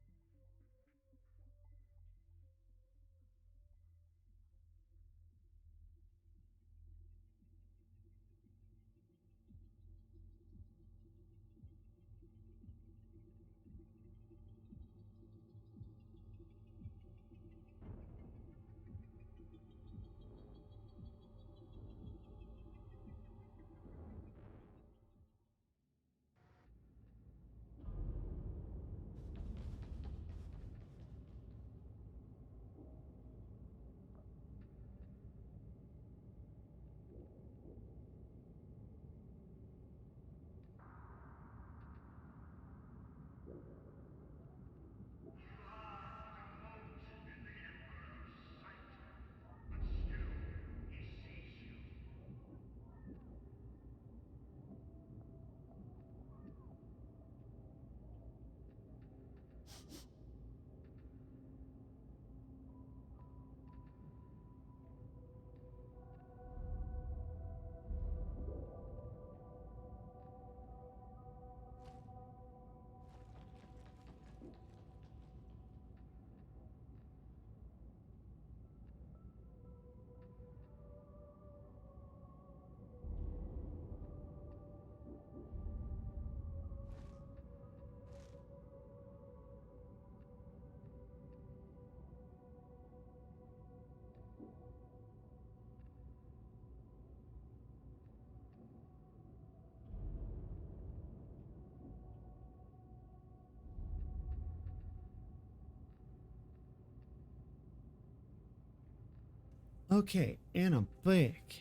B: Okay, and I'm back.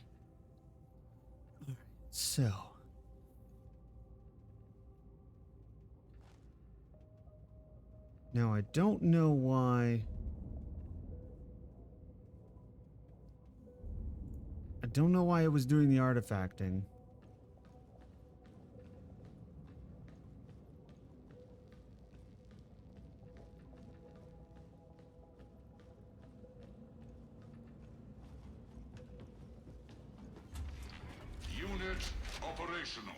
B: Alright, so. Now I don't know why. I don't know why it was doing the artifacting.
D: Unit operational.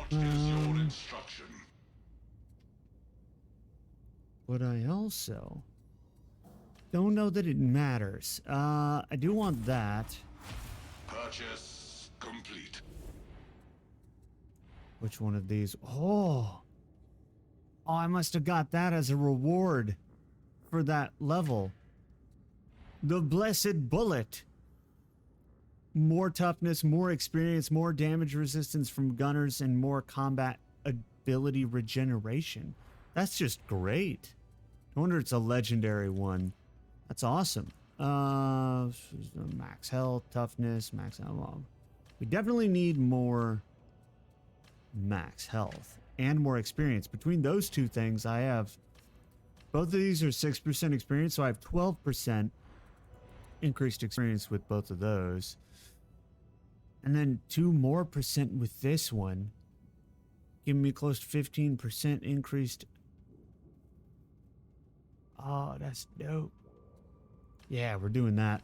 D: What is your instruction?
B: But I also don't know that it matters. I do want that.
D: Purchase complete.
B: Which one of these? Oh, I must have got that as a reward for that level. The Blessed Bullet. More toughness, more experience, more damage resistance from gunners, and more combat ability regeneration. That's just great. No wonder it's a legendary one. That's awesome. Max health, toughness, max health. Well, we definitely need more max health and more experience. Between those two things, I have both of these are 6% experience, so I have 12% increased experience with both of those. And then 2% more with this one, giving me close to 15% increased. Oh, that's dope. Yeah, we're doing that.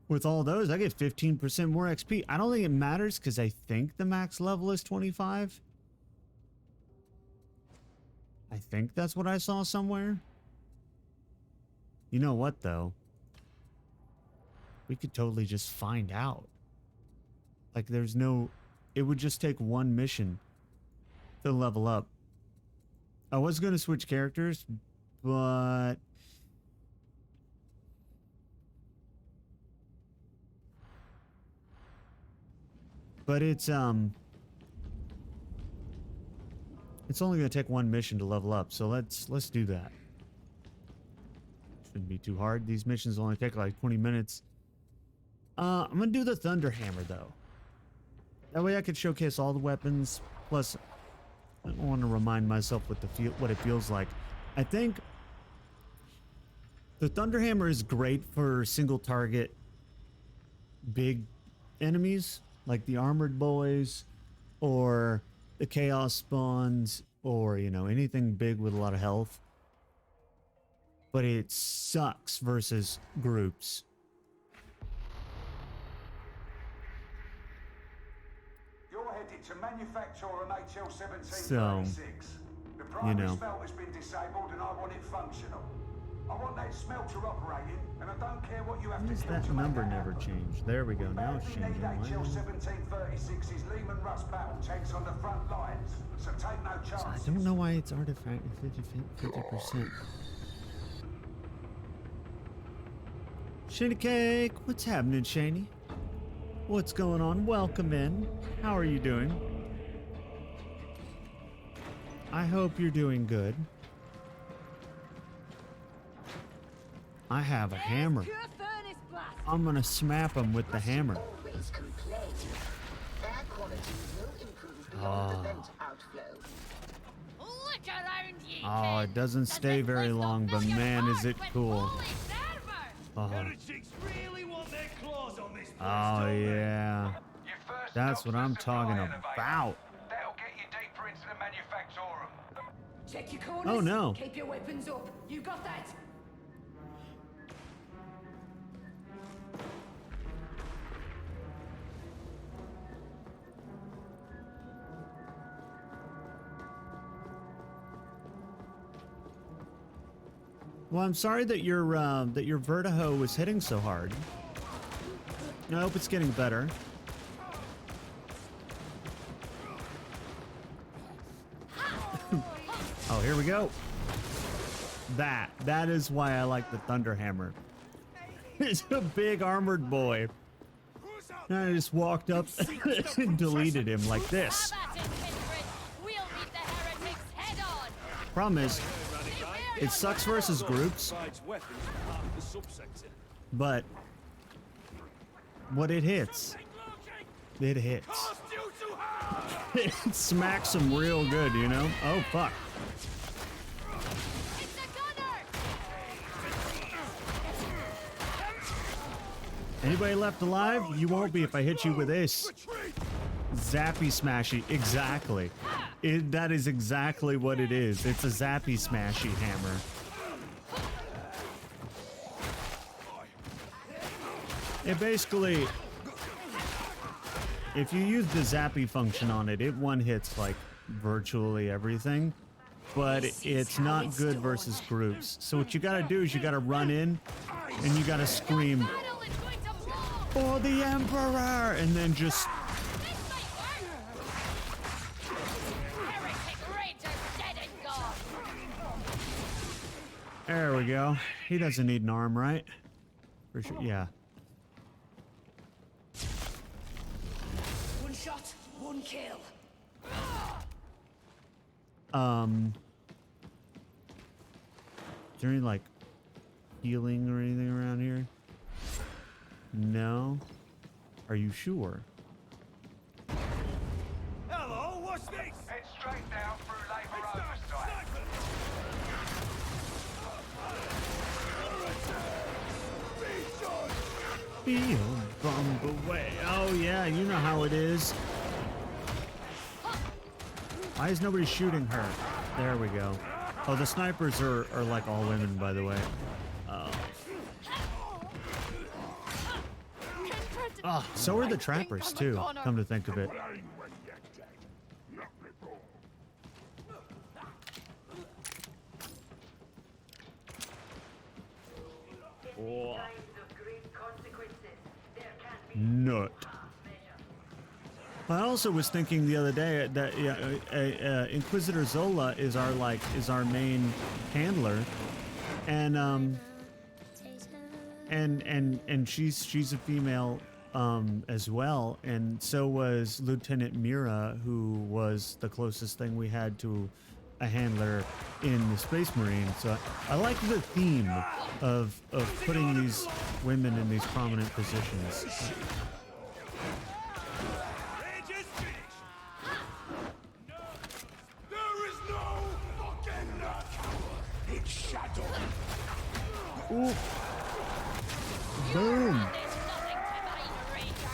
B: With all those, I get 15% more XP. I don't think it matters because I think the max level is 25. I think that's what I saw somewhere. You know what, though? We could totally just find out. Like, there's no... It would just take one mission to level up. I was going to switch characters, but... But it's only going to take one mission to level up, so let's do that. Shouldn't be too hard. These missions only take like 20 minutes. I'm going to do the Thunder Hammer, though. That way I could showcase all the weapons. Plus, I want to remind myself what it feels like. I think the Thunder Hammer is great for single target big enemies, like the Armored Boys, or the Chaos Spawns, or, you know, anything big with a lot of health. But it sucks versus groups.
H: You're headed to manufacture an HL-1736.
B: So,
H: The primary
B: you know.
H: smelt has been disabled and I want it functional. I want that smelter operating, and I don't care what you have
B: Why
H: to
B: does
H: do
B: that
H: to make
B: number
H: that
B: never
H: happen.
B: changed? There we go. Now it's
H: We
B: changing.
H: need
B: Why not?
H: HL-1736's Lehman Russ battle tanks on the front lines, so take no
B: So I
H: chances.
B: don't know why it's artifact 50%. Shady Cake, what's happening, Shani? What's going on? Welcome in. How are you doing? I hope you're doing good. I have a hammer.
F: Pure furnace blast.
B: I'm gonna smap him with the hammer.
E: Always complain. Air quality will improve beyond the vent outflow.
F: Look around ye.
B: Oh,
F: kid.
B: it doesn't
F: Does
B: stay
F: this
B: very
F: place not
B: long, but
F: fill your
B: man, is
F: heart
B: it
F: with
B: cool.
F: holy servers?
H: Heretics really want their claws on this place,
B: Oh,
H: don't they?
B: yeah.
E: Your first
B: That's
E: stop's
B: what
E: the
B: I'm
E: supply
B: talking
E: elevator.
B: about.
E: That'll get you deeper into the manufactorum.
I: Check your corners.
B: Oh, no.
I: Keep your weapons up. You got that?
B: Well, I'm sorry that your vertigo was hitting so hard. I hope it's getting better. Oh, here we go. That is why I like the Thunder Hammer. It's a big armored boy.
H: Who's up?
B: And I just walked up and deleted him like this.
F: Have at it, Kindred. We'll meet the heretics head on.
B: Problem is, it sucks versus groups,
J: Provides weapons for half the subsector.
B: but what it hits, it hits. It smacks them real good, you know? Oh, fuck.
F: It's a gunner.
B: Anybody left alive? You won't be if I hit you with this. Zappy smashy. Exactly. That is exactly what it is. It's a zappy smashy hammer. It basically, if you use the zappy function on it, it one hits like virtually everything, but it's not good versus groups. So what you gotta do is you gotta run in and you gotta scream,
F: Battle is going to blow.
B: "For the Emperor!" and then just
F: This might work. Heretic Rangers dead and gone.
B: there we go. He doesn't need an arm, right? For sure, yeah.
I: One shot, one kill.
B: Is there any like healing or anything around here? No. Are you sure?
J: Hello, what's this?
H: Head straight down through Labour Oversight.
B: Feel bump away. Oh yeah, you know how it is. Why is nobody shooting her? There we go. Oh, the snipers are like all women, by the way. Oh, so are the trappers too, come to think of it. Oh.
E: Times of great consequences, there can be
B: Nut.
E: measure.
B: I also was thinking the other day that Inquisitor Zola is our main handler, and she's a female as well, and so was Lieutenant Mira, who was the closest thing we had to a handler in the Space Marine. So I like the theme of putting these women in these prominent positions.
J: Rangers finish. There is no fucking coward. It's Shadow.
B: Ooh. Boom.
F: There's nothing to mine, Ranger.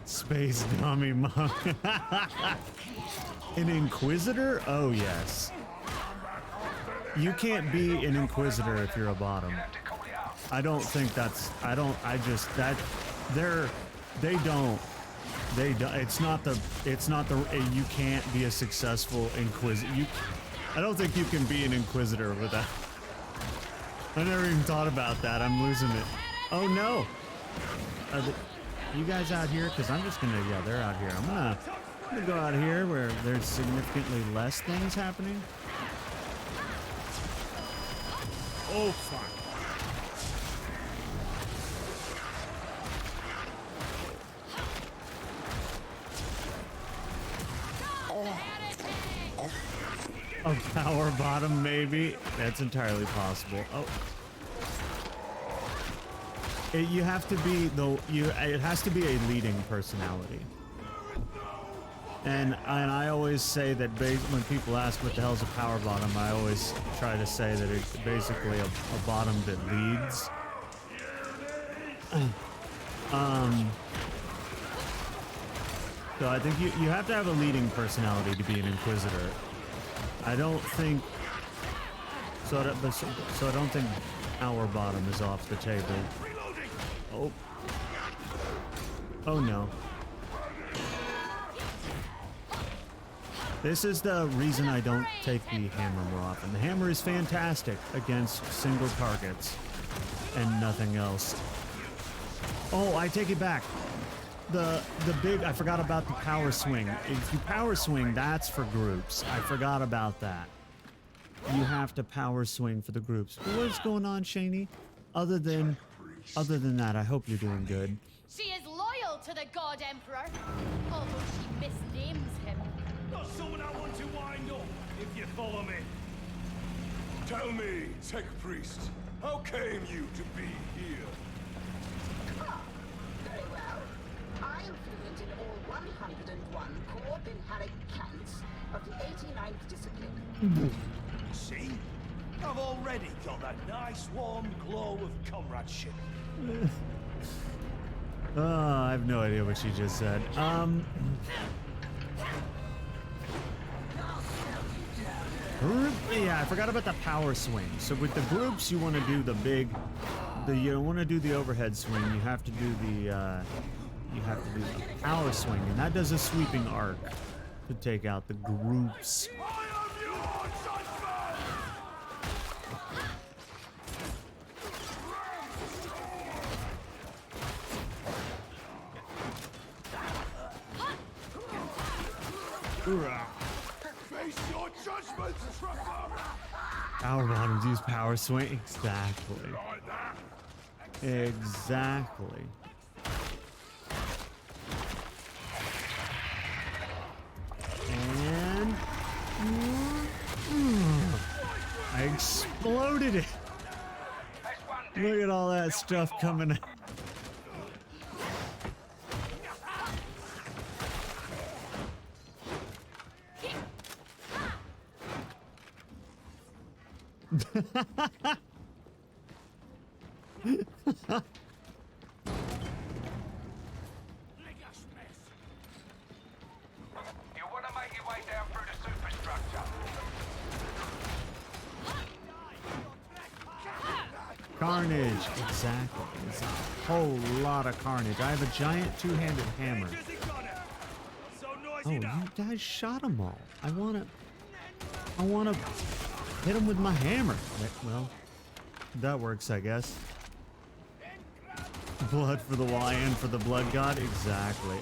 B: Space dummy monk. An Inquisitor? Oh yes. You can't be an Inquisitor if you're a bottom. I don't think that's. They don't. It's not the. You can't be a successful Inquisitor. I don't think you can be an Inquisitor with that. I never even thought about that. I'm losing it. Oh no. You guys out here? Because I'm just gonna. Yeah, they're out here. I'm gonna go out here where there's significantly less things happening. Oh fuck. A power bottom, maybe? That's entirely possible. Oh. You have to be, though, it has to be a leading personality. And I always say that when people ask what the hell's a power bottom, I always try to say that it's basically a bottom that leads. So I think you have to have a leading personality to be an Inquisitor. I don't think so. So I don't think our bottom is off the table. Oh. Oh no. This is the reason I don't take the hammer more often. The hammer is fantastic against single targets and nothing else. Oh, I take it back. The big, I forgot about the power swing. If you power swing, that's for groups. I forgot about that. you have to power swing for the groups. What's going on, Shaney? Other than that, I hope you're doing good.
F: She is loyal to the God Emperor, although she misnames him.
J: Not someone I want to wind up, if you follow me. Tell me, Tech Priest, how came you to be here?
E: Very well. I am fluent in all 101 core Binharic cants of the 89th discipline.
J: See? I've already got that nice warm glow of comradeship.
B: Oh, I have no idea what she just said. Yeah, I forgot about the power swing. So with the groups, you want to do you don't want to do the overhead swing. You have to do the power swing, and that does a sweeping arc to take out the groups.
D: Face your judgment, trapper!
B: Power bottoms use power swing. Exactly.
D: Like that.
B: Exactly. And I exploded it. Look at all that stuff coming out.
E: You want to make your way down through the superstructure.
B: Carnage. Exactly. It's a whole lot of carnage. I have a giant two-handed hammer. Oh, you guys shot them all. I wanna hit them with my hammer. Well, that works, I guess. Blood for the lion, for the blood god. Exactly.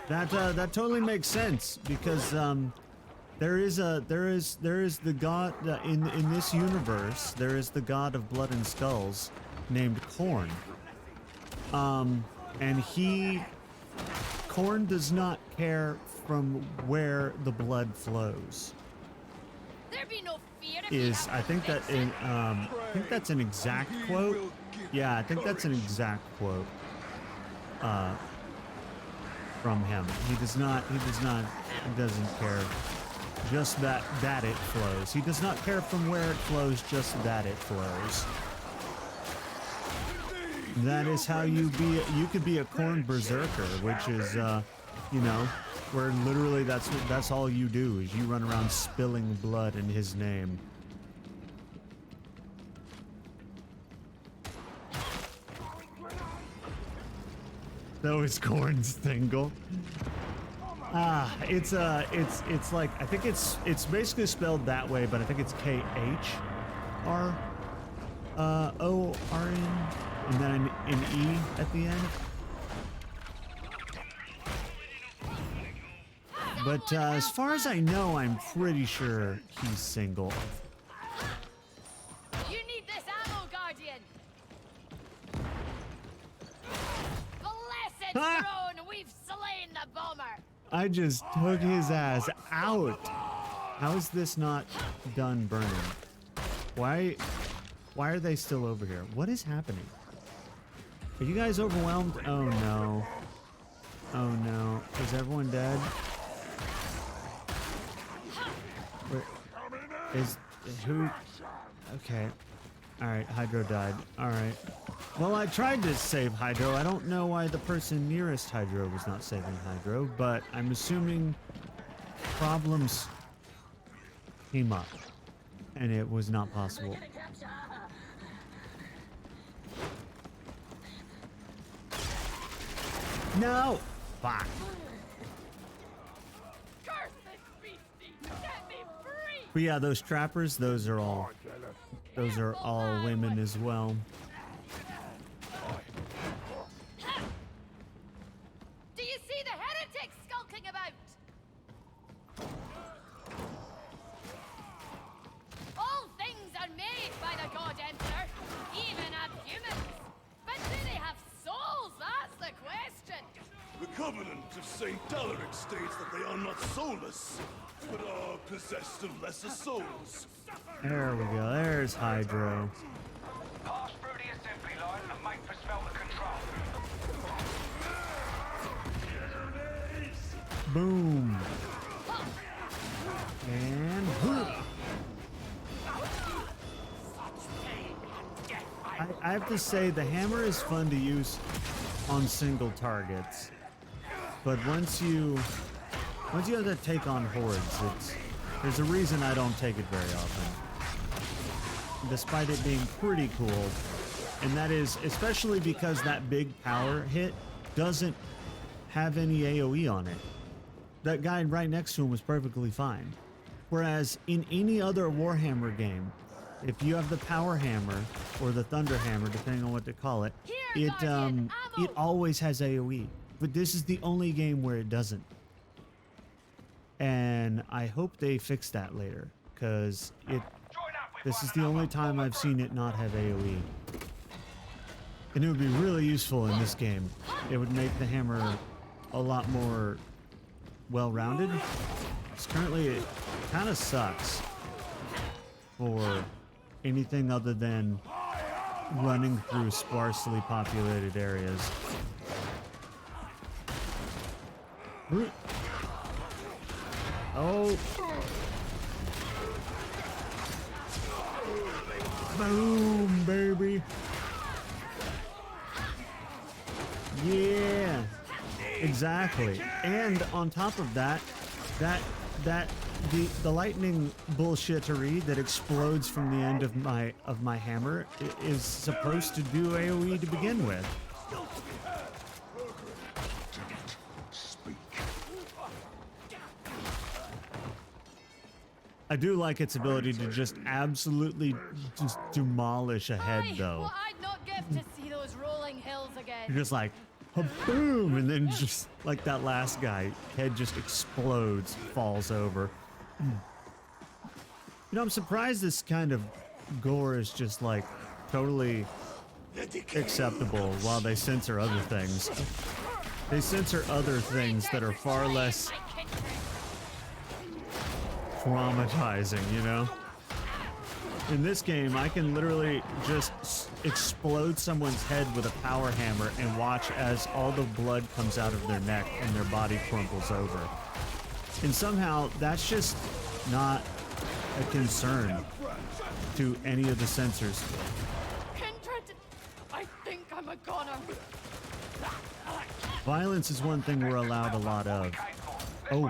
B: That totally makes sense because there is the god in this universe. There is the god of blood and skulls named Khorne. And Khorne does not care from where the blood flows.
F: There be no fear if
B: Is I think that I think that's an exact quote. Yeah, I think that's an exact quote from him. He doesn't care just that it flows. He does not care from where it flows, just that it flows. That is how you could be a Khorne berserker, which is you know, where literally that's all you do is you run around spilling blood in his name. That was Khorne's Thingle. It's like I think it's basically spelled that way, but I think it's KHRORN and then an E at the end. But as far as I know, I'm pretty sure he's single.
F: you need this ammo, Guardian. Blessed throne, we've slain the bomber.
B: I just took his ass out. How is this not done burning? Why are they still over here? What is happening? Are you guys overwhelmed? Oh no. Oh no. Is everyone dead? Where, is who? Okay. Alright, Hydro died. Alright. Well, I tried to save Hydro. I don't know why the person nearest Hydro was not saving Hydro, but I'm assuming problems came up and it was not possible. No! Fuck.
F: Curse this beastie! Set me free!
B: But yeah, those trappers, those are all women as well.
F: Do you see the heretics skulking about?
J: Covenant of St. Dalaric states that they are not soulless, but are possessed of lesser souls.
B: There we go. There's Hydro.
E: Pass through the assembly line and make for smelter control.
B: Boom. And I have to say the hammer is fun to use on single targets, but once you have to take on hordes, there's a reason I don't take it very often, despite it being pretty cool, and that is especially because that big power hit doesn't have any AoE on it. That guy right next to him was perfectly fine. Whereas in any other Warhammer game, if you have the power hammer or the thunder hammer, depending on what they call it, it always has AoE. But this is the only game where it doesn't. And I hope they fix that later, because this is the only time I've seen it not have AoE. And it would be really useful in this game. It would make the hammer a lot more well-rounded. Because currently it kind of sucks for anything other than running through sparsely populated areas. Oh. Boom, baby. Yeah. Exactly. And on top of that, the lightning bullshittery that explodes from the end of my hammer is supposed to do AoE to begin with. I do like its ability to just absolutely just demolish a head, though.
F: What I'd not give to see those rolling hills again.
B: You're just like, boom, and then just like that last guy, head just explodes, falls over. You know, I'm surprised this kind of gore is just like totally acceptable while they censor other things. They censor other things that are far less traumatizing, you know? In this game, I can literally just explode someone's head with a power hammer and watch as all the blood comes out of their neck and their body crumples over. And somehow, that's just not a concern to any of the censors.
F: Kindred, I think I'm a goner.
B: Violence is one thing we're allowed a lot of. Oh.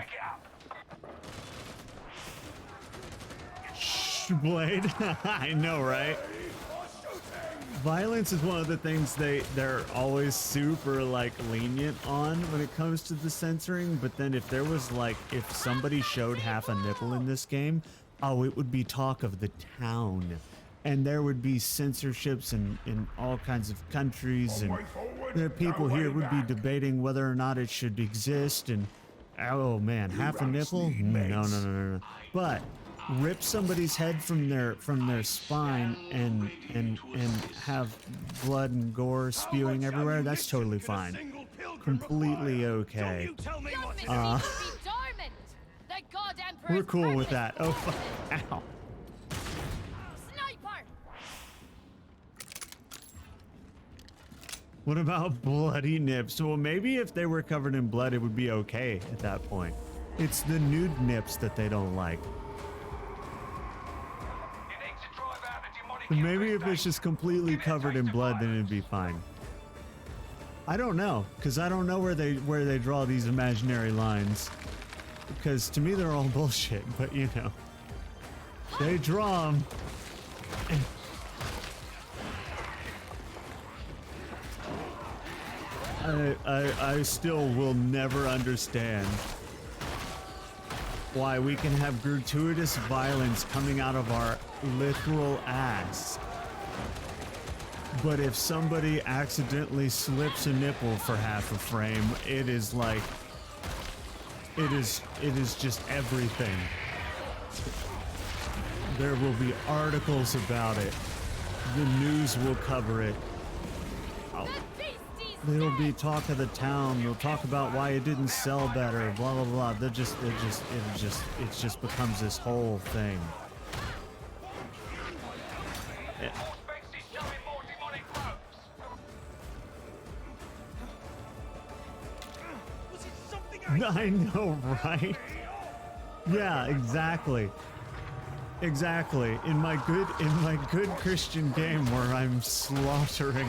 B: Blade. I know, right? Violence is one of the things they're always super like lenient on when it comes to the censoring, but then if there was like, if somebody showed half a nipple in this game, oh, it would be talk of the town. And there would be censorships in all kinds of countries, and the people here would be debating whether or not it should exist, and oh man, half a nipple? No. But rip somebody's head from their spine and have blood and gore spewing everywhere, that's totally fine. Completely okay. We're cool with that. Oh, fuck. Ow.
F: Sniper!
B: What about bloody nips? Well, maybe if they were covered in blood, it would be okay at that point. It's the nude nips that they don't like. Maybe if it's just completely covered in blood, then it'd be fine. I don't know, because I don't know where they draw these imaginary lines. Because to me, they're all bullshit, but you know. They draw them. I still will never understand why we can have gratuitous violence coming out of our literal ass. But if somebody accidentally slips a nipple for half a frame, it is like, it is just everything. There will be articles about it. The news will cover it. Oh.
F: The beasties
B: It'll be talk of the town. They'll talk about why it didn't sell better. Blah blah blah. It just becomes this whole thing. I know, right? Yeah, exactly. Exactly. In my good Christian game where I'm slaughtering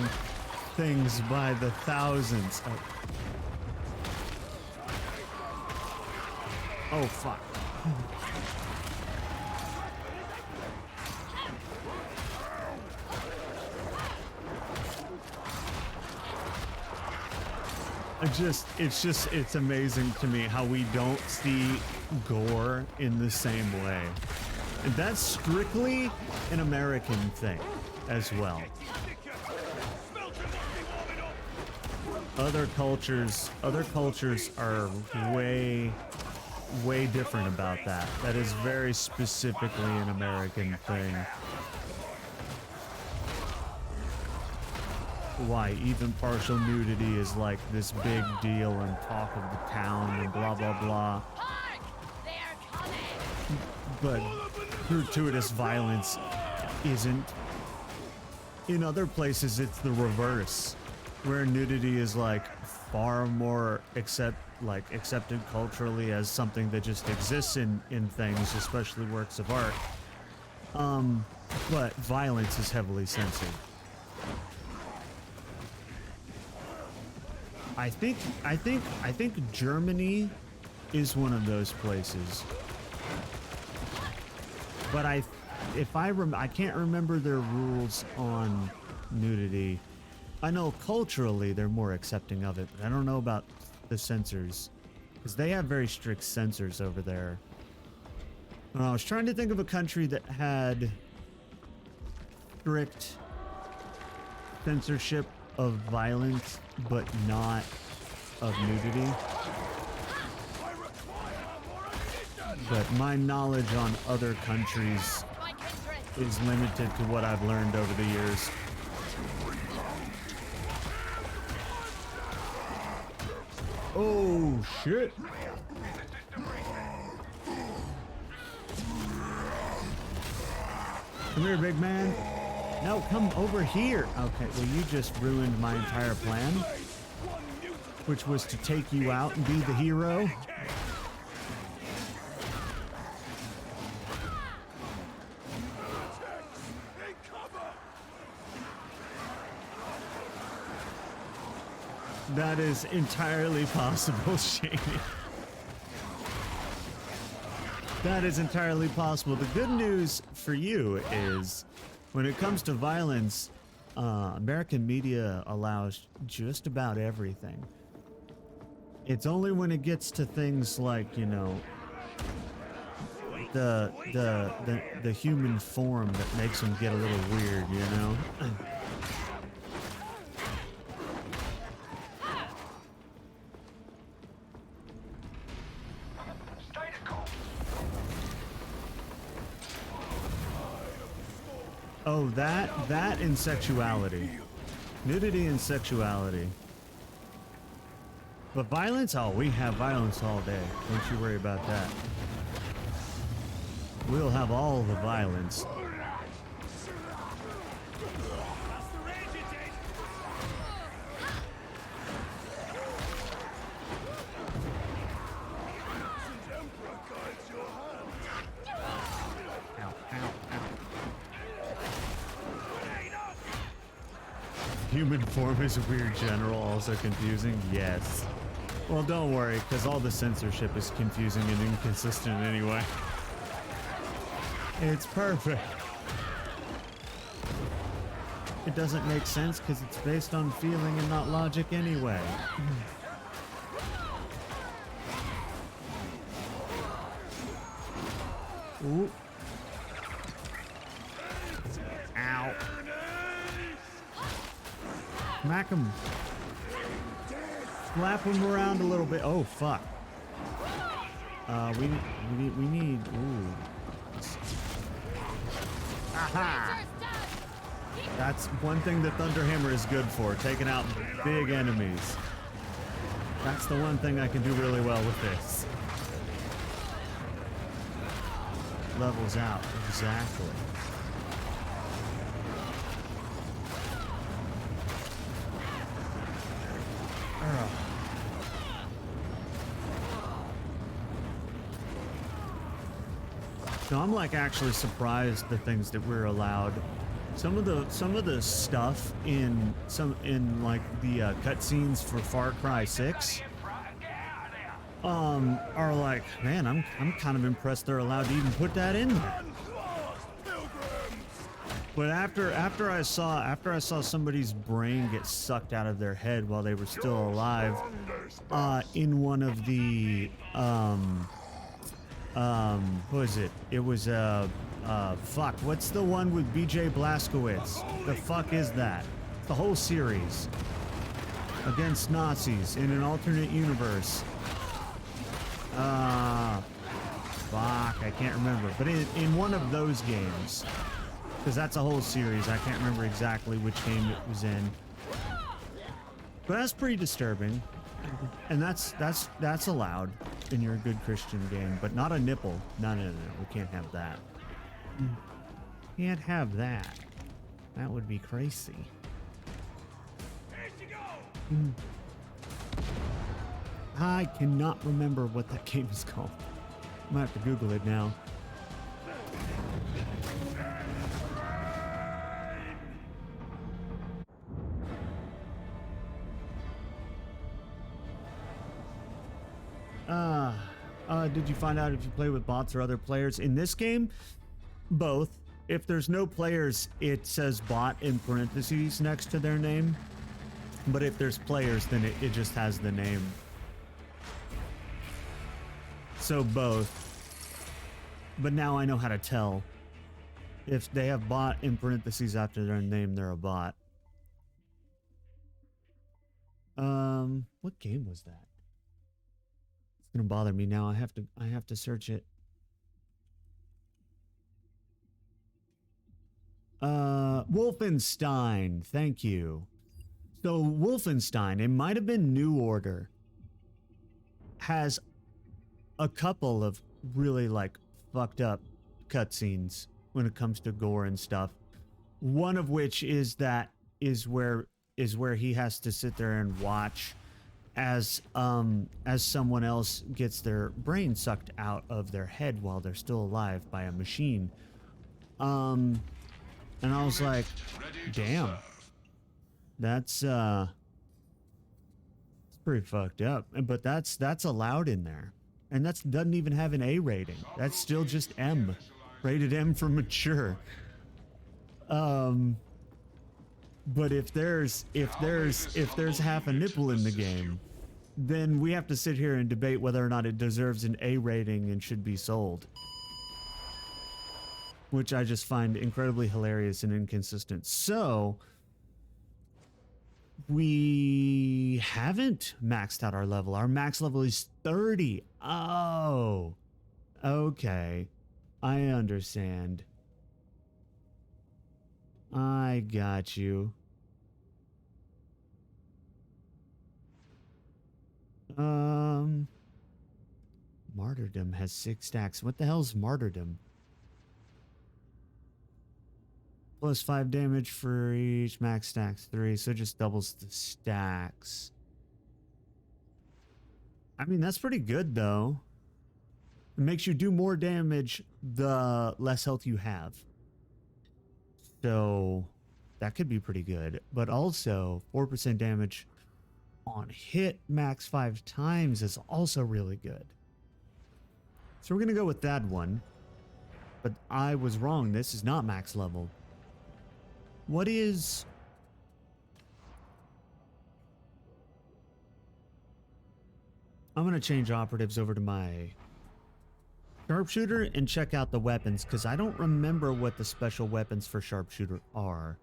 B: things by the thousands. Oh fuck. It's amazing to me how we don't see gore in the same way. And that's strictly an American thing as well. Other cultures are way different about that. That is very specifically an American thing. Why even partial nudity is like this big deal and talk of the town and blah blah blah. But gratuitous violence isn't. In other places it's the reverse, where nudity is like far more accepted culturally as something that just exists in things, especially works of art. But violence is heavily censored. I think Germany is one of those places. But I can't remember their rules on nudity. I know culturally they're more accepting of it, but I don't know about the censors, because they have very strict censors over there. And I was trying to think of a country that had strict censorship of violence, but not of nudity. But my knowledge on other countries is limited to what I've learned over the years. Oh shit! Come here, big man. No, come over here. Okay, well you just ruined my entire plan, which was to take you out and be the hero. That is entirely possible, Shane. That is entirely possible. The good news for you is, when it comes to violence, American media allows just about everything. It's only when it gets to things like, you know, the human form that makes them get a little weird, you know? Oh, that and sexuality. Nudity and sexuality. But violence? Oh, we have violence all day. Don't you worry about that. We'll have all the violence. Human form is weird general, also confusing? Yes. Well, don't worry, because all the censorship is confusing and inconsistent anyway. It's perfect. It doesn't make sense because it's based on feeling and not logic anyway. Ooh. Ow. Smack him. Slap him around a little bit. Oh, fuck. We need, ooh. Aha! That's one thing that Thunderhammer is good for, taking out big enemies. That's the one thing I can do really well with this. Levels out, exactly. Ugh. No, I'm like actually surprised the things that we're allowed. Some of the stuff in like the cutscenes for Far Cry 6 are like, man, I'm kind of impressed they're allowed to even put that in there. But after I saw somebody's brain get sucked out of their head while they were still alive, in one of the who is it? It was fuck, what's the one with BJ Blazkowicz? The fuck is that? The whole series against Nazis in an alternate universe. Fuck, I can't remember. But in one of those games, because that's a whole series, I can't remember exactly which game it was in. But that's pretty disturbing, and that's allowed in your good Christian game, but not a nipple. No, we can't have that. Can't have that. That would be crazy. I cannot remember what that game is called. I might have to Google it now. Did you find out if you play with bots or other players? In this game, both. If there's no players, it says bot in parentheses next to their name. But if there's players, then it just has the name. So both. But now I know how to tell. If they have bot in parentheses after their name, they're a bot. What game was that? It's gonna bother me now. I have to search it. Wolfenstein. Thank you. So Wolfenstein, it might have been New Order, has a couple of really like fucked up cutscenes when it comes to gore and stuff. One of which is where he has to sit there and watch as someone else gets their brain sucked out of their head while they're still alive by a machine. And I was like, damn. That's it's pretty fucked up. But that's allowed in there. And that doesn't even have an A rating. That's still just M. Rated M for mature. But if there's half a nipple in the game, then we have to sit here and debate whether or not it deserves an A rating and should be sold. Which I just find incredibly hilarious and inconsistent. So we haven't maxed out our level. Our max level is 30. Oh, okay. I understand. I got you. Martyrdom has 6 stacks. What the hell's martyrdom? Plus 5 damage for each, max stacks 3, so it just doubles the stacks. I mean, that's pretty good though. It makes you do more damage the less health you have. So that could be pretty good. But also 4% damage on hit max 5 times is also really good. So we're gonna go with that one. But I was wrong, this is not max level. What is... I'm gonna change operatives over to my sharpshooter and check out the weapons, because I don't remember what the special weapons for sharpshooter are.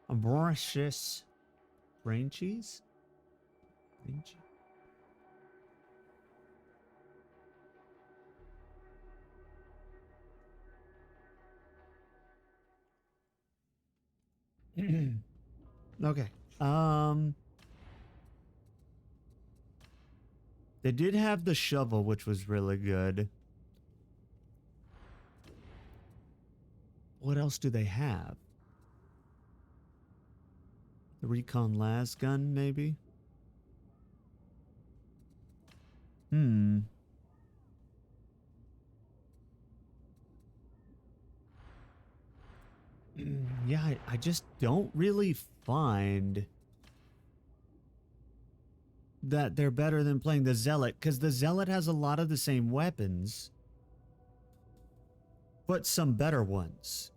B: A Mauritius brain cheese? Okay. They did have the shovel, which was really good. What else do they have? The recon las gun, maybe? Yeah, I just don't really find that they're better than playing the Zealot, because the Zealot has a lot of the same weapons, but some better ones.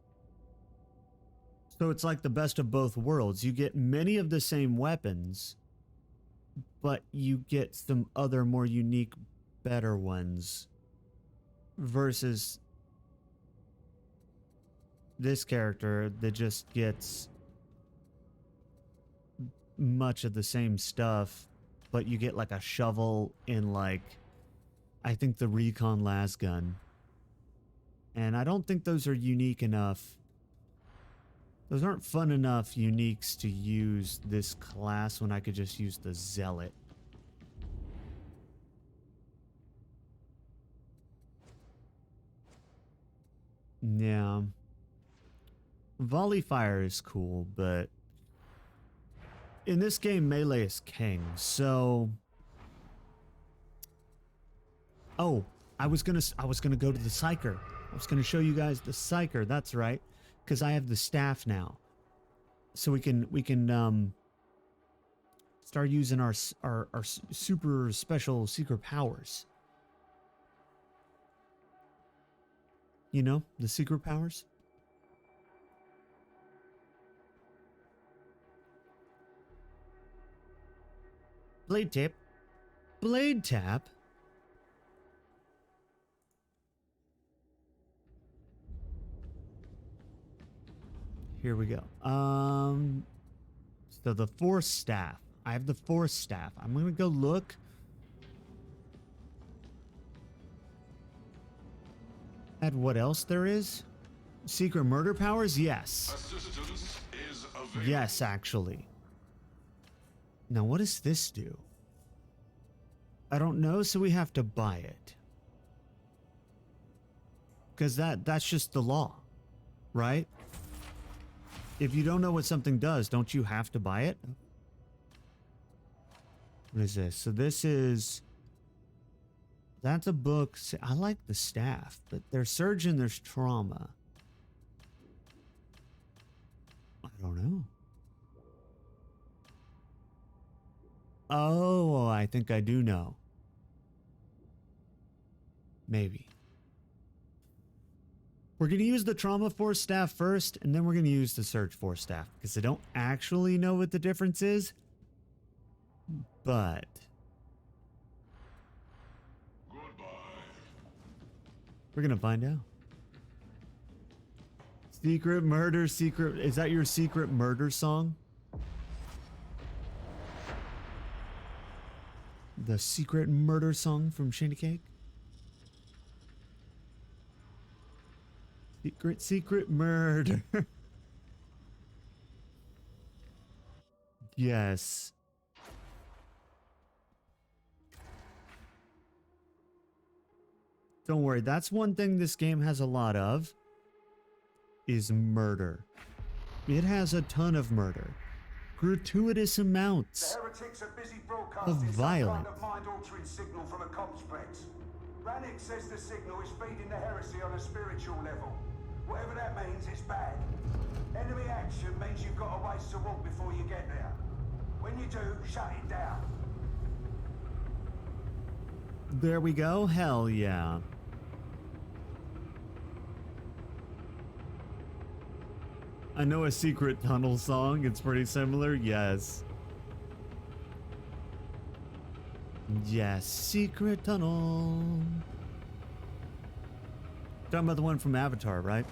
B: So it's like the best of both worlds. You get many of the same weapons, but you get some other more unique, better ones, versus this character that just gets much of the same stuff, but you get like a shovel in, like, I think the recon las gun. And I don't think those are unique enough. Those aren't fun enough uniques to use this class when I could just use the Zealot. Yeah. Volley fire is cool, but in this game, melee is king, so... Oh, I was gonna go to the Psyker. I was gonna show you guys the Psyker, that's right. Because I have the staff now. So we can start using our super special secret powers. You know, the secret powers? Blade tap. Blade tap? Here we go. So the Force Staff. I have the Force Staff. I'm gonna go look. At what else there is? Secret murder powers? Yes.
D: Assistance is available.
B: Yes, actually. Now, what does this do? I don't know, so we have to buy it. Because that's just the law, right? If you don't know what something does, don't you have to buy it? What is this? So this is... That's a book. I like the staff, but there's surgeon, there's trauma. I don't know. Oh, I think I do know. Maybe. We're going to use the Trauma Force staff first, and then we're going to use the Surge Force staff, because I don't actually know what the difference is. But... we're going to find out. Secret murder, secret... Is that your secret murder song? The secret murder song from Shandy Cake? Secret, secret murder. Yes. Don't worry, that's one thing this game has a lot of, is murder. It has a ton of murder. Gratuitous amounts
H: The heretics are busy
B: of
H: broadcasting some
B: violence.
H: kind of mind-altering signal from a complex. Rannick says the signal is feeding the heresy on a spiritual level. Whatever that means, it's bad. Enemy action means you've got a ways to walk before you get there. When you do, shut it down.
B: There we go. Hell yeah. I know a secret tunnel song. It's pretty similar. Yes. Yes. Secret tunnel. Talking about the one from Avatar, right?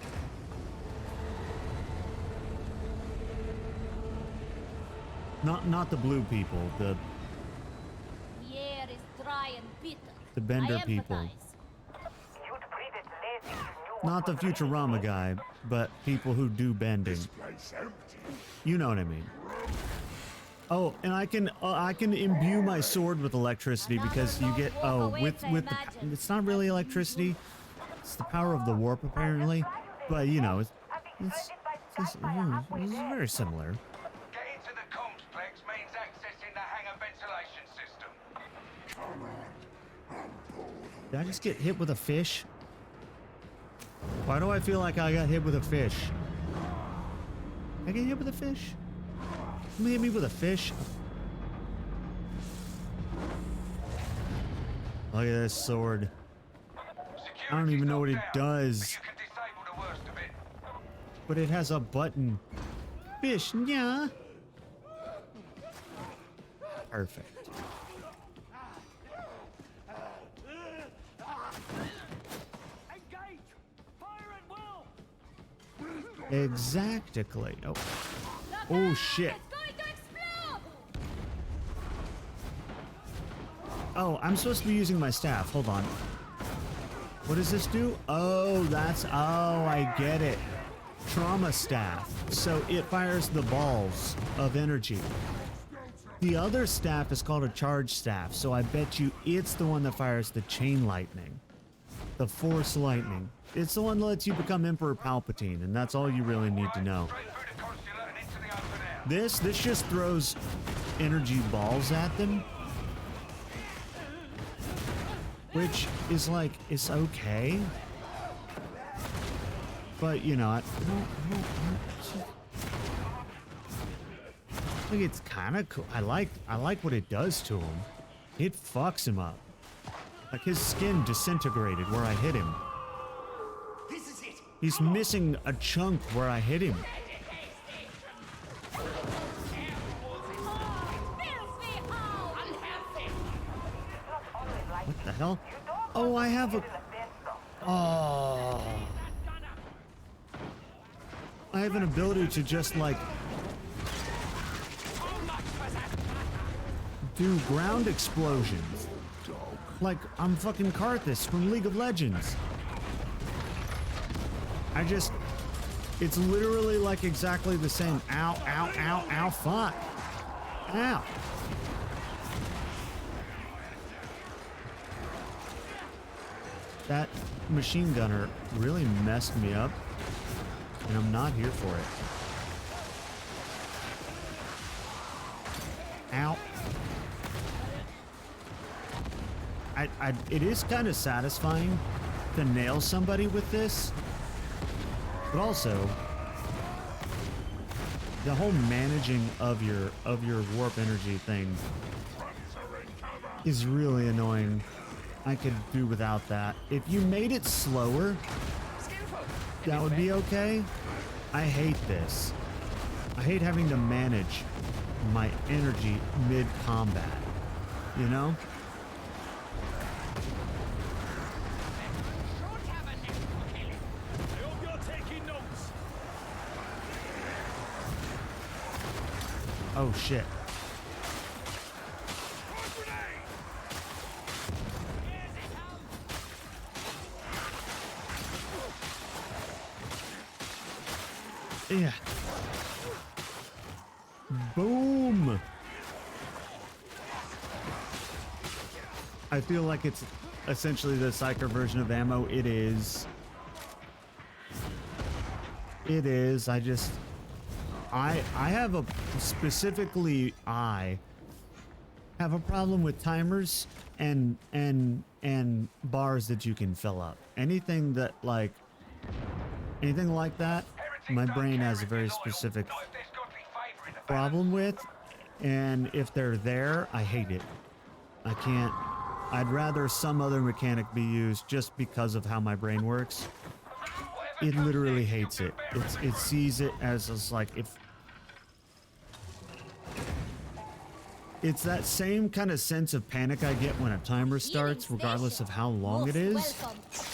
B: Not the blue people. bender
F: I
B: people.
F: empathize.
E: You'd breed it lazy if you knew
B: Not the Futurama guy, but people who do bending.
D: Place empty.
B: You know what I mean. Oh, and I can imbue my sword with electricity because you get with the it's not really electricity. It's the power of the warp apparently, but you know it's very similar.
H: Getting to the complex means accessing the hangar ventilation system.
B: Did I just get hit with a fish? Why do I feel like I got hit with a fish? Did I get hit with a fish? Somebody hit me with a fish? Look at this sword. I don't even know what it does.
H: You can disable the worst of it.
B: But it has a button. Fish, yeah. Perfect.
J: Engage! Fire at will!
B: Exactly. Oh. Oh shit.
F: It's going to explode!
B: Oh, I'm supposed to be using my staff. Hold on. What does this do? Oh, I get it. Trauma staff. So it fires the balls of energy. The other staff is called a charge staff, so I bet you it's the one that fires the chain lightning. The force lightning. It's the one that lets you become Emperor Palpatine, and that's all you really need to know.
H: Straight through the consulate and into the open air.
B: This just throws energy balls at them. Which is like, it's okay. But, you know, I think it's kind of cool. I like what it does to him. It fucks him up. Like his skin disintegrated where I hit him.
J: This is it!
B: He's missing a chunk where I hit him. What the hell? Oh, I have a... Oh. I have an ability to just, like... do ground explosions. Like, I'm fucking Karthus from League of Legends. I just... It's literally, like, exactly the same. Ow, ow, ow, ow, fuck. Ow. That machine gunner really messed me up, and I'm not here for it. Ow. It is kind of satisfying to nail somebody with this, but also the whole managing of your warp energy thing is really annoying. I could do without that. If you made it slower, that would be okay. I hate this. I hate having to manage my energy mid-combat, you know?
J: I hope you're taking notes!
B: Oh shit. Yeah. Boom. I feel like it's essentially the Psyker version of ammo. It is. It is. I have a specifically I have a problem with timers and bars that you can fill up. Anything like that, my brain has a very specific problem with, and if they're there, I hate it. I can't. I'd rather some other mechanic be used just because of how my brain works. It literally hates it. It sees it as just like if it's that same kind of sense of panic I get when a timer starts, regardless of how long it is.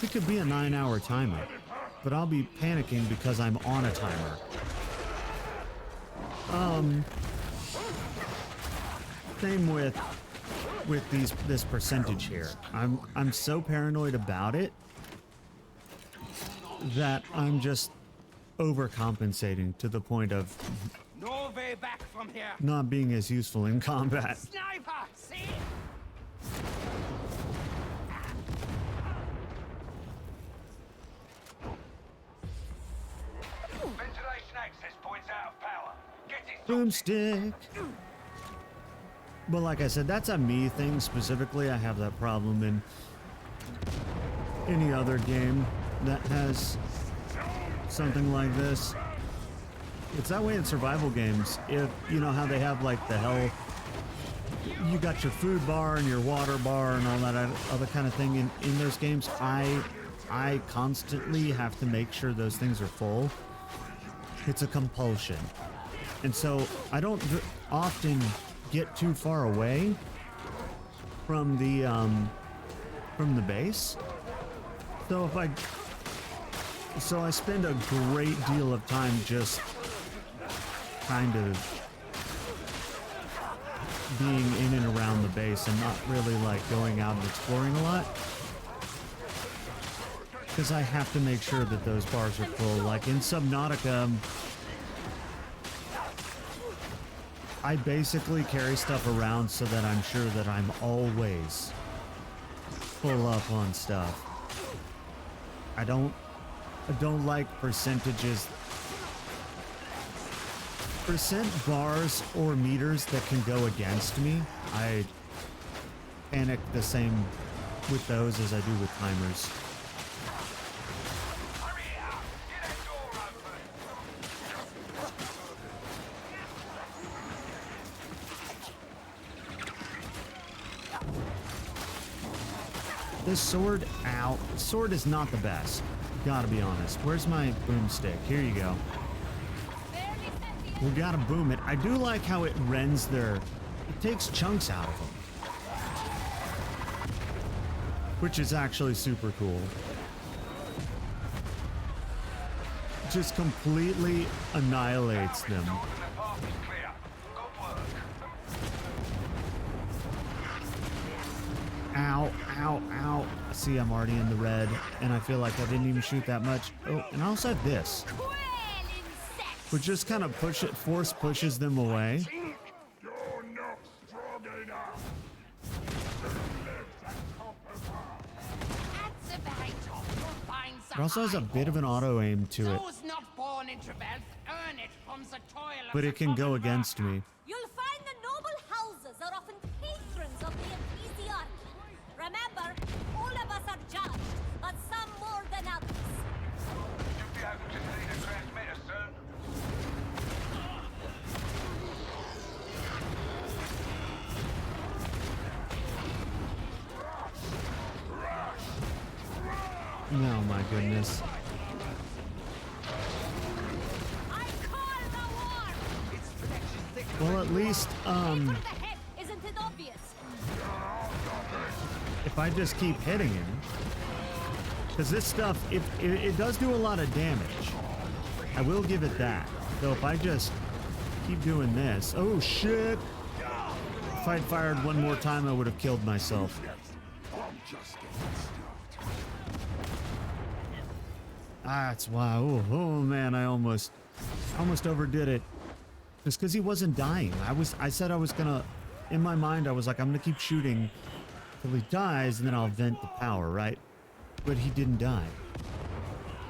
B: It could be a 9-hour timer, but I'll be panicking because I'm on a timer. Same with with this percentage here. I'm so paranoid about it that I'm just overcompensating to the point of
G: No way back from here.
B: not being as useful in combat.
G: Sniper, see?
E: Ventilation access points out of power. Get it.
B: Boomstick. But like I said, that's a me thing specifically. I have that problem in any other game that has something like this. It's that way in survival games. If you know how they have like the hell, you got your food bar and your water bar and all that other kind of thing in those games. I constantly have to make sure those things are full. It's a compulsion. And so I don't often get too far away from the base. So I spend a great deal of time just kind of being in and around the base and not really like going out and exploring a lot. Because I have to make sure that those bars are full. Like in Subnautica, I basically carry stuff around so that I'm sure that I'm always full up on stuff. I don't like percentages. Percent bars or meters that can go against me. I panic the same with those as I do with timers. This sword, ow. Sword is not the best. Gotta be honest. Where's my boomstick? Here you go. We gotta boom it. I do like how it rends it takes chunks out of them. Which is actually super cool. Just completely annihilates them. Ow, ow, ow. See, I'm already in the red, and I feel like I didn't even shoot that much. Oh, and I also have this, which just kind of force pushes them away. It also has a bit of an auto aim to it, but it can go against me.
F: You'll find the noble houses are often patrons of the ecclesiarchy. Remember, all of us are judged, but some more than others.
E: Should be able to see the transmitter soon.
B: Oh my goodness.
F: I call the war!
B: Well, at least,
F: Isn't it obvious?
B: if I just keep hitting him, because this stuff, it does do a lot of damage. I will give it that. Though if I just keep doing this, oh shit! If I'd fired one more time, I would have killed myself. That's why. Oh man, I almost overdid it. Just because he wasn't dying. I said I was gonna. In my mind, I was like, I'm gonna keep shooting till he dies, and then I'll vent the power, right? But he didn't die.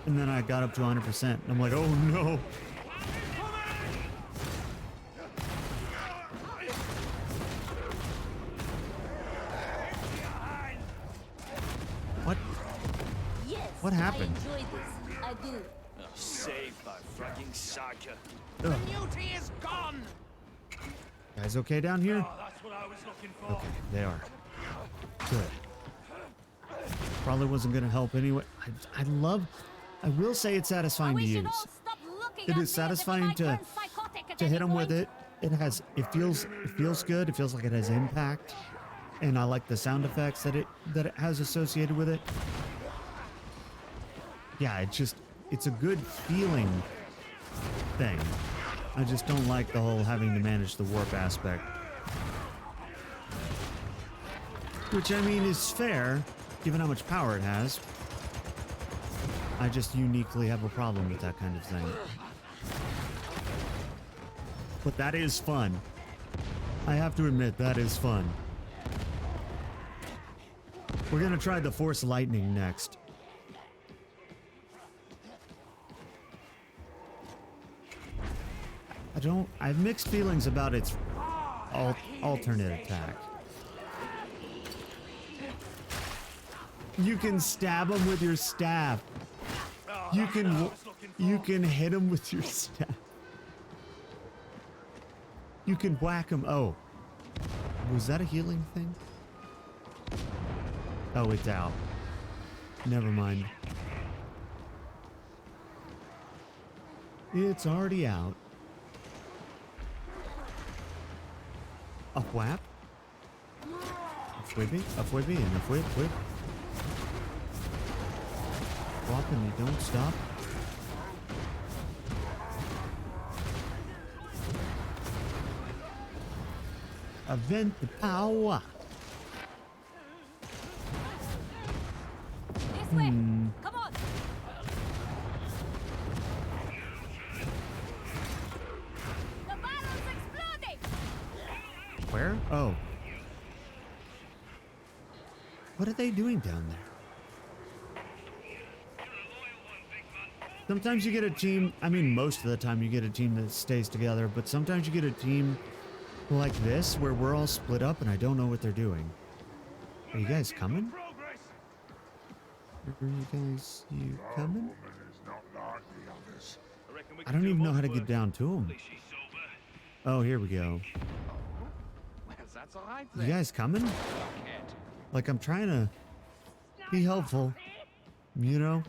B: And then I got up to 100%, and I'm like, oh no. What?
F: Yes.
B: What happened?
F: I enjoy this. I do.
J: Saved by fucking Saka.
B: Ugh.
G: Beauty is gone.
B: Guys okay down here?
J: That's what I was looking for.
B: Okay, they are. Good. Probably wasn't going to help anyway. I will say it's satisfying to
F: We should
B: use.
F: all stop looking
B: It
F: at
B: is
F: me as if I
B: satisfying
F: might
B: to
F: turn psychotic at
B: hit
F: any
B: him with
F: point.
B: it. It feels good. It feels like it has impact. And I like the sound effects that it has associated with it. Yeah, it's a good feeling thing. I just don't like the whole having to manage the warp aspect. Which, I mean, is fair, given how much power it has. I just uniquely have a problem with that kind of thing. But that is fun. I have to admit, that is fun. We're gonna try the Force Lightning next. I have mixed feelings about its alternate attack. You can stab him with your staff. You can hit him with your staff. You can whack him. Oh. Was that a healing thing? Oh, it's out. Never mind. It's already out. A whap? A whippy? A whippy and a whip. Whop and you don't stop. Event the power.
F: This way. Come on. The barrel's exploding.
B: Where? Oh. What are they doing down there? Sometimes you get a team, I mean most of the time you get a team that stays together, but sometimes you get a team like this where we're all split up and I don't know what they're doing. Are you guys coming? Are you coming? I don't even know how to get down to them. Oh, here we go. You guys coming? Like, I'm trying to be helpful, you know?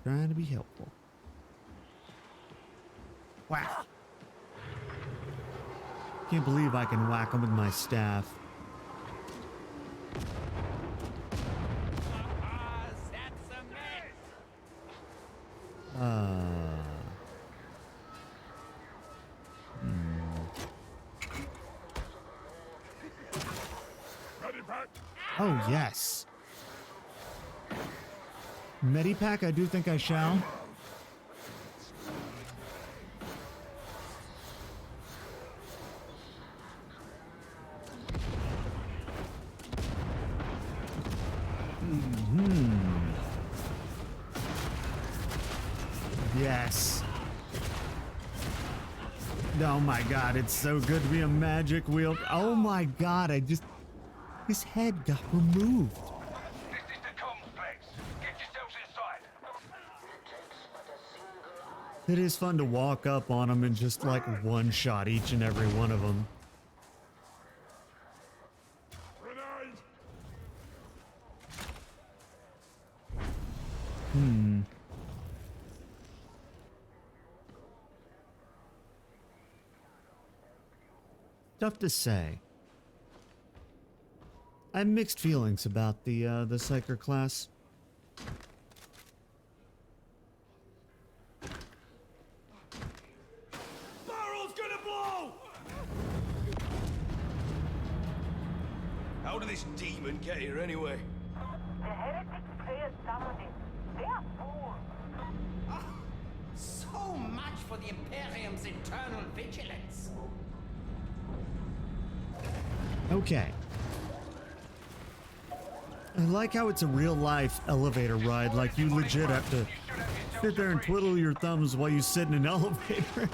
B: Trying to be helpful. Wow. Can't believe I can whack him with my staff. Oh, yes. Medipack, I do think I shall. Yes. Oh my god, it's so good to be a magic wheel. Oh my god, his head got removed.
J: This is the complex. Get yourselves inside.
B: It is fun to walk up on them and just like one shot each and every one of them. Tough to say. I have mixed feelings about the Psyker class.
J: Barrel's gonna blow! How did this demon get here anyway?
E: The heretics prayers summoned him. They are fools.
G: So much for the Imperium's internal vigilance.
B: Okay. I like how it's a real life elevator ride, like you legit have to sit there and twiddle your thumbs while you sit in an elevator.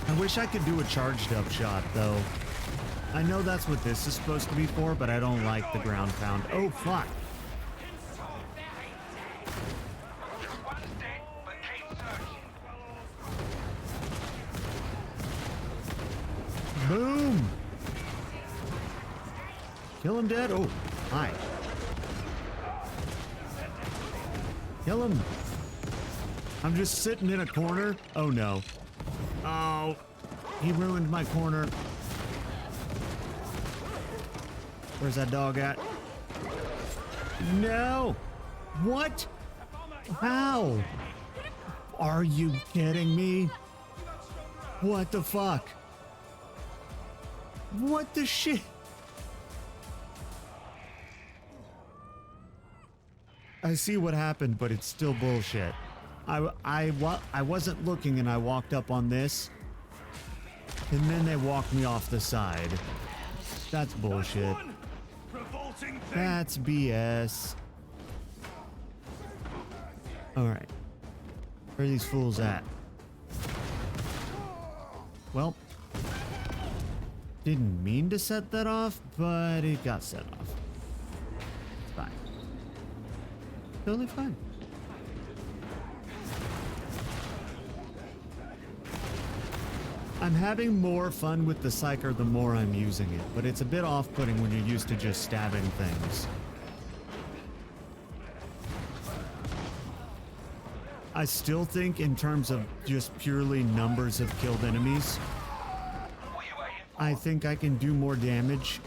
B: I wish I could do a charged up shot though. I know that's what this is supposed to be for, but I don't like the ground pound. Oh fuck. Boom! Kill him dead. Oh, hi. Kill him. I'm just sitting in a corner. Oh no. Oh, he ruined my corner. Where's that dog at? No! What? How? Are you kidding me? What the fuck? What the shit? I see what happened, but it's still bullshit. I wasn't looking and I walked up on this, and then they walked me off the side. That's bullshit.
J: Revolting thing.
B: That's BS. Alright. Where are these fools at? Well, didn't mean to set that off, but it got set off. It's fine. Totally fine. I'm having more fun with the Psyker the more I'm using it, but it's a bit off-putting when you're used to just stabbing things. I still think in terms of just purely numbers of killed enemies, I think I can do more damage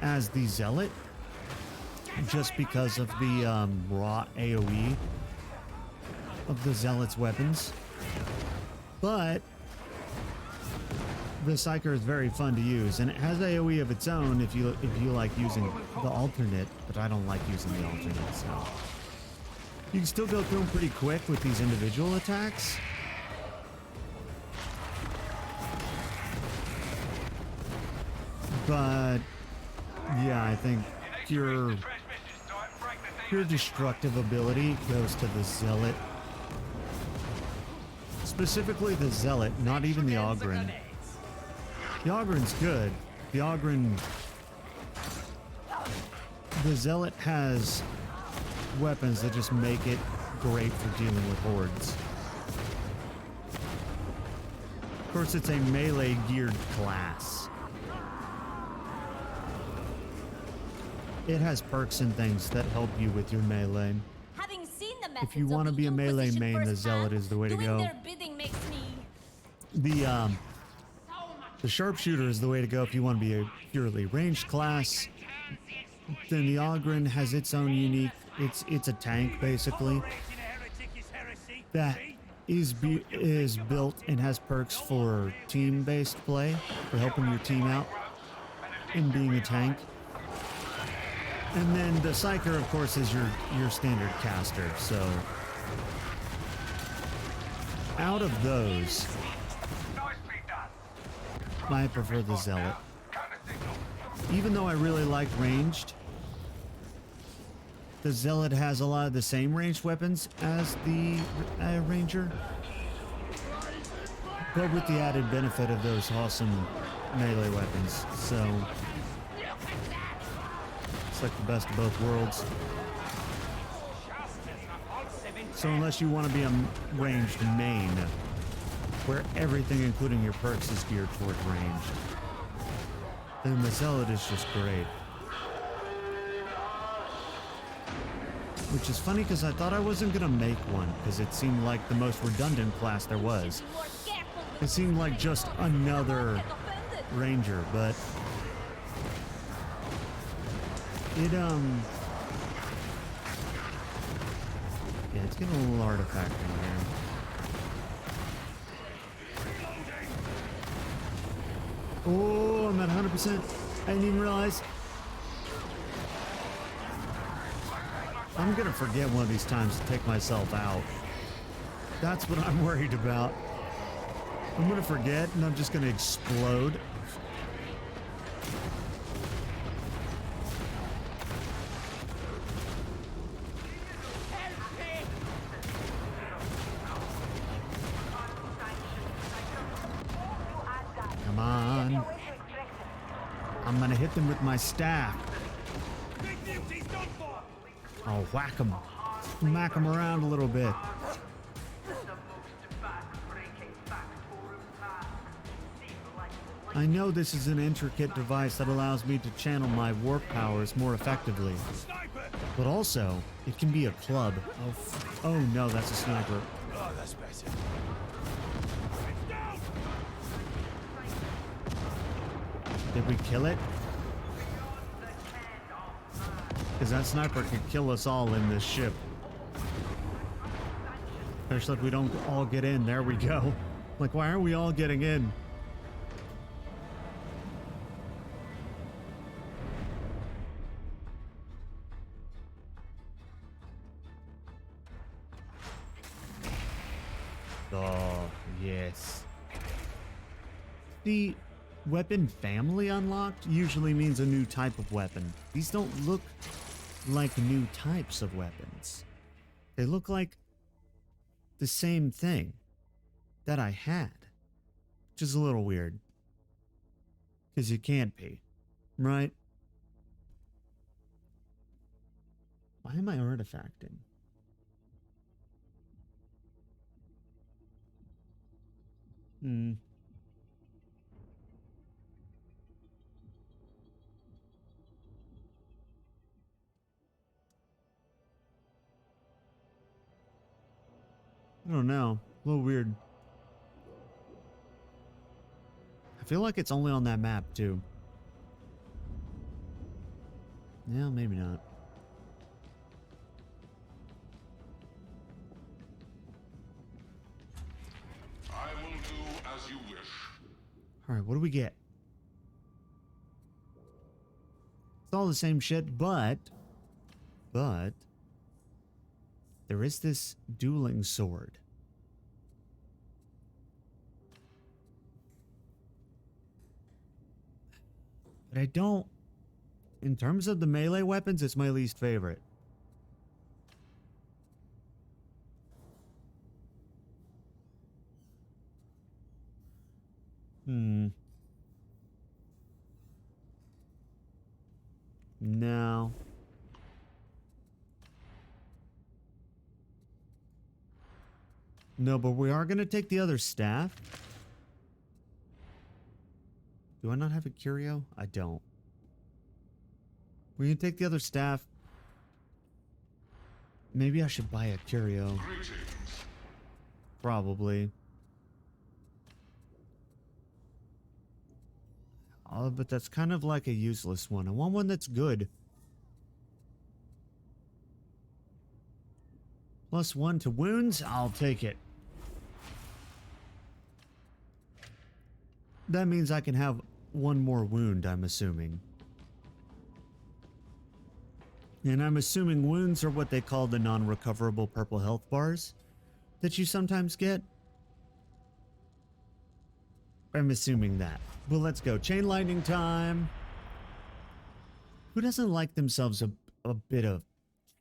B: as the Zealot, just because of the raw AoE of the Zealot's weapons. But the Psyker is very fun to use, and it has AoE of its own if you like using the alternate, but I don't like using the alternate, so. You can still go through them pretty quick with these individual attacks. But yeah, I think pure destructive ability goes to the Zealot. Specifically the Zealot, not even the Ogryn. The Ogryn's good. The Ogryn... The Zealot has weapons that just make it great for dealing with hordes. Of course, it's a melee geared class. It has perks and things that help you with your melee.
F: Having seen the
B: If you
F: methods
B: want to
F: of
B: be a melee
F: Inquisition
B: main, the
F: firsthand,
B: Zealot is the way to
F: doing
B: go.
F: their bidding makes me
B: The Sharpshooter is the way to go if you want to be a purely ranged class. Then the Ogryn has its own unique... It's a tank, basically, that is built and has perks for team-based play, for helping your team out and being a tank. And then the Psyker, of course, is your standard caster, so... Out of those, I prefer the Zealot. Even though I really like ranged, the Zealot has a lot of the same ranged weapons as the Ranger, but with the added benefit of those awesome melee weapons, so it's like the best of both worlds. So unless you want to be a ranged main, where everything including your perks is geared toward ranged, then the Zealot is just great. Which is funny because I thought I wasn't gonna make one because it seemed like the most redundant class there was. It seemed like just another Ranger, but it yeah, it's getting a little artifact in here. Oh, I'm at 100%. I didn't even realize. I'm gonna forget one of these times to take myself out. That's what I'm worried about. I'm gonna forget and I'm just gonna explode. Come on. I'm gonna hit them with my staff. I'll whack them. Smack them around a little bit. I know this is an intricate device that allows me to channel my warp powers more effectively. But also, it can be a club. Oh no, that's a sniper.
J: Oh, that's better.
B: Did we kill it? Because that sniper could kill us all in this ship. Especially if we don't all get in. There we go. Like, why are we all getting in? Oh, yes. The weapon family unlocked usually means a new type of weapon. These don't look like new types of weapons. They look like the same thing that I had, which is a little weird. Because you can't be, right? Why am I artifacting? I don't know. A little weird. I feel like it's only on that map, too. Yeah, maybe not.
D: I will do as you wish.
B: Alright, what do we get? It's all the same shit, but there is this dueling sword. But I don't... In terms of the melee weapons, it's my least favorite. No. No, but we are going to take the other staff. Do I not have a curio? I don't. We can take the other staff. Maybe I should buy a curio.
D: Greetings.
B: Probably. But that's kind of like a useless one. I want one that's good. +1 to wounds, I'll take it. That means I can have one more wound, I'm assuming. And I'm assuming wounds are what they call the non-recoverable purple health bars that you sometimes get. I'm assuming that. Well, let's go. Chain lightning time. Who doesn't like themselves a bit of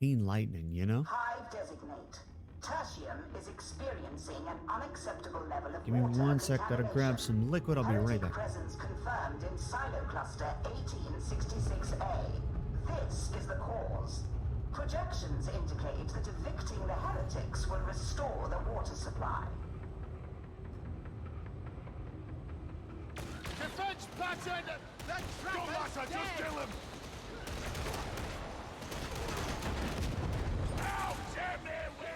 B: chain lightning, you know?
C: Hive designate. Tertium is experiencing an unacceptable level of
B: Give me
C: water
B: 1 sec. Gotta grab
C: contamination.
B: some liquid. I'll be right
C: Heretic
B: back.
C: presence confirmed in silo cluster 1866A. This is the cause. Projections indicate that evicting the heretics will restore the water supply.
D: Defense pattern! Go, Lassa, just kill him! Out of their way!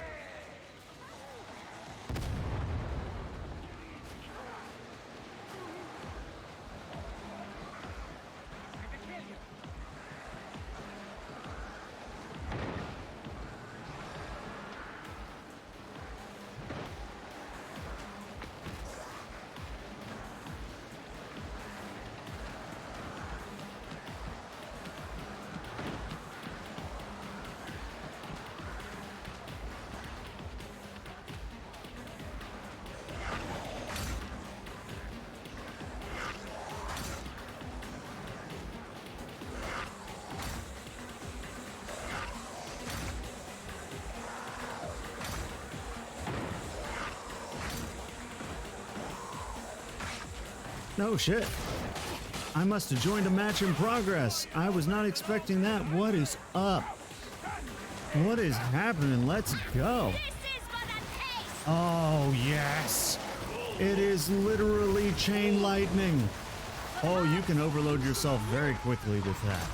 B: No shit. I must have joined a match in progress. I was not expecting that. What is up? What is happening? Let's go. Oh, yes. It is literally chain lightning. Oh, you can overload yourself very quickly with that.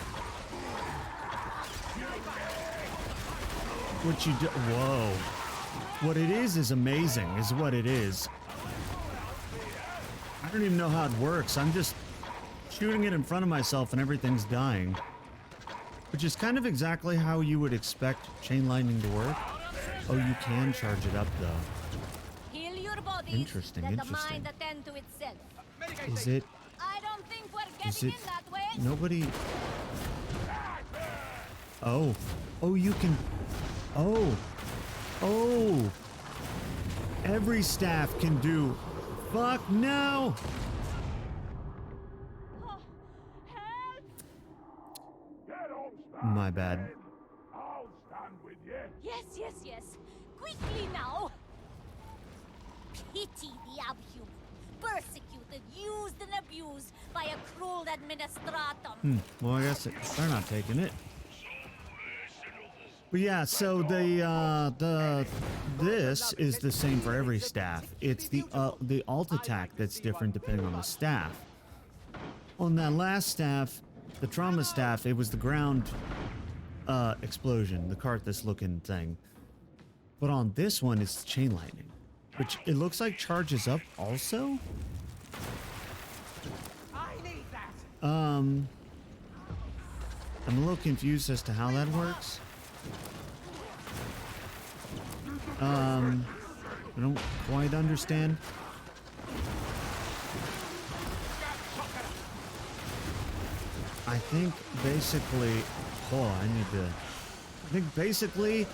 B: What you do? Whoa. What it is amazing, is what it is. I don't even know how it works. I'm just shooting it in front of myself and everything's dying. Which is kind of exactly how you would expect chain lightning to work. Oh, you can charge it up though.
F: Heal your body. please.
B: Interesting,
F: Let the
B: interesting.
F: mind attend to itself.
B: Is it?
F: I don't think we're
B: Is
F: getting
B: it?
F: in that way.
B: Nobody. Oh. Oh, you can. Oh. Oh. Every staff can do. Fuck no.
F: Oh, help!
D: Get up,
B: My bad.
D: I'll stand with you.
F: Yes, yes, yes. Quickly now. Pity the abhuman, persecuted, used and abused by a cruel administratum.
B: Well, I guess they're not taking it. But yeah, so this is the same for every staff. It's the alt attack that's different depending on the staff. On that last staff, the trauma staff, it was the ground explosion, the Karthus looking thing. But on this one, it's chain lightning, which it looks like charges up also. I'm a little confused as to how that works. I don't quite understand. I think basically, I think basically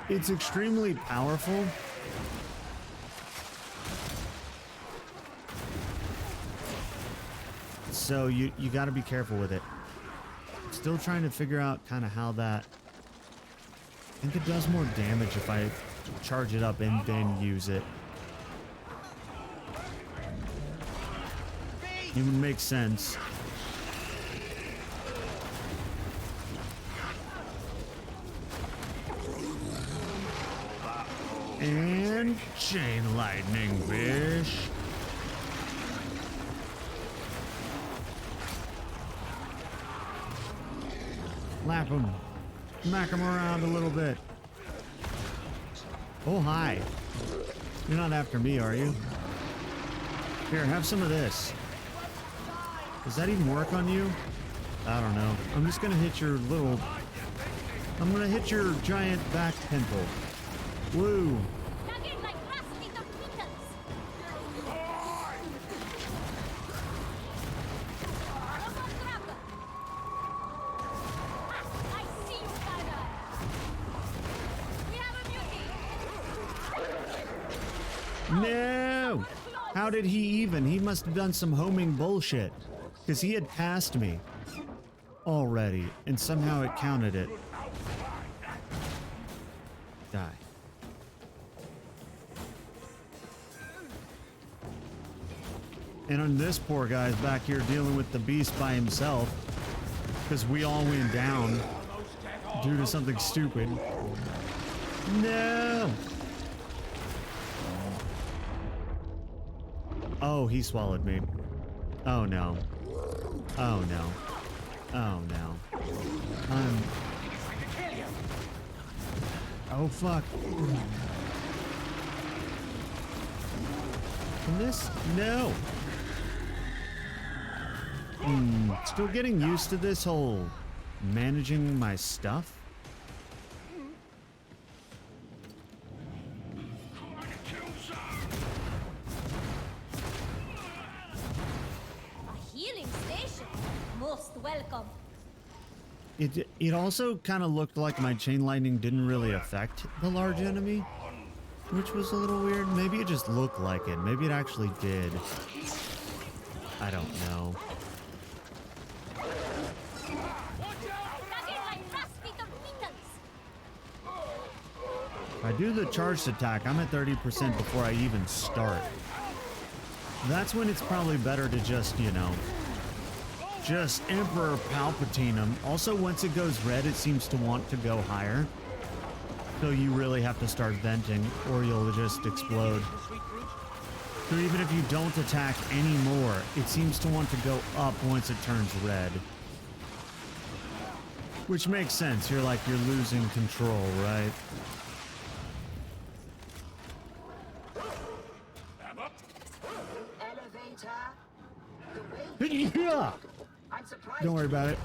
B: it's extremely powerful. So you got to be careful with it. Still trying to figure out kind of how that. I think it does more damage if I charge it up and then use it. It would make sense. And chain lightning, fish. Lap him. Smack him around a little bit. Oh, hi. You're not after me, are you? Here, have some of this. Does that even work on you? I don't know. I'm just gonna hit your little... I'm gonna hit your giant back pimple. Woo.
F: Nagging like rusty torpedoes. I see you, Tyler. We have a mutiny.
B: No! How did he even? He must have done some homing bullshit. Because he had passed me already, and somehow it counted it. Die. And on this poor guy's back here dealing with the beast by himself. Because we all went down due to something stupid. No! Oh, he swallowed me. Oh no. Oh no. Oh no. Oh fuck. From this? No. Still getting used to this whole managing my stuff.
F: A healing station. Most welcome.
B: It also kind of looked like my chain lightning didn't really affect the large enemy, which was a little weird. Maybe it just looked like it. Maybe it actually did. I don't know.
F: Nagging like rusty torpedoes.
B: If I do the charged attack, I'm at 30% before I even start. That's when it's probably better to just, you know, just Emperor Palpatine him. Also, once it goes red, it seems to want to go higher. So you really have to start venting, or you'll just explode. So even if you don't attack anymore, it seems to want to go up once it turns red. Which makes sense. You're losing control, right? Yeah. Don't worry about it.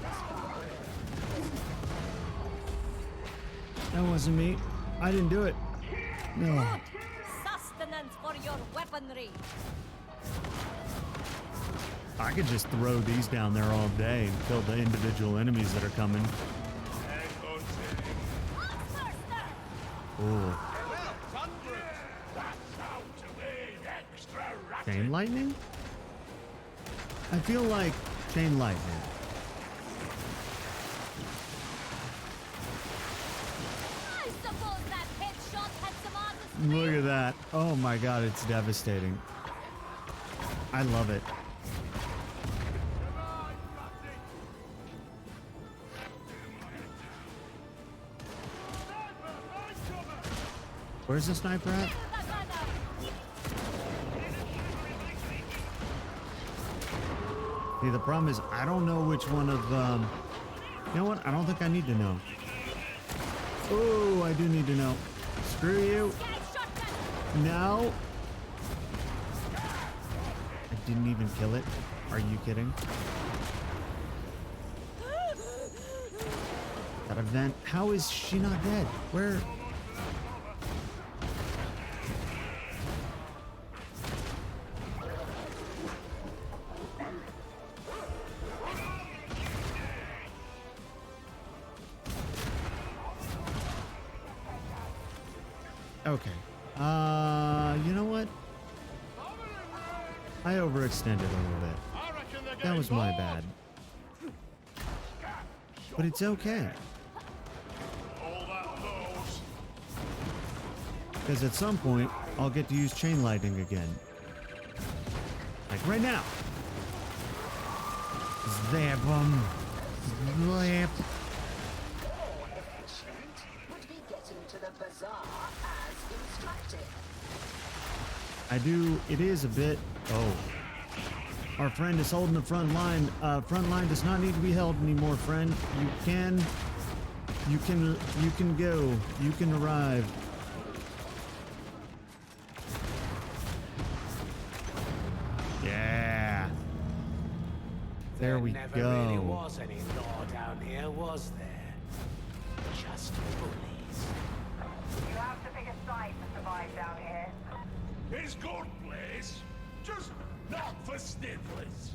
B: That wasn't me. I didn't do it. No.
F: Sustenance for your weaponry.
B: I could just throw these down there all day and kill the individual enemies that are coming. Ooh. Chain lightning? I feel like chain lightning.
F: I suppose that headshot had some artistry.
B: Look at that. Oh my god, it's devastating. I love it. Where's the sniper at? See, the problem is I don't know which one of, you know what? I don't think I need to know. Oh, I do need to know. Screw you. No. I didn't even kill it. Are you kidding? That event. How is she not dead? Where? Okay. You know what? I overextended a little bit. That was my bad. But it's okay. Because at some point, I'll get to use chain lightning again. Like right now. Zap 'em. Zap. I do. It is a bit. Oh. Our friend is holding the front line. Front line does not need to be held anymore, friend. You can go. You can arrive. Yeah. There we
G: never
B: go.
G: really was any law down here, was there? Just bullies.
E: You have to pick a side to survive down here.
J: It's good place, just not for snifflers.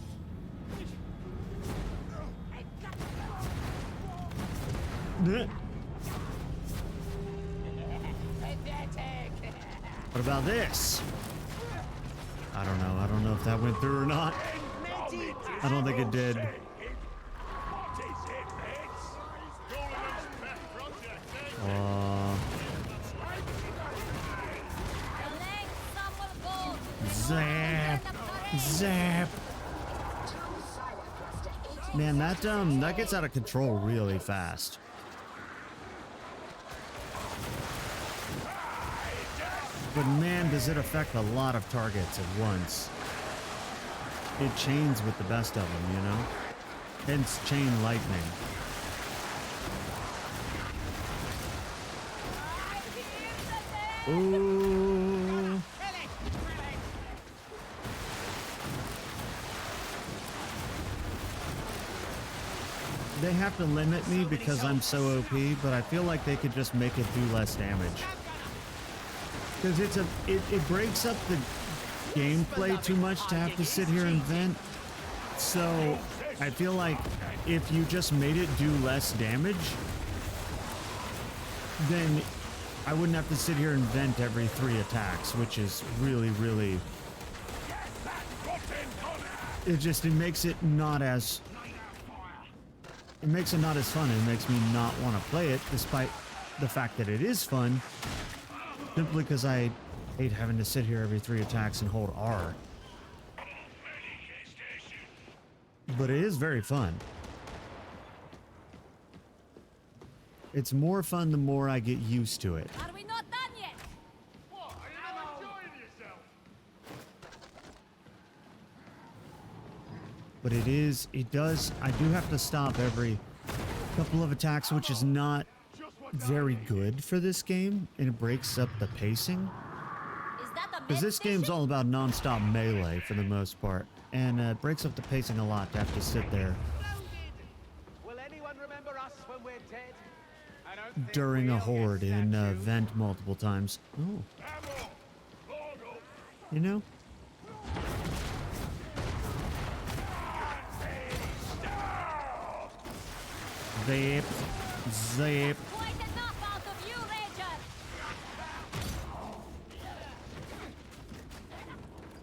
B: What about this? I don't know. I don't know if that went through or not. I don't think it did. Zap. Zap. Man, that gets out of control really fast. But man, does it affect a lot of targets at once. It chains with the best of them, you know? Hence chain lightning. Ooh. They have to limit me because I'm so OP, but I feel like they could just make it do less damage. Because it breaks up the gameplay too much to have to sit here and vent. So I feel like if you just made it do less damage, then I wouldn't have to sit here and vent every 3 attacks, which is really, really... It makes it not as... It makes it not as fun. It makes me not want to play it, despite the fact that it is fun. Simply because I hate having to sit here every 3 attacks and hold R. But it is very fun. It's more fun the more I get used to it.
F: Are we not done yet?
D: What? Are you not enjoying yourself?
B: But I do have to stop every couple of attacks, which is not very good for this game, and it breaks up the pacing.
F: Is that a
B: Because this game's all about non-stop melee for the most part, and it breaks up the pacing a lot to have to sit there
G: Will anyone remember us when we're dead? I don't think
B: during a
G: we'll,
B: horde
G: you
B: in
G: statue.
B: vent multiple times. Oh, You know? Zip. Zip.
F: Quite enough out of you, Ranger!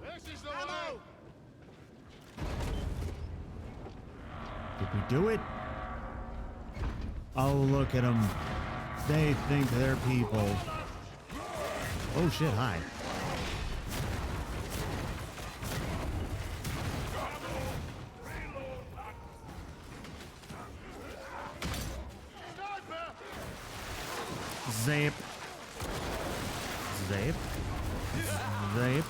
D: This is the way.
B: Did we do it? Oh, look at them. They think they're people. Oh shit, hi. Zip. Zip. Zip.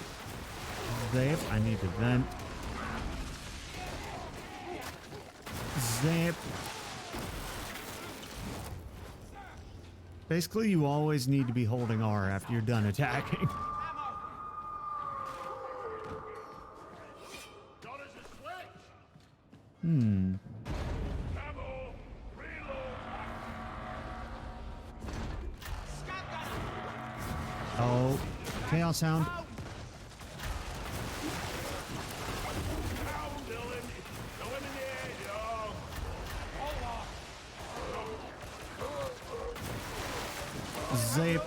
B: Zip. I need to vent. Zip. Basically, you always need to be holding R after you're done attacking. Oh, chaos sound. Zip.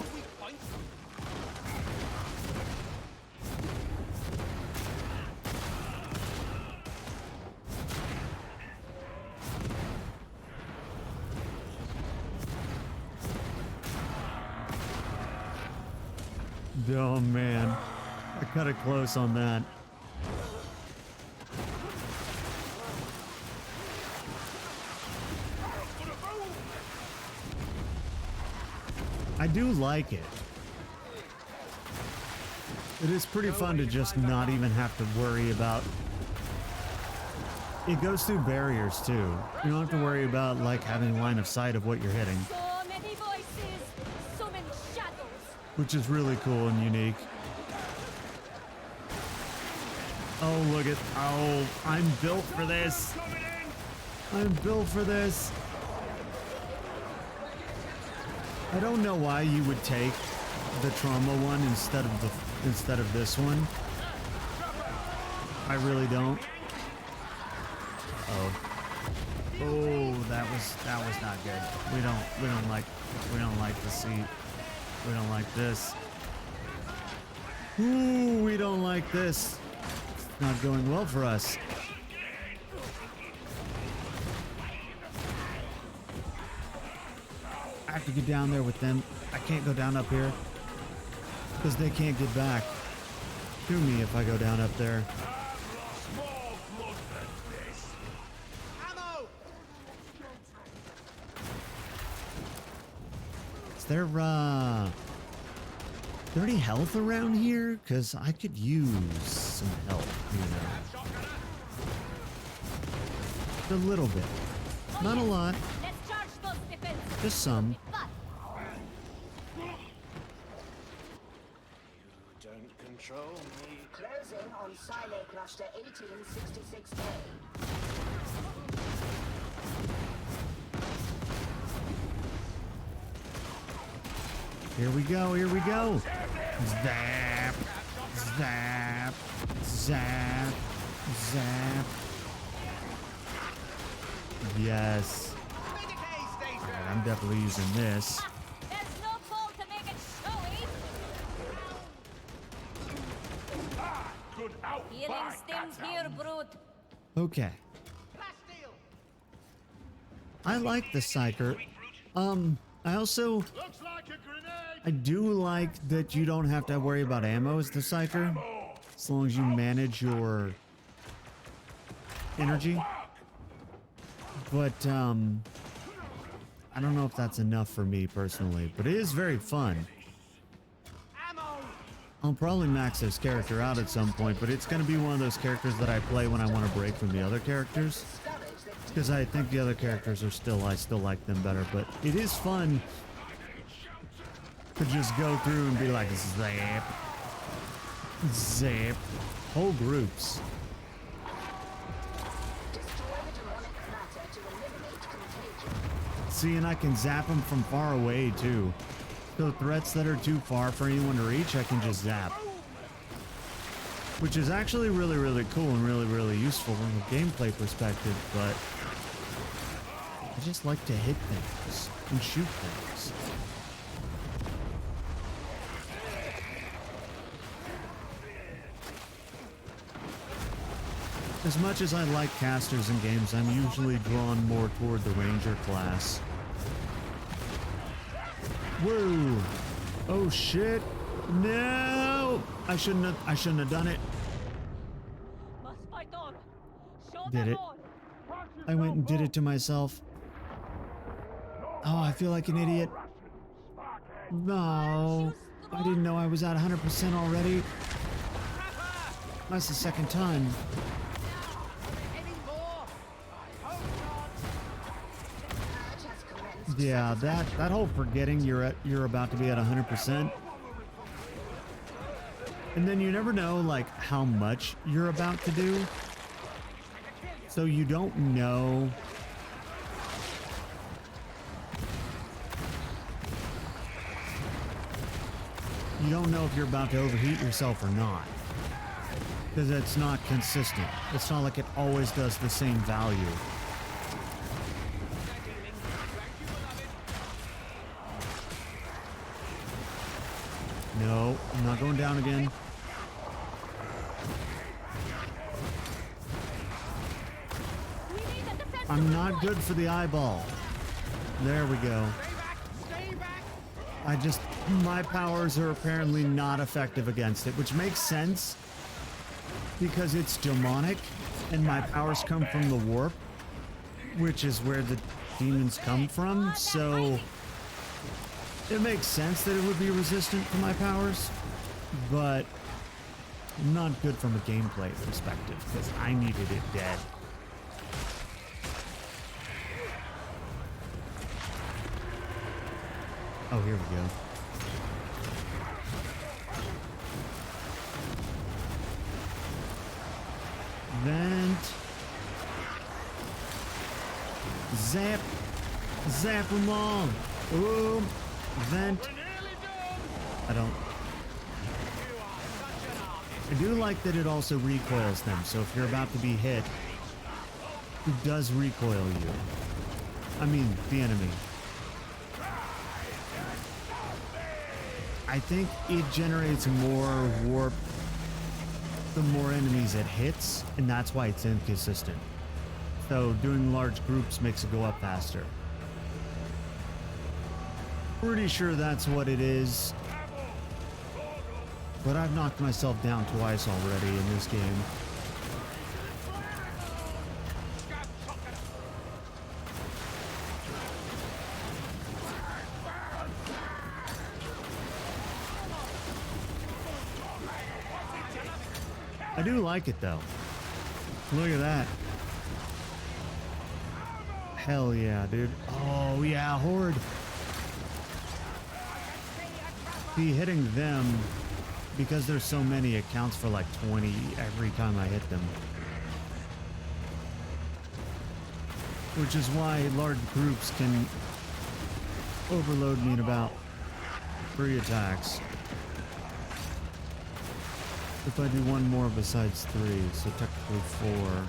B: Oh man, I cut it close on that. I do like it. It is pretty fun to just not even have to worry about. It goes through barriers too. You don't have to worry about like having line of sight of what you're hitting,
F: So many voices, so many shadows.
B: which is really cool and unique. Oh, look at, oh, I'm built for this. I'm built for this. I don't know why you would take the trauma one instead of this one. I really don't. Oh. Oh, that was not good. We don't like the seat. We don't like this. Ooh, we don't like this. It's not going well for us. I have to get down there with them. I can't go down up here because they can't get back to me if I go down up there. Is there any health around here? Because I could use some help, you know. A little bit. Not a lot.
F: Let's charge those defenses.
B: Just some.
J: Don't control me.
K: Closing on Silo Cluster 1866A.
B: Here we go, here we go. Zap, zap, zap, zap. Yes. Alright, I'm definitely using this.
F: There's no call to make it showy.
J: Good out.
F: Healing stings here, brute.
B: Okay. I like the Psyker. I also... I do like that you don't have to worry about ammo as the Psyker, as long as you manage your energy. But, I don't know if that's enough for me personally, but it is very fun. I'll probably max this character out at some point, but it's going to be one of those characters that I play when I want to break from the other characters. Because I think the other characters are still, I still like them better, but it is fun to just go through and be like, zap, zap, whole groups. See, and I can zap them from far away too. So threats that are too far for anyone to reach, I can just zap. which is actually really, really cool and really, really useful from a gameplay perspective, but I just like to hit things and shoot things. As much as I like casters in games, I'm usually drawn more toward the ranger class. Whoa! Oh shit! No! I shouldn't have done it. Did it? I went and did it to myself. Oh, I feel like an idiot. No, I didn't know I was at 100% already. That's the second time. Yeah, that whole forgetting you're about to be at 100%. And then you never know like how much you're about to do. So you don't know. You don't know if you're about to overheat yourself or not. Because it's not consistent. It's not like it always does the same value. No, I'm not going down again. I'm not good for the eyeball. There we go. My powers are apparently not effective against it, which makes sense because it's demonic and my powers come from the warp, which is where the demons come from. So it makes sense that it would be resistant to my powers, but not good from a gameplay perspective because I needed it dead. Oh, here we go. Vent. Zap. Zap them all. Boom. Vent. I do like that it also recoils them, so if you're about to be hit, it does recoil you. I mean, the enemy. I think it generates more warp the more enemies it hits, and that's why it's inconsistent. So doing large groups makes it go up faster. Pretty sure that's what it is. But I've knocked myself down twice already in this game. I do like it though. Look at that. Hell yeah, dude. Oh yeah, Horde. See, hitting them, because there's so many, it counts for like 20 every time I hit them. Which is why large groups can overload me in about 3 attacks. If I do one more besides 3, so technically 4.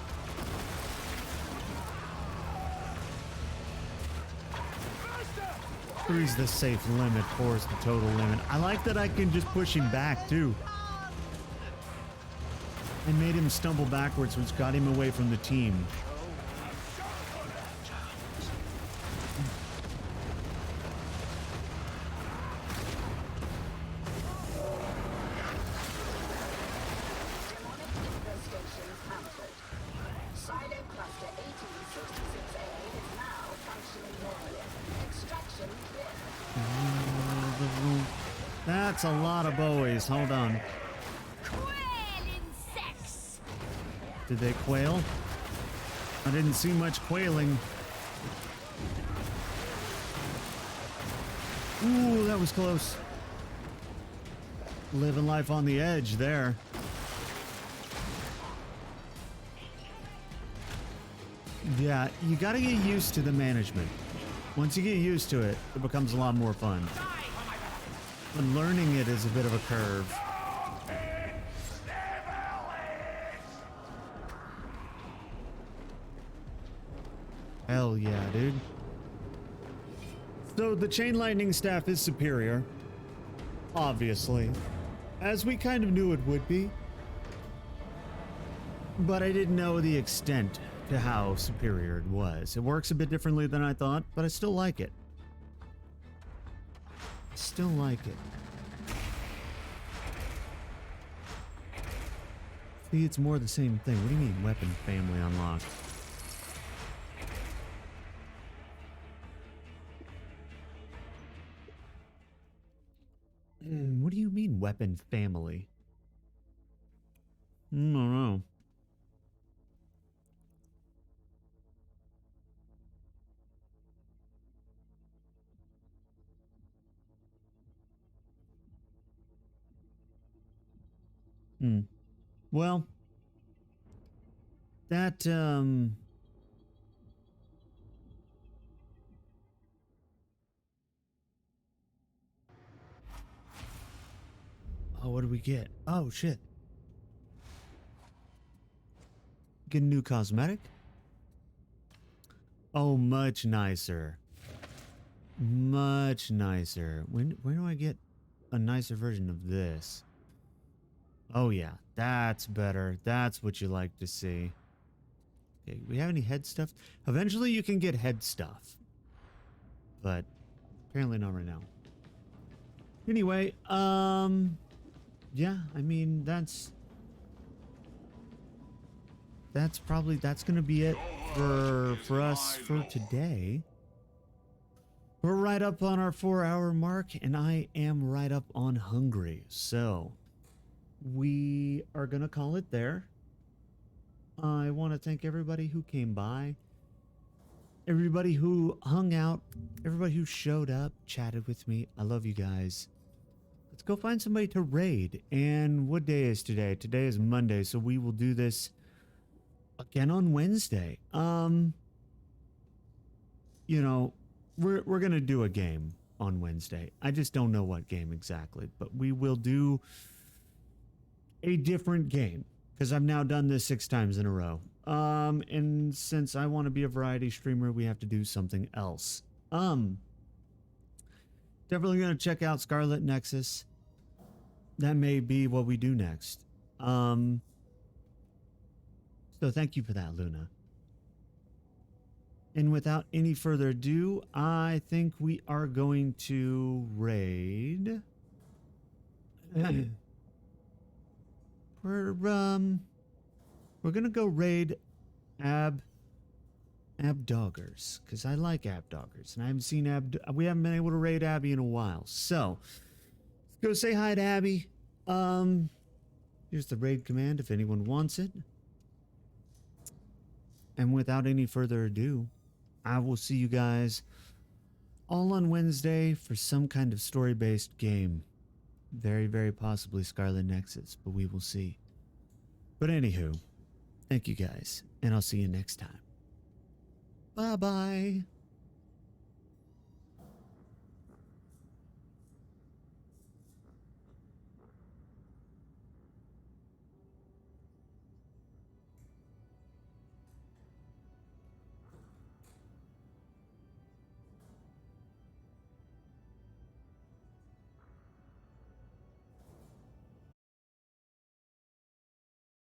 B: Three's the safe limit, 4 is the total limit. I like that I can just push him back too. I made him stumble backwards, which got him away from the team. That's a lot of bowies. Hold on. Did they quail? I didn't see much quailing. Ooh, that was close. Living life on the edge there. Yeah, you gotta get used to the management. Once you get used to it, it becomes a lot more fun. But learning it is a bit of a curve. Hell yeah, dude. So the chain lightning staff is superior. Obviously. As we kind of knew it would be. But I didn't know the extent to how superior it was. It works a bit differently than I thought, but I still like it. Still like it. See, it's more the same thing. What do you mean, weapon family unlocked? What do you mean, weapon family? I don't know. Well, that, oh, what do we get? Oh, shit. Get a new cosmetic? Oh, much nicer. Much nicer. Where do I get a nicer version of this? Oh yeah, that's better. That's what you like to see. Okay, we have any head stuff? Eventually you can get head stuff. But apparently not right now. Anyway, yeah, I mean that's gonna be it for us for today. We're right up on our 4-hour mark, and I am right up on hungry, so we are gonna call it there. I want to thank everybody who came by, everybody who hung out, everybody who showed up, chatted with me. I love you guys. Let's go find somebody to raid. And what day is today? Today is Monday, so we will do this again on Wednesday. You know, we're gonna do a game on Wednesday. I just don't know what game exactly, but we will do a different game because I've now done this 6 times in a row. And since I want to be a variety streamer, we have to do something else. Definitely gonna check out Scarlet Nexus. That may be what we do next. So thank you for that, Luna. And without any further ado, I think we are going to raid. We're gonna go raid Abdoggers because I like Abdoggers, and I haven't seen we haven't been able to raid Abby in a while. So let's go say hi to Abby. Here's the raid command if anyone wants it. And without any further ado, I will see you guys all on Wednesday for some kind of story-based game. Very, very possibly Scarlet Nexus, but we will see. But anywho, thank you guys, and I'll see you next time. Bye-bye.